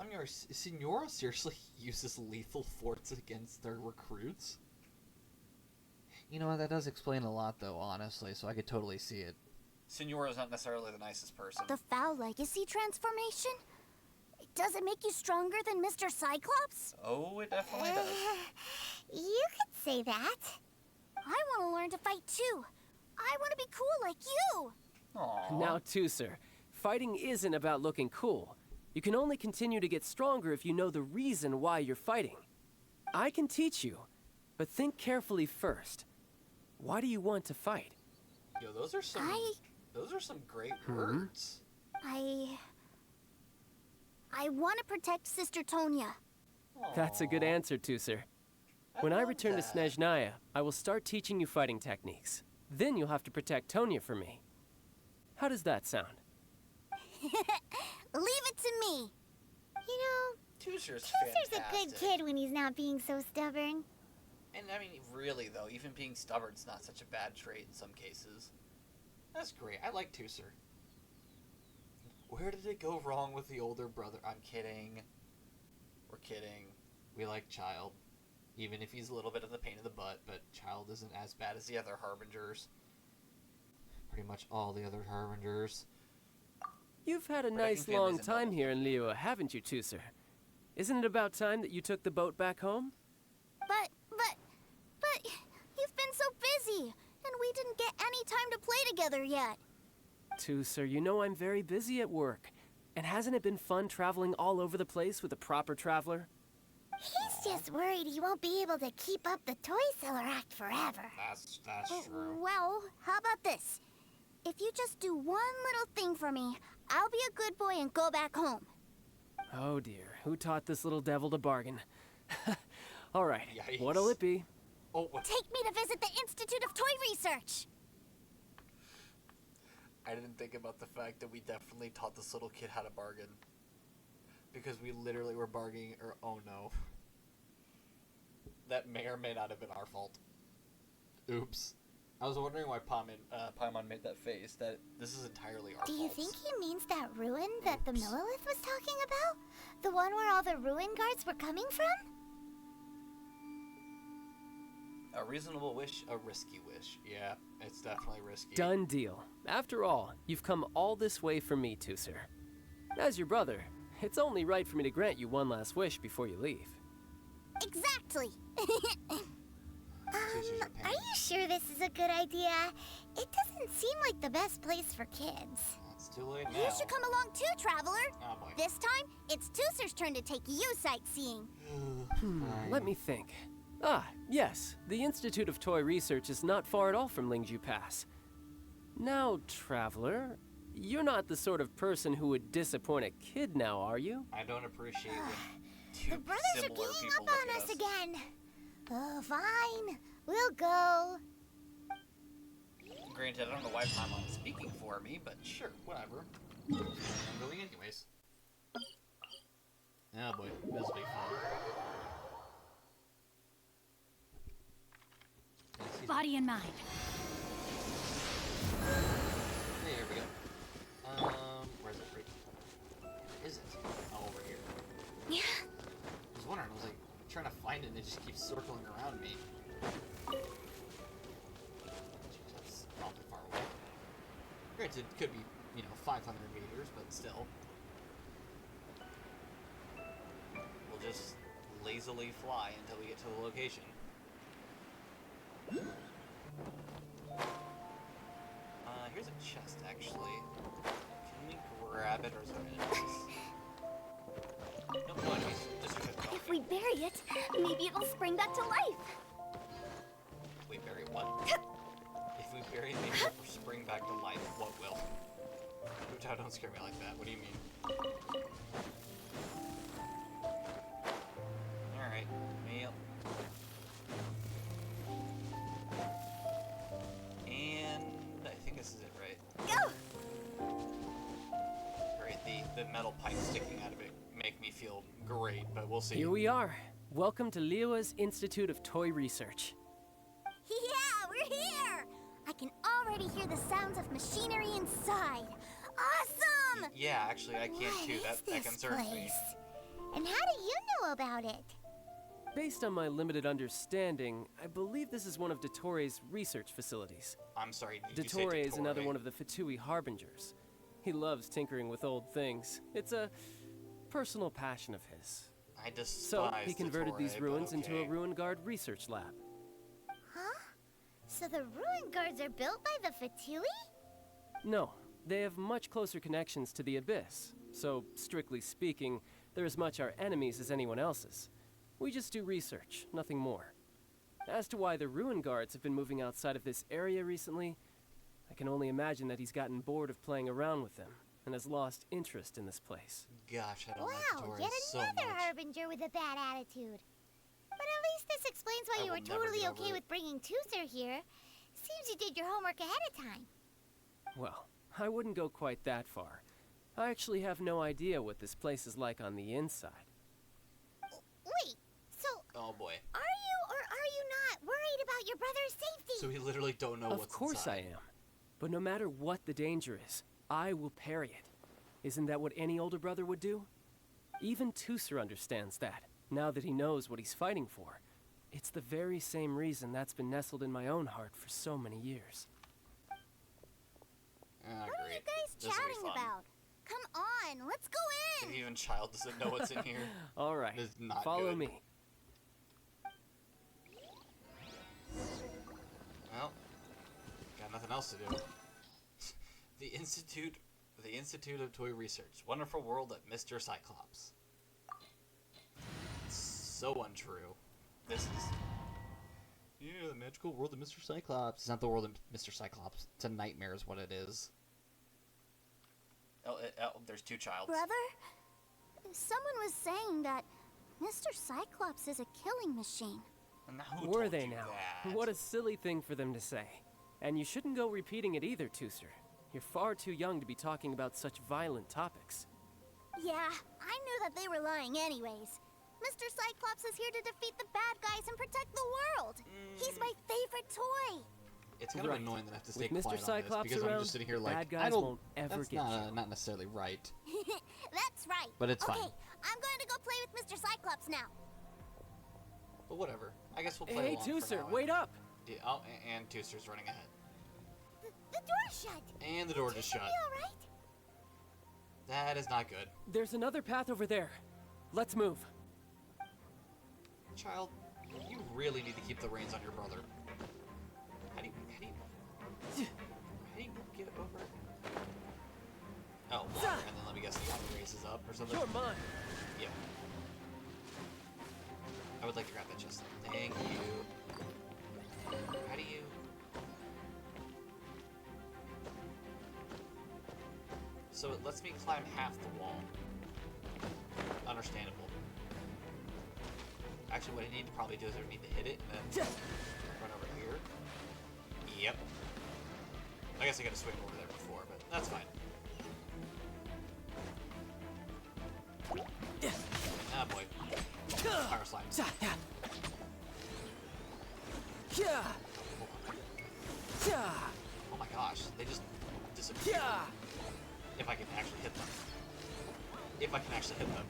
I'm your Senora seriously uses lethal force against their recruits? You know what, that does explain a lot though, honestly, so I could totally see it. Senora's not necessarily the nicest person. The foul legacy transformation? Does it make you stronger than Mr. Cyclops? Oh, it definitely does. You could say that. I want to learn to fight too. I want to be cool like you. Aww. Now, too, sir, fighting isn't about looking cool. You can only continue to get stronger if you know the reason why you're fighting. I can teach you, but think carefully first. Why do you want to fight? Yo, those are some great words. I want to protect Sister Tonya. That's a good answer, too, sir. When I return to Snezhnaya, I will start teaching you fighting techniques. Then you'll have to protect Tonya for me. How does that sound? Leave it to me. You know, Tooser's a good kid when he's not being so stubborn. And I mean, really though, even being stubborn's not such a bad trait in some cases. That's great. I like Tooser. Where did it go wrong with the older brother? I'm kidding. We're kidding. We like Child. Even if he's a little bit of the pain in the butt, but Child isn't as bad as the other Harbingers. Pretty much all the other Harbingers. You've had a But I nice think long families time here in Liyue, haven't you, Tooser? Isn't it about time that you took the boat back home? But you've been so busy, and we didn't get any time to play together yet. Tooser, you know I'm very busy at work. And hasn't it been fun traveling all over the place with a proper traveler? He's just worried he won't be able to keep up the toy seller act forever. That's true. Well, how about this? If you just do one little thing for me, I'll be a good boy and go back home. Oh dear, who taught this little devil to bargain? All right, Yikes. what'll it be? Oh, what? Take me to visit the Institute of Toy Research. I didn't think about the fact that we definitely taught this little kid how to bargain. Because we literally were bargaining, or oh no. That may or may not have been our fault. Oops. I was wondering why Paimon made that face, that this is entirely our fault. Do you think he means that ruin that the Millilith was talking about? The one where all the ruin guards were coming from? A reasonable wish, a risky wish. Yeah, it's definitely risky. Done deal. After all, you've come all this way for me, Tusser. As your brother, it's only right for me to grant you one last wish before you leave. Exactly. Are you sure this is a good idea? It doesn't seem like the best place for kids. It's too late now. You should come along too, Traveler. Oh boy. This time, it's Tusser's turn to take you sightseeing. Let me think. Ah, yes. The Institute of Toy Research is not far at all from Lingju Pass. Now, Traveler, you're not the sort of person who would disappoint a kid now, are you? I don't appreciate when two The brothers are similar ganging people up on look at us again. Oh, fine. We'll go. Granted, I don't know why Paimon is speaking for me, but sure, whatever. I'm going anyways. Oh boy, this will be fun. Body and mind. There we go. Where's it? Where is it? Oh, over here. Yeah. I was wondering, I was like trying to find it and it just keeps circling around me. That's not too far away. Granted, it could be, 500 meters, but still. We'll just lazily fly until we get to the location. Here's a chest, actually. Can we grab it, or is there enemies? Nope, no enemies. Just a chest. If we bury it, maybe it'll spring back to life. If we bury what? If we bury it, maybe it'll spring back to life. What will? Uta, don't scare me like that. What do you mean? Alright. Yep. And I think this is it, right? Go! Great. The metal pipe sticking out of it make me feel great, but we'll see. Here we are. Welcome to Liyue's Institute of Toy Research. Yeah, we're here! I can already hear the sounds of machinery inside. Awesome! Yeah, actually, I can too. That concerns me. And how do you know about it? Based on my limited understanding, I believe this is one of Dottoro's research facilities. I'm sorry, did you say Dottore is Dottore? another one of the Fatui Harbingers. He loves tinkering with old things. It's a personal passion of his. I despise So he converted Dottore, these but ruins into a okay. ruin guard research lab. Huh? So the ruin guards are built by the Fatui? No, they have much closer connections to the Abyss. So, strictly speaking, they're as much our enemies as anyone else's. We just do research, nothing more. As to why the ruin guards have been moving outside of this area recently, I can only imagine that he's gotten bored of playing around with them and has lost interest in this place. Gosh, I don't like Wow, Dottore yet so another much. Harbinger with a bad attitude. But at least this explains why I you will were never totally get over okay it. with bringing Tusser here. Seems you did your homework ahead of time. Well, I wouldn't go quite that far. I actually have no idea what this place is like on the inside. Wait, so Oh boy. are you or are you not worried about your brother's safety? So we literally don't know Of what's course inside. I am. But no matter what the danger is, I will parry it. Isn't that what any older brother would do? Even Tusser understands that, now that he knows what he's fighting for. It's the very same reason that's been nestled in my own heart for so many years. Ah, What are you great. guys This will be chatting fun. about? Come on, let's go in. Even child doesn't know what's in here. All right, This is not follow good. me. Well, got nothing else to do. The Institute of Toy Research. Wonderful world of Mr. Cyclops. So untrue. This is... Yeah, the magical world of Mr. Cyclops. It's not the world of Mr. Cyclops. It's a nightmare is what it is. Oh, there's two childs. Brother, someone was saying that Mr. Cyclops is a killing machine. And who Were told they you now? that? What a silly thing for them to say. And you shouldn't go repeating it either, Tusser. You're far too young to be talking about such violent topics. Yeah, I knew that they were lying anyways. Mr. Cyclops is here to defeat the bad guys and protect the world. He's my favorite toy. It's kind of annoying that I have to stay With quiet Mr. on Cyclops this because I'm around, just sitting here like, bad guys I don't. won't ever That's get not necessarily right. That's right. But it's fine. Okay, I'm going to go play with Mr. Cyclops now. But whatever. I guess we'll play Hey, along for Tooser, now. wait up! Oh, and Tooster's running ahead. The door's shut. And the door just shut. Be all right? That is not good. There's another path over there. Let's move. Child, you really need to keep the reins on your brother. How do you get over? Oh, water, and then let me guess the water raises up or something? You're mine. Yeah. I would like to grab that chest. Thank you. How do you... So it lets me climb half the wall. Understandable. Actually, what I need to probably do is I need to hit it and then run over here. Yep. I guess I gotta swing over there before, but that's fine. Ah, boy. Fire slime. Oh my gosh, they just disappear. If I can actually hit them. If I can actually hit them.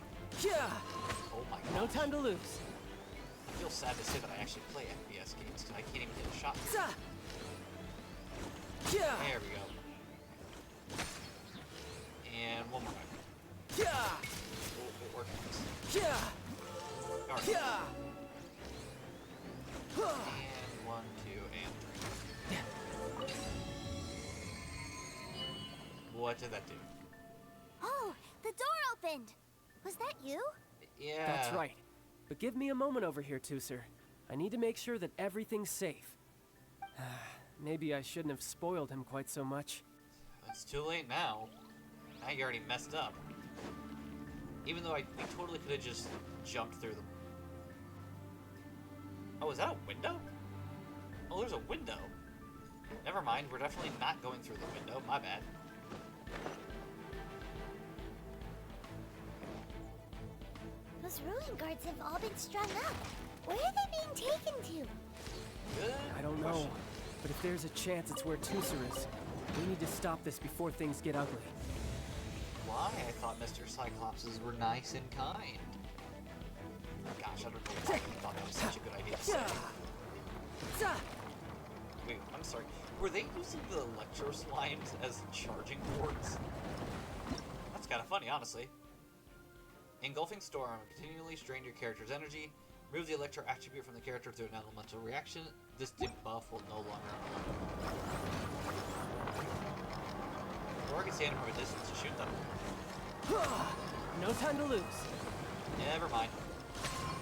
Oh my gosh. No time to lose. I feel sad to say that I actually play FPS games because I can't even hit a shot. There we go. And one more time. We're working on this. Alright. And 1, 2, and 3. What did that do? Oh, the door opened. Was that you? Yeah. That's right. But give me a moment over here, Tooser. I need to make sure that everything's safe. Maybe I shouldn't have spoiled him quite so much. It's too late now. Now you already messed up. Even though we totally could have just jumped through them. Oh, is that a window? Oh, there's a window. Never mind, we're definitely not going through the window. My bad. Those ruin guards have all been strung up. Where are they being taken to? Good I don't know. question. But if there's a chance it's where Tooser is, we need to stop this before things get ugly. Why? I thought Mr. Cyclopses were nice and kind. Gosh, I don't know why I thought that was such a good idea to say. Wait, I'm sorry. Were they using the electro slimes as charging boards? That's kind of funny, honestly. Engulfing Storm. Continually strain your character's energy. Remove the electro attribute from the character through an elemental reaction. This debuff will no longer unlock. Or I can stand from a distance and shoot them. No time to lose. Never mind.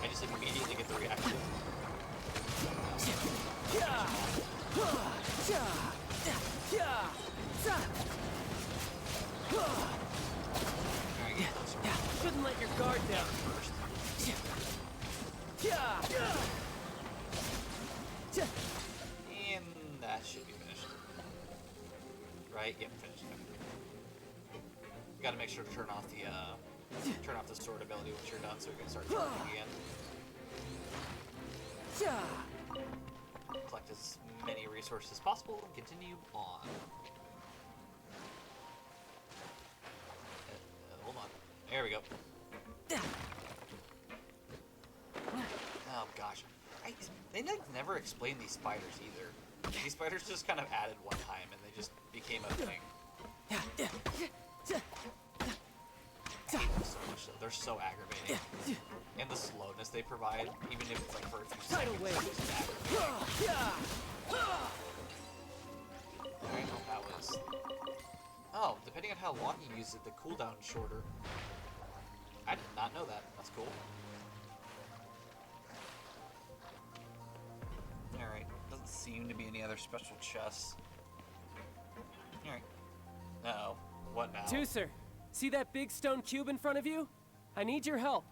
I just immediately get the reaction. Alright, get closer. Shouldn't let your guard down. First. And that should be finished. Right? Yep, finished. Okay. Gotta make sure to turn off the sword ability once you're done so we can start charging again. Collect as many resources as possible and continue on. Hold on. There we go. Oh gosh. They never explained these spiders either. These spiders just kind of added one time and they just became a thing. So much, they're so aggravating. And the slowness they provide, even if it's like for a few seconds, it's just aggravating. Alright, well, that was... Oh, depending on how long you use it, the cooldown's shorter. I did not know that. That's cool. Alright, doesn't seem to be any other special chests. Alright. Uh-oh. What now? Tooser, see that big stone cube in front of you? I need your help.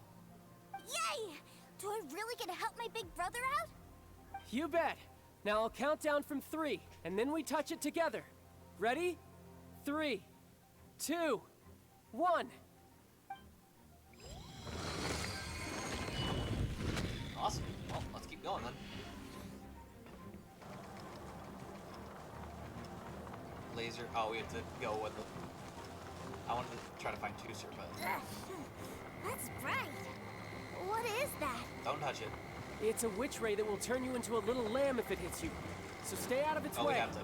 Yay! Do I really get to help my big brother out? You bet. Now I'll count down from 3, and then we touch it together. Ready? 3, 2, 1. Awesome. Well, let's keep going then. Laser. Oh, we have to go with the. I wanted to try to find Tooser, but. That's bright. What is that? Don't touch it. It's a witch ray that will turn you into a little lamb if it hits you. So stay out of its Oh, way. we have to.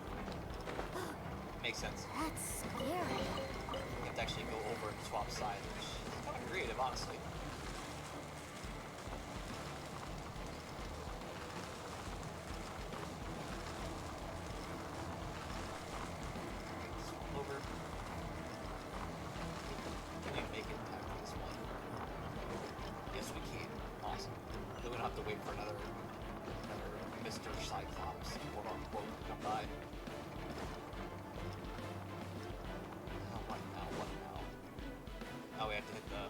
Makes sense. That's scary. You have to actually go over and swap sides, which is kind of creative, honestly. Swap over. Can we make it in time for this one? Yes, we can. Awesome. Then we don't have to wait for another Mr. Cyclops, quote unquote, to come by. Oh, we have to hit the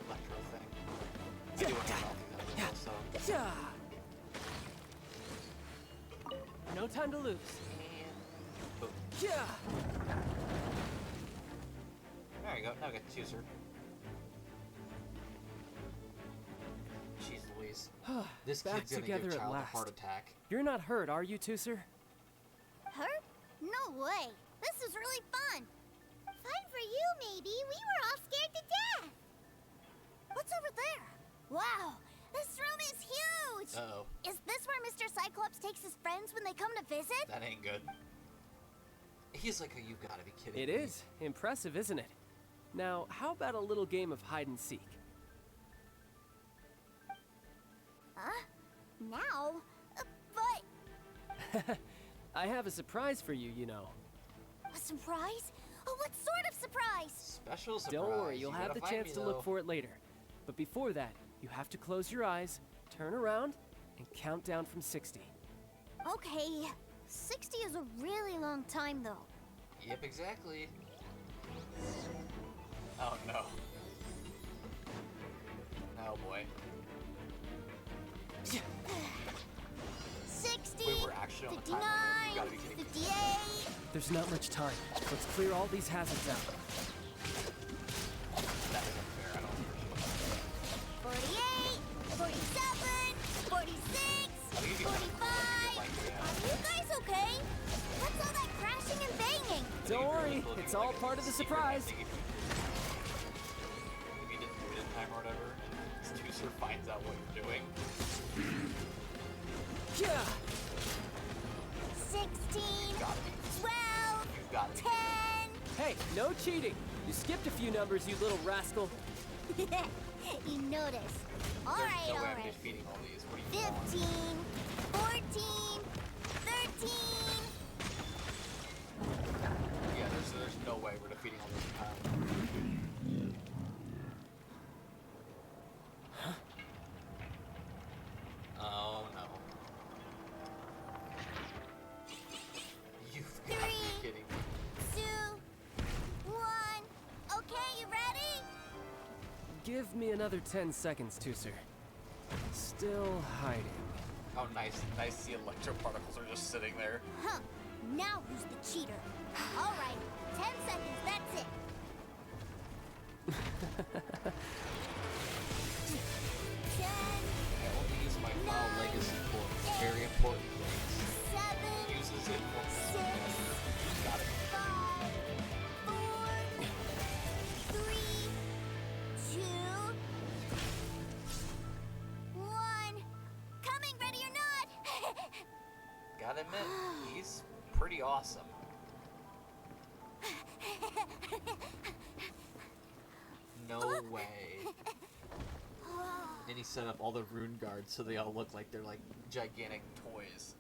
electro thing. I do want to hit all these others as well, so. No time to lose. Boom. Yeah. There you go. Now we get the Tooser. Jeez Louise. This Back kid's gonna together give at child a last. heart attack. You're not hurt, are you, Tooser? Hurt? No way. This is really fun. Fun for you, maybe. We were all scared to death. What's over there? Wow, this room is huge. Uh-oh. Is this where Mr. Cyclops takes his friends when they come to visit? That ain't good. He's like, oh, you gotta be kidding It me. is. Impressive, isn't it? Now, how about a little game of hide and seek? Huh? Now? But... I have a surprise for you, you know. A surprise? Oh, what sort of surprise? Special surprise. Don't worry, you'll You have gotta the find chance me, to though. look for it later. But before that, you have to close your eyes, turn around, and count down from 60. Okay, 60 is a really long time, though. Yep, exactly. Oh no. Oh boy. 60, Wait, we're actually on the 59, timer. You gotta be kidding me. 58... There's not much time. Let's clear all these hazards out. That is unfair. I don't appreciate that. 48, 47, 46, 45. Are you guys okay? What's all that crashing and banging? Don't worry, it's all part of the surprise. If you didn't do it in time or whatever, and Tooser finds out what you're doing. Yeah. 16, Gotta be. 12, You've got it. 10. Hey, no cheating. You skipped a few numbers, you little rascal. You noticed. All There's right, no way all I'm right. defeating all these. What do you want? 15, 14, 13. Yeah, there's no way we're defeating all these in time. Oh no. You've got to be kidding me. 2, 1. Okay, you ready? Give me another 10 seconds, Tooser. Still hiding. Oh, nice. Nice to see electro particles are just sitting there. Huh. Now who's the cheater? All right, 10 seconds, that's it. 10, I only use my file legacy for very important things. 7, Uses it for 6, Got it. 5, 4, 3, 2, 1. Coming, ready or not? Gotta admit, he's pretty awesome. No way. And he set up all the rune guards so they all look like they're like gigantic toys.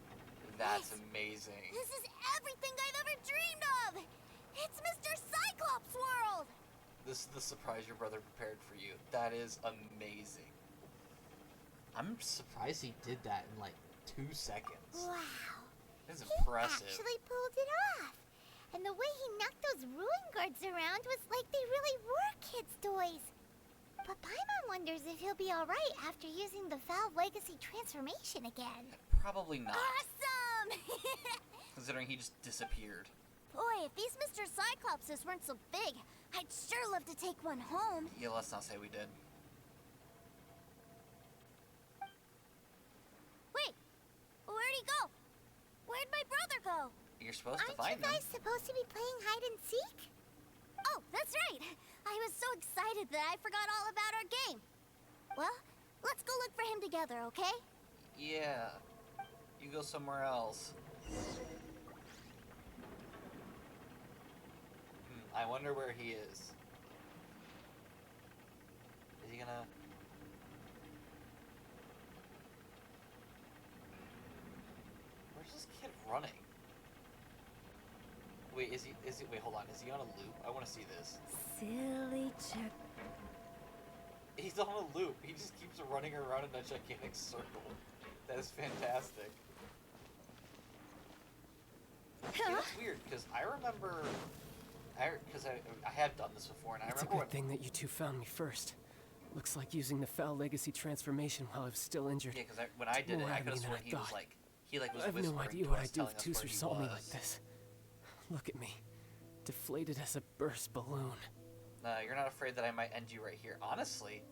That's amazing. This is everything I've ever dreamed of! It's Mr. Cyclops' world! This is the surprise your brother prepared for you. That is amazing. I'm surprised he did that in like 2 seconds. Wow. That's He impressive. actually pulled it off. And the way he knocked those ruin guards around was like they really were kids' toys. But Paimon wonders if he'll be alright after using the Valve Legacy transformation again. Probably not, Awesome! considering he just disappeared. Boy, if these Mr. Cyclopses weren't so big, I'd sure love to take one home. Yeah, let's not say we did. Wait, where'd he go? Where'd my brother go? You're supposed to Aren't find you them. guys supposed to be playing hide and seek? Oh, that's right. I was so excited that I forgot all about our game. Well, let's go look for him together, okay? Yeah. You go somewhere else. I wonder where he is. Is he gonna... Where's this kid running? Wait, wait, hold on. Is he on a loop? I want to see this. Silly check. He's on a loop. He just keeps running around in a gigantic circle. That is fantastic. See, that's weird, because I remember... Because I have done this before, and I It's a remember good thing that you two found me first. Looks like using the Foul Legacy transformation while I was still injured. Yeah, because when I did it, I could have sworn he was like... He was I have whispering no idea to what us, I'd do telling if us where Tooser he saw me was. like this. Look at me. Deflated as a burst balloon. You're not afraid that I might end you right here. Honestly,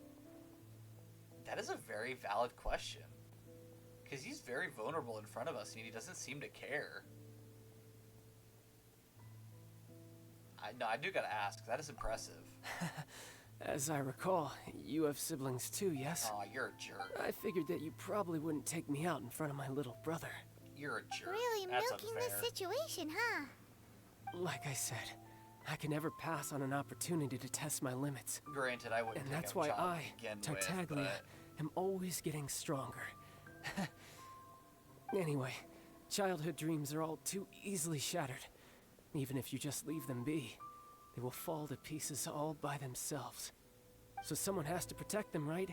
that is a very valid question. Because he's very vulnerable in front of us, and he doesn't seem to care. I do gotta ask. That is impressive. As I recall, you have siblings too, yes? Aw, you're a jerk. I figured that you probably wouldn't take me out in front of my little brother. You're a jerk. Really That's milking unfair. this situation, huh? Like I said, I can never pass on an opportunity to test my limits. Granted, I wouldn't And take that's him why child I, to begin Tartaglia, with, am always getting stronger. Anyway, childhood dreams are all too easily shattered. Even if you just leave them be, they will fall to pieces all by themselves. So someone has to protect them, right?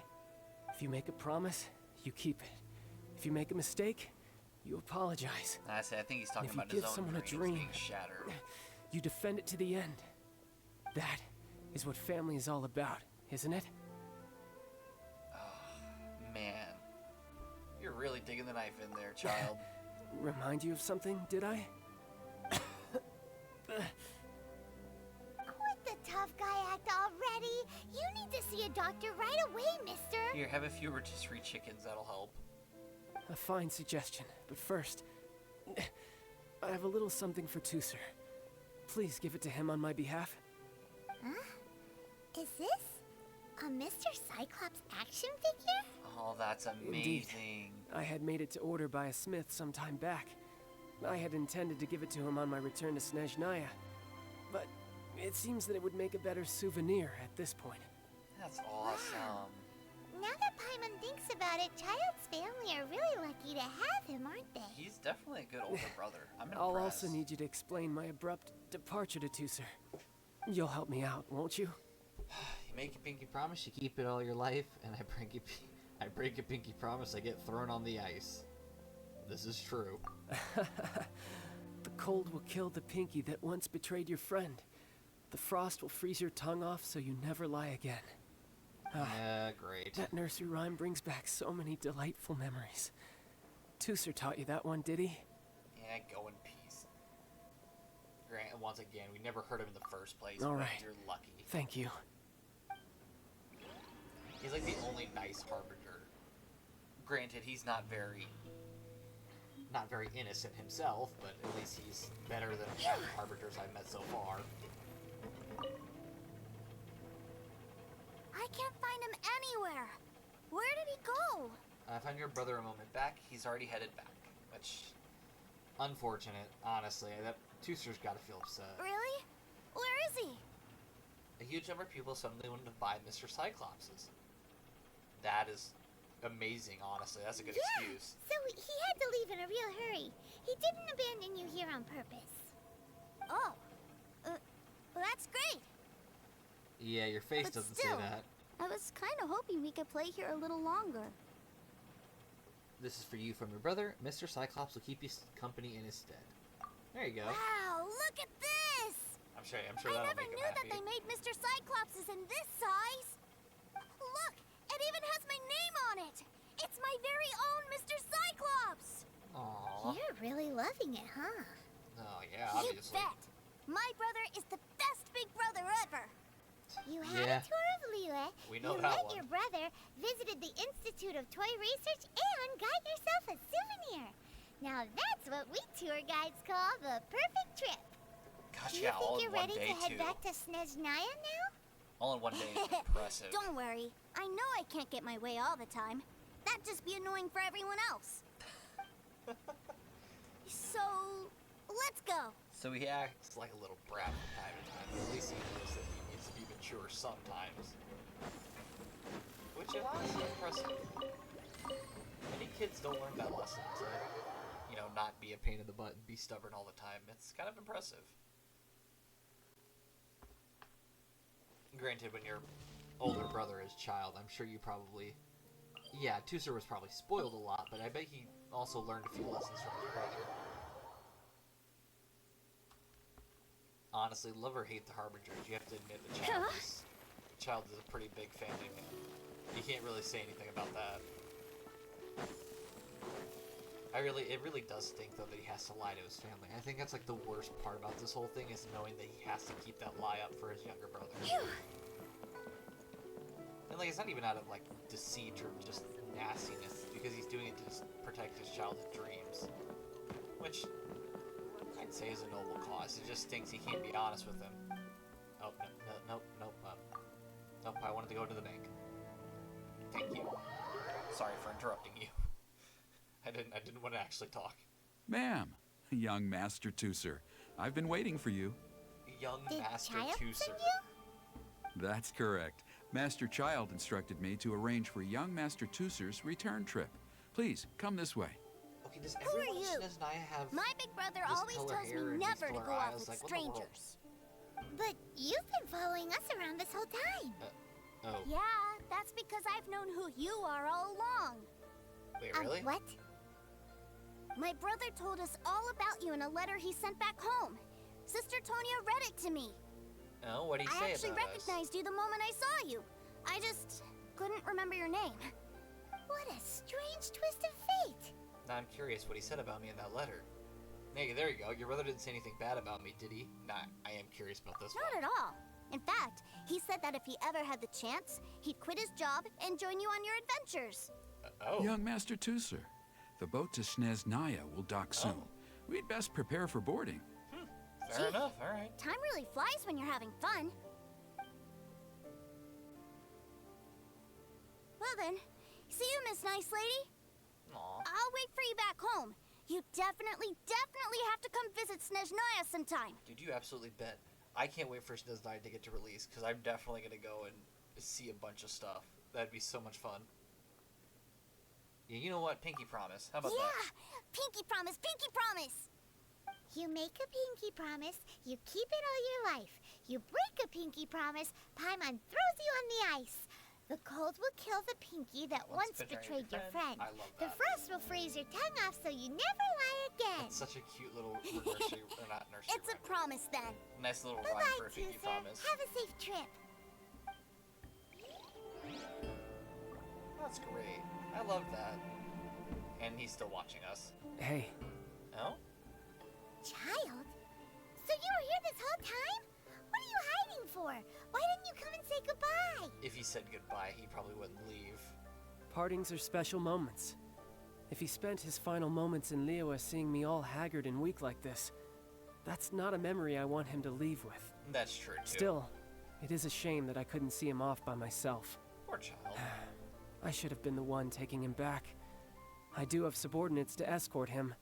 If you make a promise, you keep it. If you make a mistake, you apologize. I think he's talking And if you about his give own someone a dreams dream, being shattered. you defend it to the end. That is what family is all about, isn't it? Man, you're really digging the knife in there, child. Remind you of something, did I? Quit the tough guy act already. You need to see a doctor right away, mister. Here, have a few rotisserie chickens. That'll help. A fine suggestion, but first, I have a little something for Tooser. Please give it to him on my behalf. Huh? Is this a Mr. Cyclops action figure? Oh, that's amazing. Indeed. I had made it to order by a smith some time back. I had intended to give it to him on my return to Snezhnaya, but it seems that it would make a better souvenir at this point. That's awesome. Now that Paimon thinks about it, Child's family are really lucky to have him, aren't they? He's definitely a good older brother. I'm impressed. I'll also need you to explain my abrupt departure to Tooser. You'll help me out, won't you? You make a pinky promise, you keep it all your life, and I break a pinky promise, I get thrown on the ice. This is true. The cold will kill the pinky that once betrayed your friend. The frost will freeze your tongue off so you never lie again. Yeah, great. That nursery rhyme brings back so many delightful memories. Tooser taught you that one, did he? Yeah, go in peace. Grant, once again, we never heard him in the first place. All but right. You're lucky. Thank you. He's like the only nice harbinger. Granted, he's not very innocent himself, but at least he's better than half the harbingers I've met so far. I can't find him anywhere. Where did he go? I found your brother a moment back. He's already headed back, which, unfortunate, honestly. That Tooser's got to feel upset. Really? Where is he? A huge number of people suddenly wanted to buy Mr. Cyclopses. That is amazing, honestly. That's a good excuse. So he had to leave in a real hurry. He didn't abandon you here on purpose. Oh. Well, that's great. Yeah, your face But doesn't still, say that. I was kind of hoping we could play here a little longer. This is for you from your brother. Mr. Cyclops will keep you company in his stead. There you go. Wow, look at this! I'm sure I that'll never make him knew that happy. they made Mr. Cyclopses in this size. Look, it even has my name on it. It's my very own Mr. Cyclops. Aww. You're really loving it, huh? Oh, yeah, You obviously. bet. My brother is the best big brother ever. You had Yeah. a tour of Liyue. We know you that met one. your brother, visited the Institute of Toy Research, and got yourself a souvenir. Now that's what we tour guides call the perfect trip. Gosh, Do you yeah, think all in you're one ready day, to head too. back to Snezhnaya now? All in one day is impressive. Don't worry. I know I can't get my way all the time. That'd just be annoying for everyone else. So, let's go. So he acts like a little brat from time to time, but at least he knows that he needs to be mature sometimes. Which is honestly impressive. Many kids don't learn that lesson to, you know, not be a pain in the butt and be stubborn all the time. It's kind of impressive. Granted, when your older brother is child, I'm sure you probably... Yeah, Tusser was probably spoiled a lot, but I bet he also learned a few lessons from his brother. Honestly, love or hate the Harbingers, you have to admit the child is a pretty big fan, and you can't really say anything about that. It really does stink though that he has to lie to his family. I think that's like the worst part about this whole thing is knowing that he has to keep that lie up for his younger brother. And like it's not even out of like deceit or just nastiness because he's doing it to just protect his childhood dreams, which I'd say is a noble cause. It just stinks he can't be honest with him. Oh nope. Nope. I wanted to go to the bank. Thank you. Sorry for interrupting you. I didn't want to actually talk. Ma'am, young Master Tusser, I've been waiting for you. Young Did Master Child Tusser. send you? That's correct. Master Child instructed me to arrange for young Master Tusser's return trip. Please, come this way. Okay, does Who are everyone in you? Snezhnaya have My big brother this always color tells hair me and these never to color go out eyes? with Like, what the world? strangers. But you've been following us around this whole time. Oh. Yeah, that's because I've known who you are all along. Wait, really? What? My brother told us all about you in a letter he sent back home. Sister Tonya read it to me. Oh, what did he I say actually about recognized you the moment I saw you. I just couldn't remember your name. What a strange twist of fate. Now I'm curious what he said about me in that letter. Hey, there you go. Your brother didn't say anything bad about me, did he? Nah, I am curious about this Not one. at all. In fact, he said that if he ever had the chance, he'd quit his job and join you on your adventures. Oh. Young Master Tusser, the boat to Snezhnaya will dock soon. We'd best prepare for boarding. Fair enough, alright. Time really flies when you're having fun. Well then, see you, Miss Nice Lady. Aw. I'll wait for you back home. You definitely have to come visit Snezhnaya sometime. Dude, you absolutely bet. I can't wait for Snezhnaya to get to release, because I'm definitely going to go and see a bunch of stuff. That'd be so much fun. Yeah, you know what? Pinky promise. How about that? Yeah! Pinky promise, pinky promise! You make a pinky promise, you keep it all your life. You break a pinky promise, Paimon throws you on the ice. The cold will kill the pinky that once betrayed your friend. I love The that. frost will freeze your tongue off so you never lie again. That's such a cute little nursery, or not nursery It's a rhyme. promise then. Nice little rhyme Bye-bye, for a pinky Tusser. promise. Have a safe trip. That's great. I love that. And he's still watching us. Hey, Oh? Child? So you were here this whole time? What are you hiding for? Why didn't you come and say goodbye? If he said goodbye, he probably wouldn't leave. partings are special moments. If he spent his final moments in Liyue seeing me all haggard and weak like this, that's not a memory I want him to leave with. That's true, too. Still, it is a shame that I couldn't see him off by myself. Poor child. I should have been the one taking him back. I do have subordinates to escort him,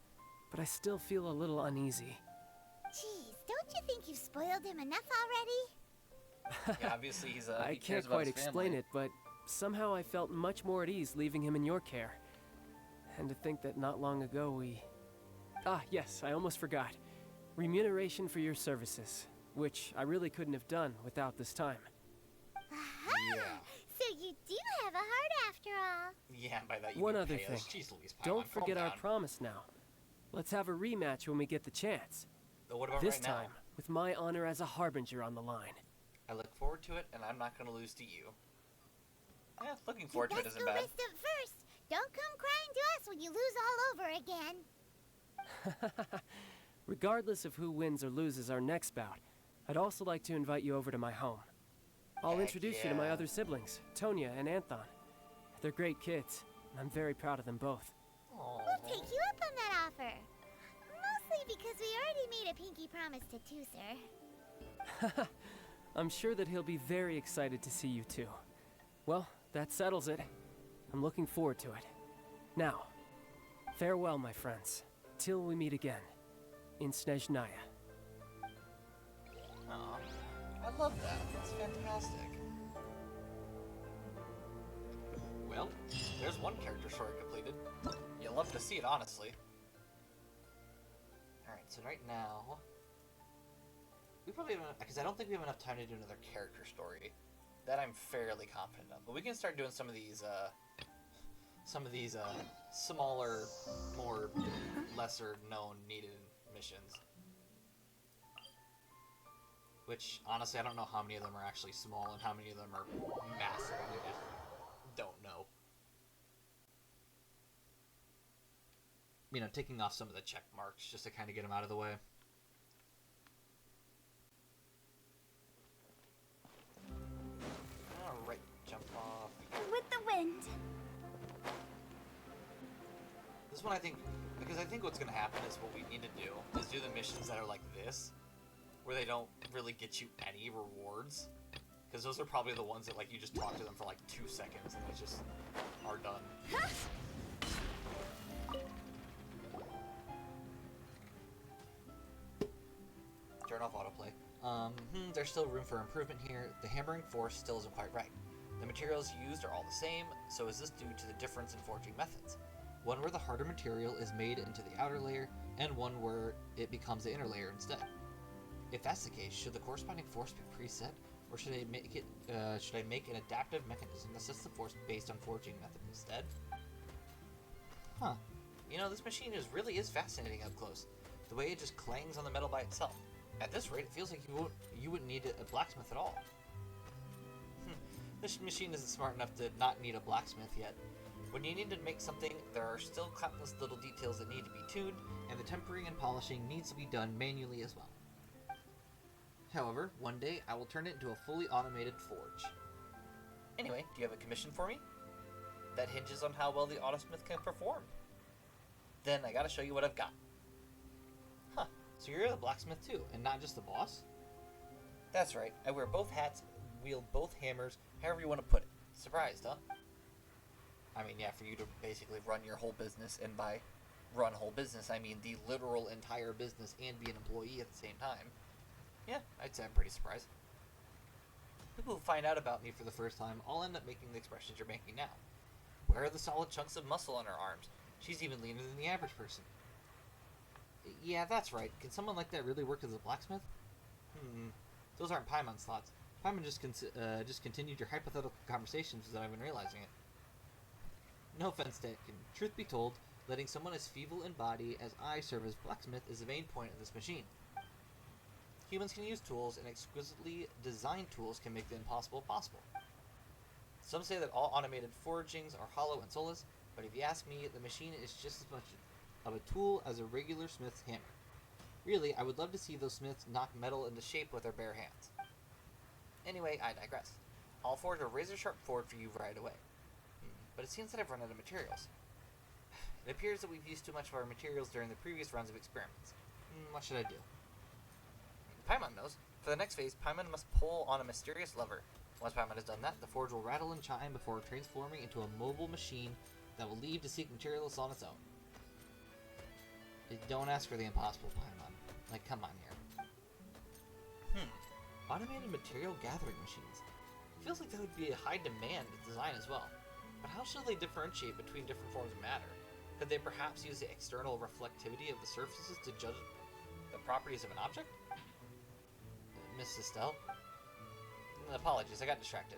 but I still feel a little uneasy. Jeez, don't you think you've spoiled him enough already? Yeah, obviously he's I he cares can't about quite his explain family. it, but somehow I felt much more at ease leaving him in your care. And to think that not long ago we... Ah, yes, I almost forgot. Remuneration for your services, which I really couldn't have done without this time. Aha! Yeah. So you do have a heart after all. Yeah, by that you One mean other pay thing. us. Jeez Louise, Paimon, Don't calm forget our down. promise now. Let's have a rematch when we get the chance. But what about This right now? time, with my honor as a harbinger on the line. I look forward to it, and I'm not going to lose to you. Yeah, looking forward to it Best isn't go bad. rest up first. Don't come crying to us when you lose all over again. Regardless of who wins or loses our next bout, I'd also like to invite you over to my home. I'll introduce you to my other siblings, Tonya and Anthon. They're great kids, and I'm very proud of them both. We'll take you up on that offer. Mostly because we already made a pinky promise to Tooser. I'm sure that he'll be very excited to see you too. Well, that settles it. I'm looking forward to it. Now, farewell, my friends, till we meet again in Snezhnaya. Aw, I love that. That's fantastic. Well, there's one character story completed. You'll love to see it, honestly. Alright, so right now... we probably have, because I don't think we have enough time to do another character story. That I'm fairly confident of. But we can start doing some of these smaller, more lesser known needed missions. Which, honestly, I don't know how many of them are actually small and how many of them are massive. I don't know. You know, taking off some of the check marks just to kind of get them out of the way. Alright, jump off. With the wind. This one I think, because I think what's going to happen is what we need to do is do the missions that are like this, where they don't really get you any rewards. Because those are probably the ones that, like, you just talk to them for like 2 seconds and they just are done. Turn off autoplay. There's still room for improvement here. The hammering force still isn't quite right. The materials used are all the same, so is this due to the difference in forging methods? One where the harder material is made into the outer layer, and one where it becomes the inner layer instead. If that's the case, should the corresponding force be preset, or should I make it? Should I make an adaptive mechanism that sets the force based on forging method instead? Huh. You know, this machine really is fascinating up close. The way it just clangs on the metal by itself. At this rate, it feels like you wouldn't need a blacksmith at all. This machine isn't smart enough to not need a blacksmith yet. When you need to make something, there are still countless little details that need to be tuned, and the tempering and polishing needs to be done manually as well. However, one day I will turn it into a fully automated forge. Anyway, do you have a commission for me? That hinges on how well the autosmith can perform. Then I gotta show you what I've got. Huh, so you're the blacksmith too, and not just the boss? That's right, I wear both hats, wield both hammers, however you want to put it. Surprised, huh? I mean, yeah, for you to basically run your whole business, and by run whole business, I mean the literal entire business and be an employee at the same time. Yeah, I'd say I'm pretty surprised. People who find out about me for the first time all end up making the expressions you're making now. Where are the solid chunks of muscle on her arms? She's even leaner than the average person. Yeah, that's right. Can someone like that really work as a blacksmith? Those aren't Paimon slots. Paimon just continued your hypothetical conversations without even realizing it. No offense taken. Truth be told, letting someone as feeble in body as I serve as blacksmith is the main point of this machine. Humans can use tools, and exquisitely designed tools can make the impossible possible. Some say that all automated forgings are hollow and soulless, but if you ask me, the machine is just as much of a tool as a regular smith's hammer. Really, I would love to see those smiths knock metal into shape with their bare hands. Anyway, I digress. I'll forge a razor-sharp forge for you right away. But it seems that I've run out of materials. It appears that we've used too much of our materials during the previous runs of experiments. What should I do? Paimon knows. For the next phase, Paimon must pull on a mysterious lever. Once Paimon has done that, the forge will rattle and chime before transforming into a mobile machine that will leave to seek materials on its own. Don't ask for the impossible, Paimon. Like, come on here. Automated material gathering machines. Feels like that would be a high demand design as well. But how should they differentiate between different forms of matter? Could they perhaps use the external reflectivity of the surfaces to judge the properties of an object? Miss Estelle? Apologies, I got distracted.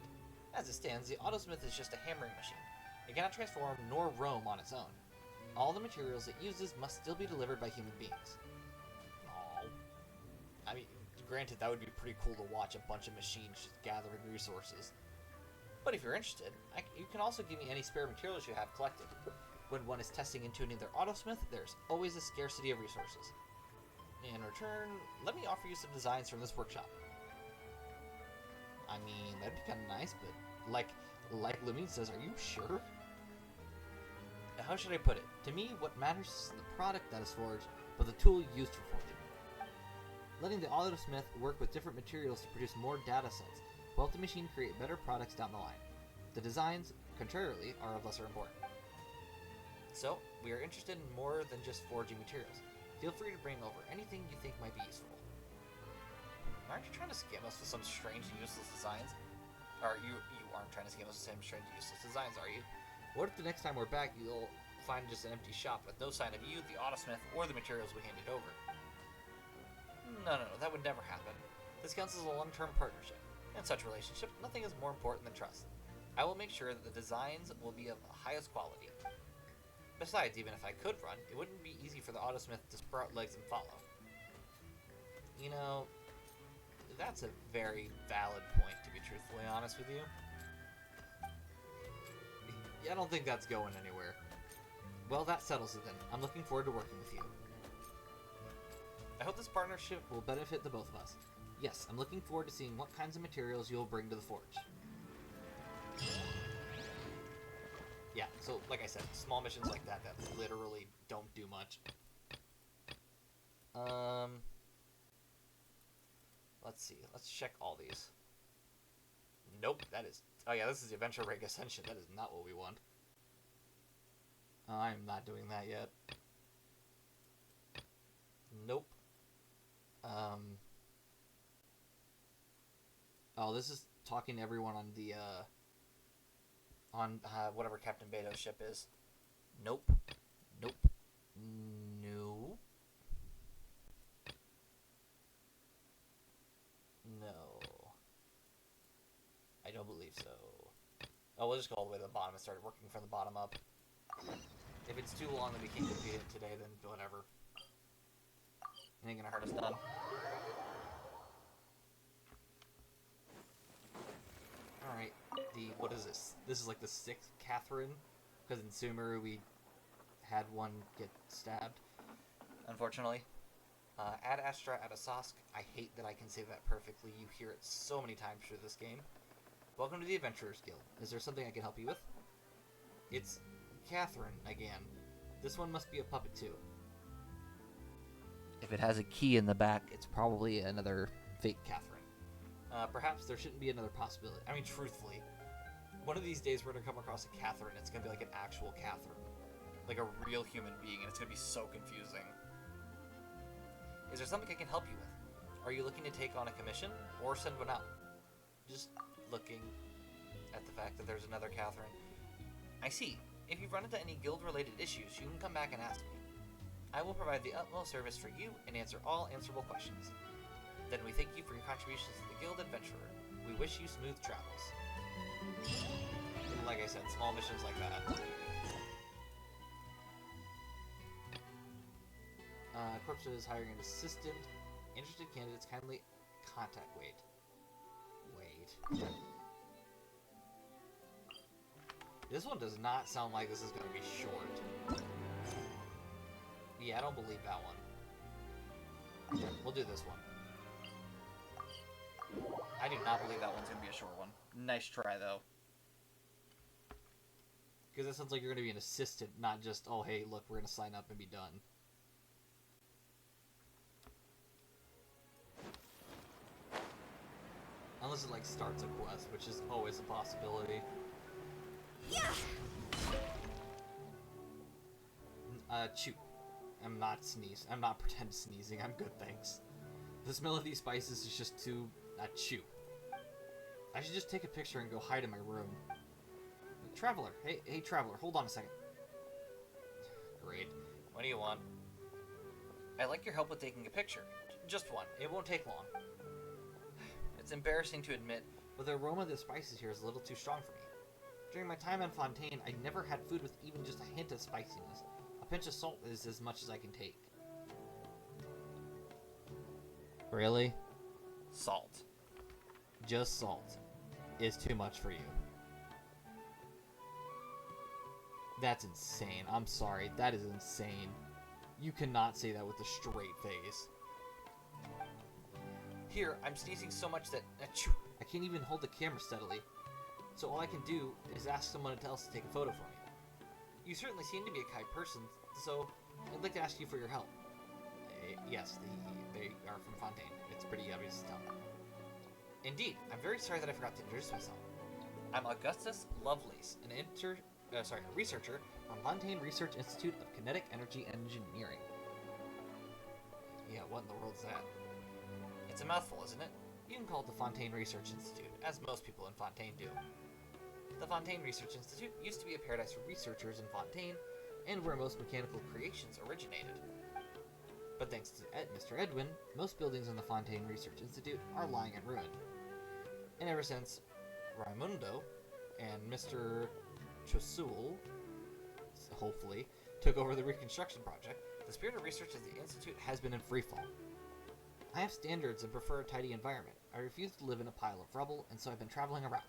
As it stands, the Autosmith is just a hammering machine. It cannot transform nor roam on its own. All the materials it uses must still be delivered by human beings. Aww. I mean, granted, that would be pretty cool to watch a bunch of machines just gathering resources. But if you're interested, you can also give me any spare materials you have collected. When one is testing and tuning their Autosmith, there's always a scarcity of resources. In return, let me offer you some designs from this workshop. I mean, that'd be kind of nice, but like Lumine says, are you sure? How should I put it? To me, what matters is the product that is forged, but the tool used for forging. Letting the Autosmith work with different materials to produce more data sets will help the machine create better products down the line. The designs, contrarily, are of lesser importance. So, we are interested in more than just forging materials. Feel free to bring over anything you think might be useful. Aren't you trying to scam us with some strange and useless designs? Or you aren't trying to scam us with some strange and useless designs, are you? What if the next time we're back you'll find just an empty shop with no sign of you, the Autosmith, or the materials we handed over? No, that would never happen. This counts as a long-term partnership. In such relationships, nothing is more important than trust. I will make sure that the designs will be of the highest quality. Besides, even if I could run, it wouldn't be easy for the Autosmith to sprout legs and follow. You know, that's a very valid point, to be truthfully honest with you. I don't think that's going anywhere. Well, that settles it then. I'm looking forward to working with you. I hope this partnership will benefit the both of us. Yes, I'm looking forward to seeing what kinds of materials you'll bring to the forge. Yeah, so like I said, small missions like that literally don't do much. Let's see. Let's check all these. Nope, that is... Oh yeah, this is the Adventure Rig Ascension. That is not what we want. I'm not doing that yet. Nope. Oh, this is talking to everyone on the, whatever Captain Beto's ship is. Nope. Nope. No. No. I don't believe so. Oh, we'll just go all the way to the bottom and start working from the bottom up. If it's too long that we can't complete it today, then whatever. It ain't gonna hurt us none. Alright, what is this? This is like the 6th Catherine, because in Sumeru we had one get stabbed, unfortunately. Ad Astra, Ad Asask. I hate that I can say that perfectly. You hear it so many times through this game. Welcome to the Adventurers Guild. Is there something I can help you with? It's Catherine again. This one must be a puppet too. If it has a key in the back, it's probably another fake Catherine. Perhaps there shouldn't be another possibility. I mean, truthfully, one of these days we're going to come across a Catherine. It's going to be like an actual Catherine. Like a real human being, and it's going to be so confusing. Is there something I can help you with? Are you looking to take on a commission, or send one out? Just looking at the fact that there's another Catherine. I see. If you've run into any guild-related issues, you can come back and ask me. I will provide the utmost service for you and answer all answerable questions. Then we thank you for your contributions to the Guild Adventurer. We wish you smooth travels. Like I said, small missions like that. Corpse is hiring an assistant. Interested candidates kindly contact. Wait. This one does not sound like this is going to be short. Yeah, I don't believe that one. We'll do this one. I do not believe that one's going to be a short one. Nice try, though. Because that sounds like you're going to be an assistant, not just, oh, hey, look, we're going to sign up and be done. Unless it, like, starts a quest, which is always a possibility. Yeah. Chew. I'm not sneezing. I'm not pretend sneezing. I'm good, thanks. The smell of these spices is just too... chew. I should just take a picture and go hide in my room. Traveler. Hey, Traveler, hold on a second. Great. What do you want? I'd like your help with taking a picture. Just one. It won't take long. It's embarrassing to admit, but the aroma of the spices here is a little too strong for me. During my time in Fontaine, I never had food with even just a hint of spiciness. A pinch of salt is as much as I can take. Really? Salt. Just salt is too much for you. That's insane. I'm sorry. That is insane. You cannot say that with a straight face. Here, I'm sneezing so much that I can't even hold the camera steadily. So all I can do is ask someone else to take a photo for me. You certainly seem to be a kind person, so I'd like to ask you for your help. Yes, they are from Fontaine. It's pretty obvious to tell. Indeed, I'm very sorry that I forgot to introduce myself. I'm Augustus Lovelace, an researcher from Fontaine Research Institute of Kinetic Energy Engineering. Yeah, what in the world is that? It's a mouthful, isn't it? You can call it the Fontaine Research Institute, as most people in Fontaine do. The Fontaine Research Institute used to be a paradise for researchers in Fontaine, and where most mechanical creations originated. But thanks to Mr. Edwin, most buildings in the Fontaine Research Institute are lying in ruin. And ever since Raimundo and Mr. Chosul, hopefully, took over the reconstruction project, the spirit of research at the Institute has been in freefall. I have standards and prefer a tidy environment. I refuse to live in a pile of rubble, and so I've been traveling around.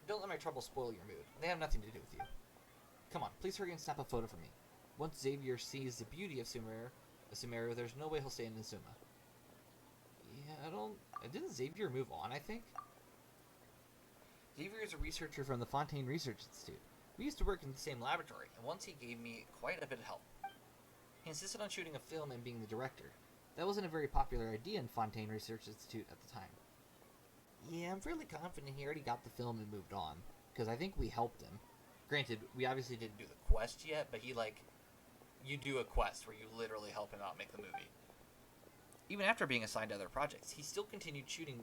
Don't let my trouble spoil your mood. They have nothing to do with you. Come on, please hurry and snap a photo for me. Once Xavier sees the beauty of Sumeru, there's no way he'll stay in Inazuma. Yeah, didn't Xavier move on, I think? Xavier is a researcher from the Fontaine Research Institute. We used to work in the same laboratory, and once he gave me quite a bit of help. He insisted on shooting a film and being the director. That wasn't a very popular idea in Fontaine Research Institute at the time. Yeah, I'm fairly confident he already got the film and moved on, because I think we helped him. Granted, we obviously didn't do the quest yet, but you do a quest where you literally help him out make the movie. Even after being assigned to other projects, he still continued shooting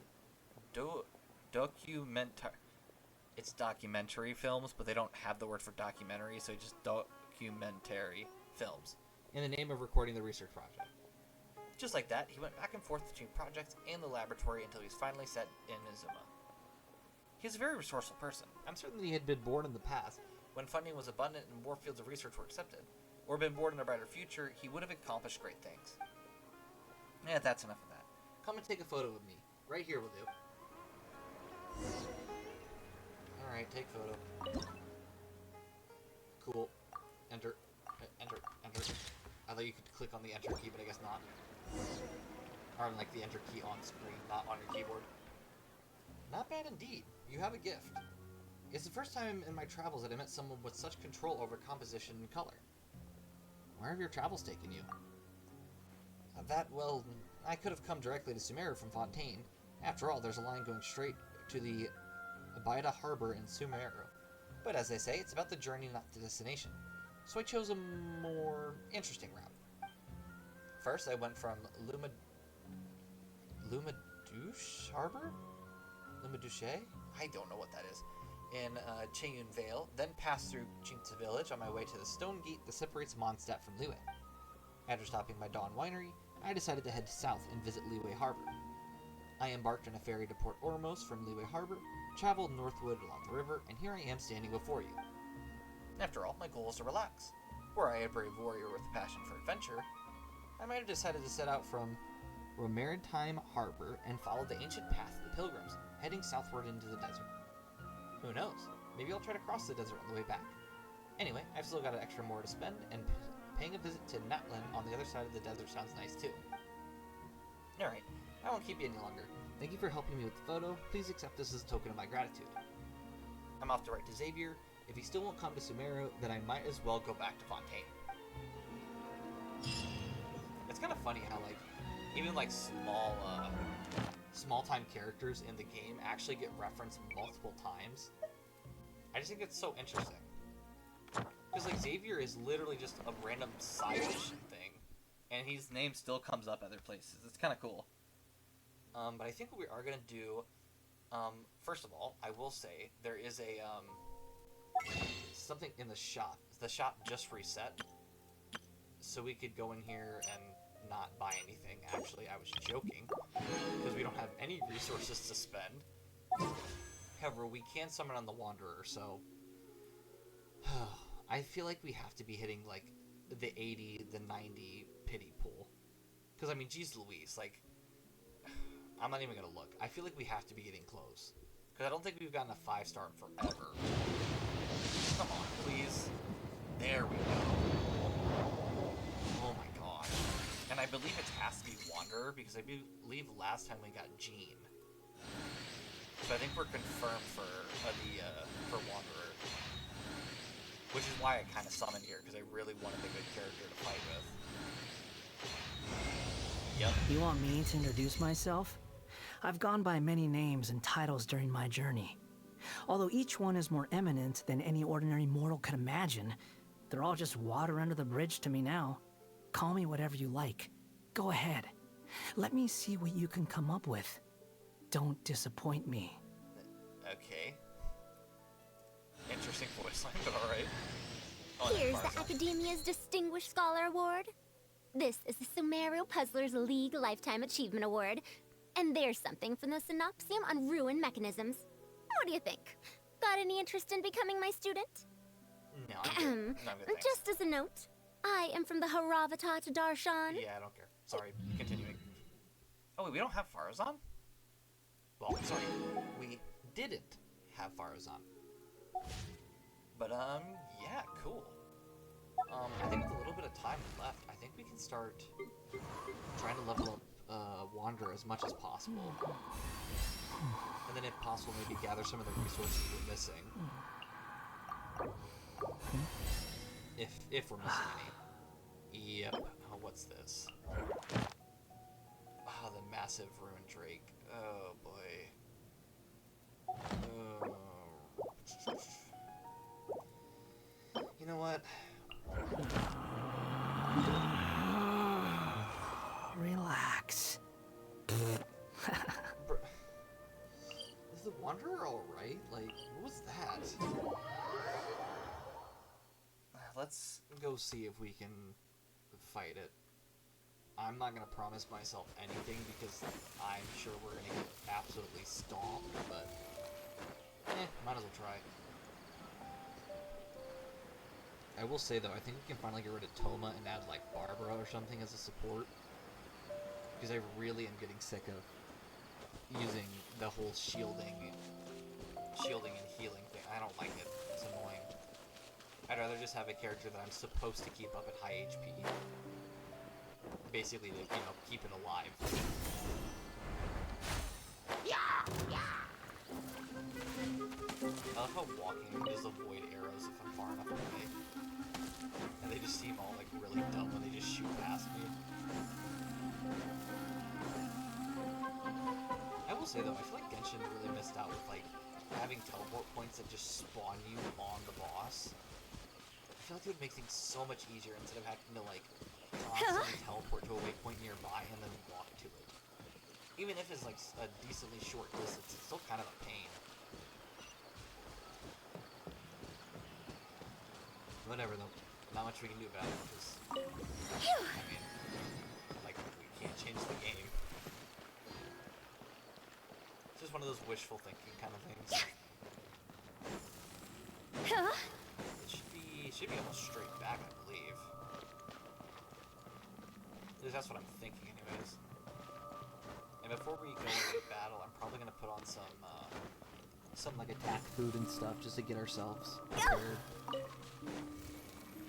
It's documentary films, but they don't have the word for documentary, so just documentary films, in the name of recording the research project. Just like that, he went back and forth between projects and the laboratory until he was finally set in Inazuma. He's a very resourceful person. I'm certain that he had been born in the past, when funding was abundant and more fields of research were accepted, or been born in a brighter future, he would have accomplished great things. Yeah, that's enough of that. Come and take a photo with me. Right here will do. Alright, take photo. Cool. Enter. Enter. I thought you could click on the enter key, but I guess not. Or like the enter key on screen, not on your keyboard. Not bad indeed. You have a gift. It's the first time in my travels that I met someone with such control over composition and color. Where have your travels taken you? Well, I could have come directly to Sumeru from Fontaine. After all, there's a line going straight to the Abida Harbor in Sumeru. But as they say, it's about the journey, not the destination. So I chose a more interesting route. First, I went from Lumadouche Harbor? Lumadouche? I don't know what that is. In Cheyun Vale, then passed through Jinta Village on my way to the stone gate that separates Mondstadt from Liyue. After stopping by Dawn Winery, I decided to head south and visit Liyue Harbor. I embarked on a ferry to Port Ormos from Liyue Harbor, traveled northward along the river, and here I am standing before you. After all, my goal is to relax. Were I a brave warrior with a passion for adventure, I might have decided to set out from Maritime Harbor and follow the ancient path of the pilgrims, heading southward into the desert. Who knows? Maybe I'll try to cross the desert on the way back. Anyway, I've still got an extra more to spend, and paying a visit to Natlan on the other side of the desert sounds nice too. Alright, I won't keep you any longer. Thank you for helping me with the photo. Please accept this as a token of my gratitude. I'm off to write to Xavier. If he still won't come to Sumeru, then I might as well go back to Fontaine. It's kind of funny how, like, even, like, small-time characters in the game actually get referenced multiple times. I just think it's so interesting. Because, like, Xavier is literally just a random side mission thing, and his name still comes up other places. It's kind of cool. But I think what we are going to do, first of all, I will say, there is a, something in the shop. The shop just reset, so we could go in here and not buy anything. Actually, I was joking, because we don't have any resources to spend. However, we can summon on the Wanderer, so I feel like we have to be hitting, like, the 80, the 90 pity pool. Because, I mean, geez Louise, like, I'm not even going to look. I feel like we have to be getting close. Because I don't think we've gotten a 5-star in forever. Come on, please. There we go. Oh my gosh. And I believe it has to be Wanderer, because I believe last time we got Jean. So I think we're confirmed for Wanderer. Which is why I kind of summoned here, because I really wanted a good character to fight with. Yep. You want me to introduce myself? I've gone by many names and titles during my journey. Although each one is more eminent than any ordinary mortal could imagine, they're all just water under the bridge to me now. Call me whatever you like. Go ahead. Let me see what you can come up with. Don't disappoint me. Okay. Interesting voice line, but alright. Here's the Academia's Distinguished Scholar Award. This is the Sumeru Puzzlers League Lifetime Achievement Award. And there's something from the Synopsium on Ruin Mechanisms. What do you think? Got any interest in becoming my student? No, I'm good, Just as a note, I am from the Haravatat Darshan. Yeah, I don't care. Sorry, continuing. Oh wait, we don't have Farazan? Well, sorry, we didn't have Farazan. But, yeah, cool. I think with a little bit of time left, I think we can start trying to level up Wanderer as much as possible. And then if possible, maybe gather some of the resources we're missing. If we're missing any. Yep. Oh, what's this? Oh, the massive ruined drake. Oh, boy. You know what? Relax. Is the Wanderer alright? Like, what was that? Let's go see if we can fight it. I'm not gonna promise myself anything because I'm sure we're gonna get absolutely stomped, but might as well try. I will say though, I think we can finally get rid of Toma and add like Barbara or something as a support. Because I really am getting sick of using the whole shielding and healing thing. I don't like it. It's annoying. I'd rather just have a character that I'm supposed to keep up at high HP. Basically to, you know, keep it alive. Yeah! I love how walking just avoid arrows if I'm far enough away. And they just seem all like really dumb when they just shoot past me. I will say though, I feel like Genshin really missed out with like having teleport points that just spawn you on the boss. I feel like it would make things so much easier instead of having to like constantly teleport to a waypoint nearby and then walk to it. Even if it's like a decently short distance, it's still kind of a pain. Whatever though, not much we can do about it because, I mean, like, we can't change the game. It's just one of those wishful thinking kind of things. It should be almost straight back, I believe. At least that's what I'm thinking anyways. And before we go into battle, I'm probably gonna put on some like attack food and stuff just to get ourselves prepared.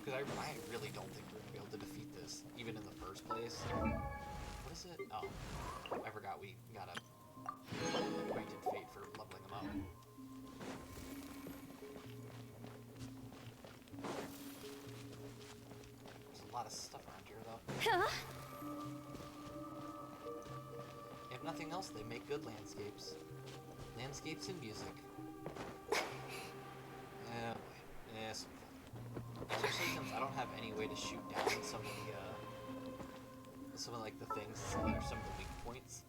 Because I really don't think we're gonna be able to defeat this, even in the first place. What is it? Oh, I forgot we got a acquainted fate for leveling them up. There's a lot of stuff around here, though. If nothing else, they make good landscapes. Landscapes and music. Yeah, boy. Yeah, some fun. Especially since I don't have any way to shoot down some of like the things that are some of the weak points.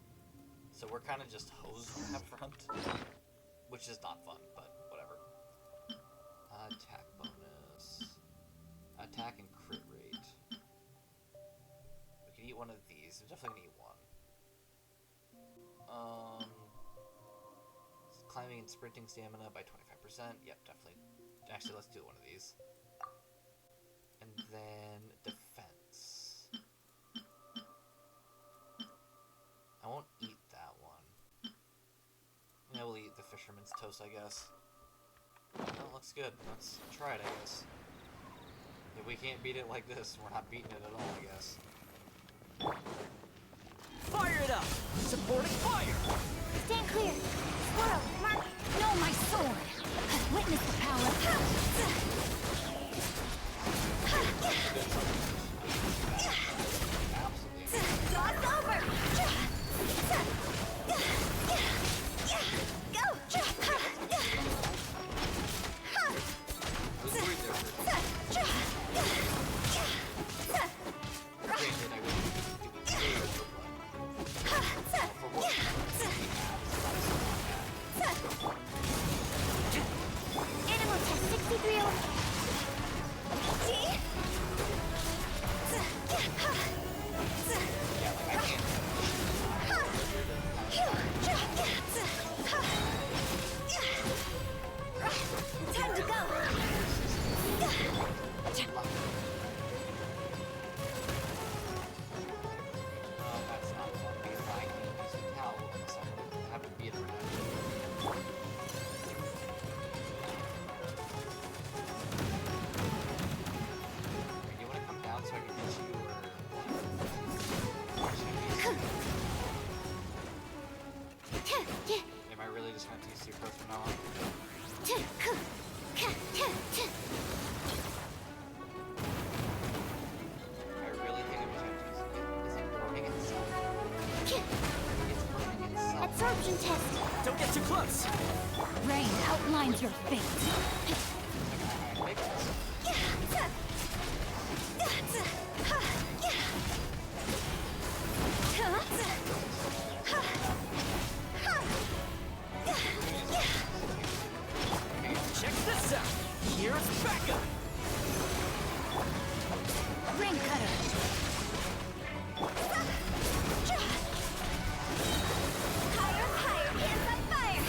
So we're kind of just hosed from that front, which is not fun, but whatever. Attack bonus. Attack and crit rate. We can eat one of these. We're definitely gonna eat one. Climbing and sprinting stamina by 25%. Yep, definitely. Actually, let's do one of these. And then defense. I won't eat that one. Yeah, we'll eat the fisherman's toast, I guess. That looks good. Let's try it, I guess. If we can't beat it like this, we're not beating it at all, I guess. Fire it up! Supporting fire! Stand clear. Squirrel, mark. No, my sword. Witness the power. Toss over. Go. Animal test 63 over. Time to go. That's not fun because I can't use the towel unless I have to be in the room. Do you want to come down so I can hit you, or what? Am I really just going to tease you approach from now on? I really think I'm just going to tease you. Is it burning itself? It's burning itself. Absorption test. Don't get too close! Rain outlines your fate. Check this out! Here's backup! Rain cutter. Higher, hands on fire.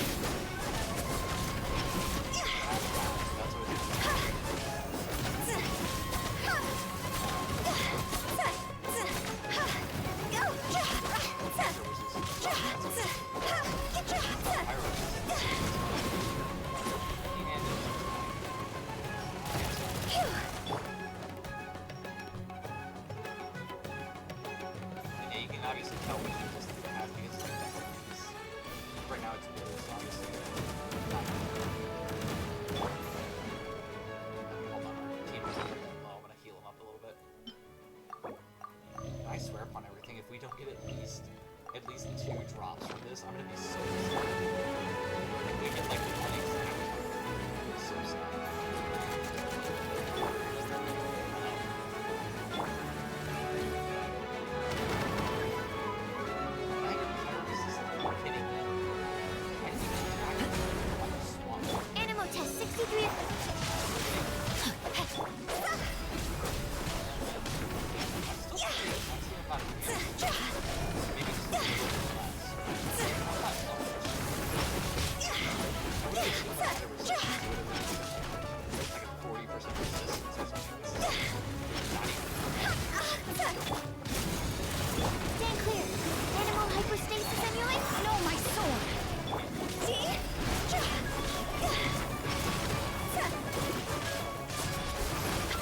Yeah, you can obviously tell which resistance it has because it's like right now it's blue, so obviously hold on, our team is pretty low. I'm gonna heal him up a little bit. I swear upon everything, if we don't get at least 2 drops from this, I'm gonna be so sad. If we get like 1 exact, I'm so sad. Animal test 63. Stand clear. Animal hyperstasis emulate. No, my sword.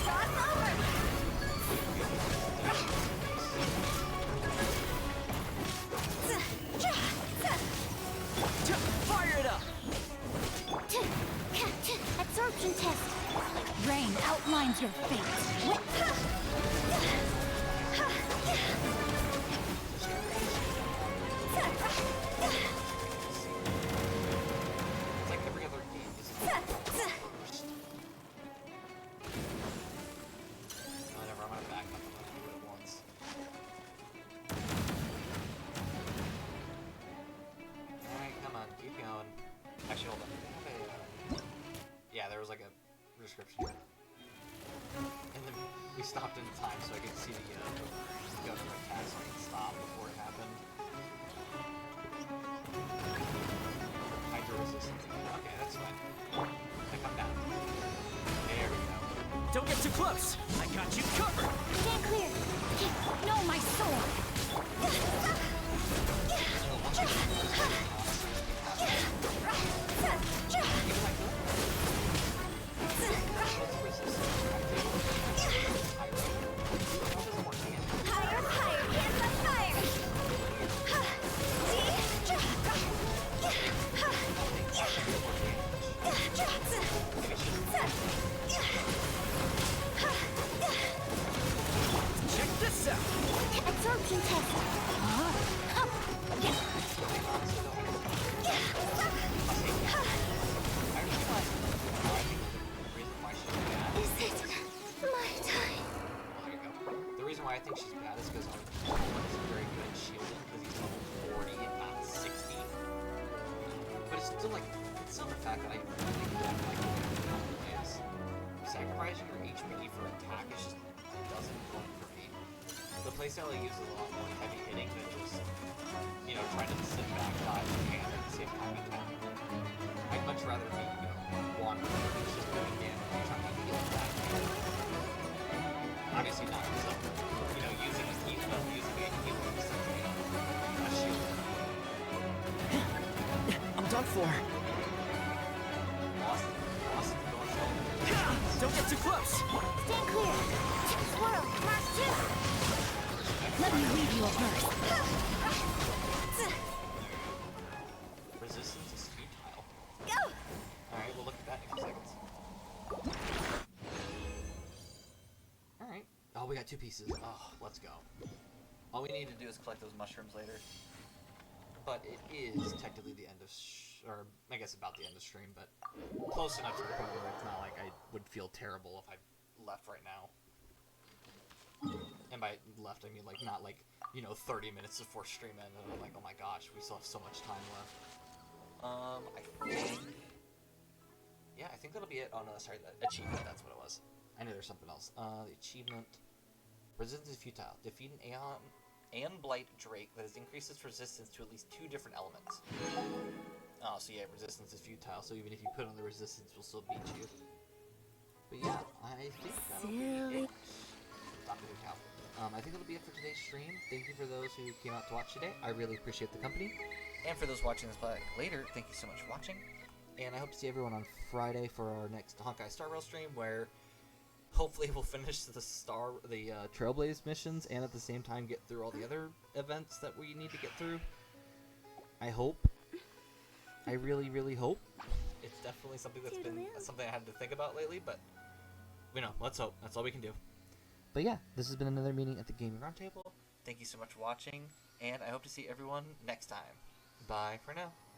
Toss over. Fire it up! Absorption test. Rain outlines your fate. It's like every other game. First. Whatever, I'm gonna back up. I'm gonna do it once. Alright, come on, keep going. Actually, hold on. Yeah, there was like a description here. And then we stopped in time so I could see the governor attack so I could stop before it happened. Hydro resistance. Okay, that's fine. Now come down. There we go. Don't get too close! I got you covered! Stand clear. No, my sword. Higher, hands on fire. I think she's bad is because our is very good at shielding because he's level 40 and not 60. But it's still like, it's still the fact that I really don't like the way the play is. Sacrificing your HP for attack is just doesn't work for me. The playstyle I use is a lot more heavy hitting than just, you know, trying to sit back, dodge, and at the same time attack. I'd much rather be, you know, one who's just doing damage, trying to heal that. Obviously not, so, you know, using a heal, using a healer instead of a shield. I'm done for. Lost going for. Don't get too close. Stand clear. Swirl, Mark 2. Let me leave you a verse. Resistance is futile. Go! Alright, we'll look at that in a few seconds. Alright. Oh, we got 2 pieces. Oh, let's go. All we need to do is collect those mushrooms later. But it is technically the end of or I guess about the end of stream, but close enough to the point where it's not like I would feel terrible if I left right now. And by left, I mean like not like, you know, 30 minutes before stream end, and I'm like, oh my gosh, we still have so much time left. I think... Yeah, I think that'll be it. Oh no, sorry, the achievement, that's what it was. I knew there's something else. The achievement... Resistance is futile. Defeat an Aeon Blight Drake that has increased its resistance to at least 2 different elements. Oh, so yeah, resistance is futile, so even if you put on the resistance, we'll still beat you. But yeah, I think that'll be it. Stop the cow. I think that'll be it for today's stream. Thank you for those who came out to watch today. I really appreciate the company. And for those watching this back later, thank you so much for watching. And I hope to see everyone on Friday for our next Honkai Star Rail stream, where hopefully we'll finish the Trailblaze missions and at the same time get through all the other events that we need to get through. I hope. I really, really hope. It's definitely something that's been something I had to think about lately, but you know, let's hope. That's all we can do. But yeah, this has been another meeting at the Gaming Roundtable. Thank you so much for watching, and I hope to see everyone next time. Bye for now.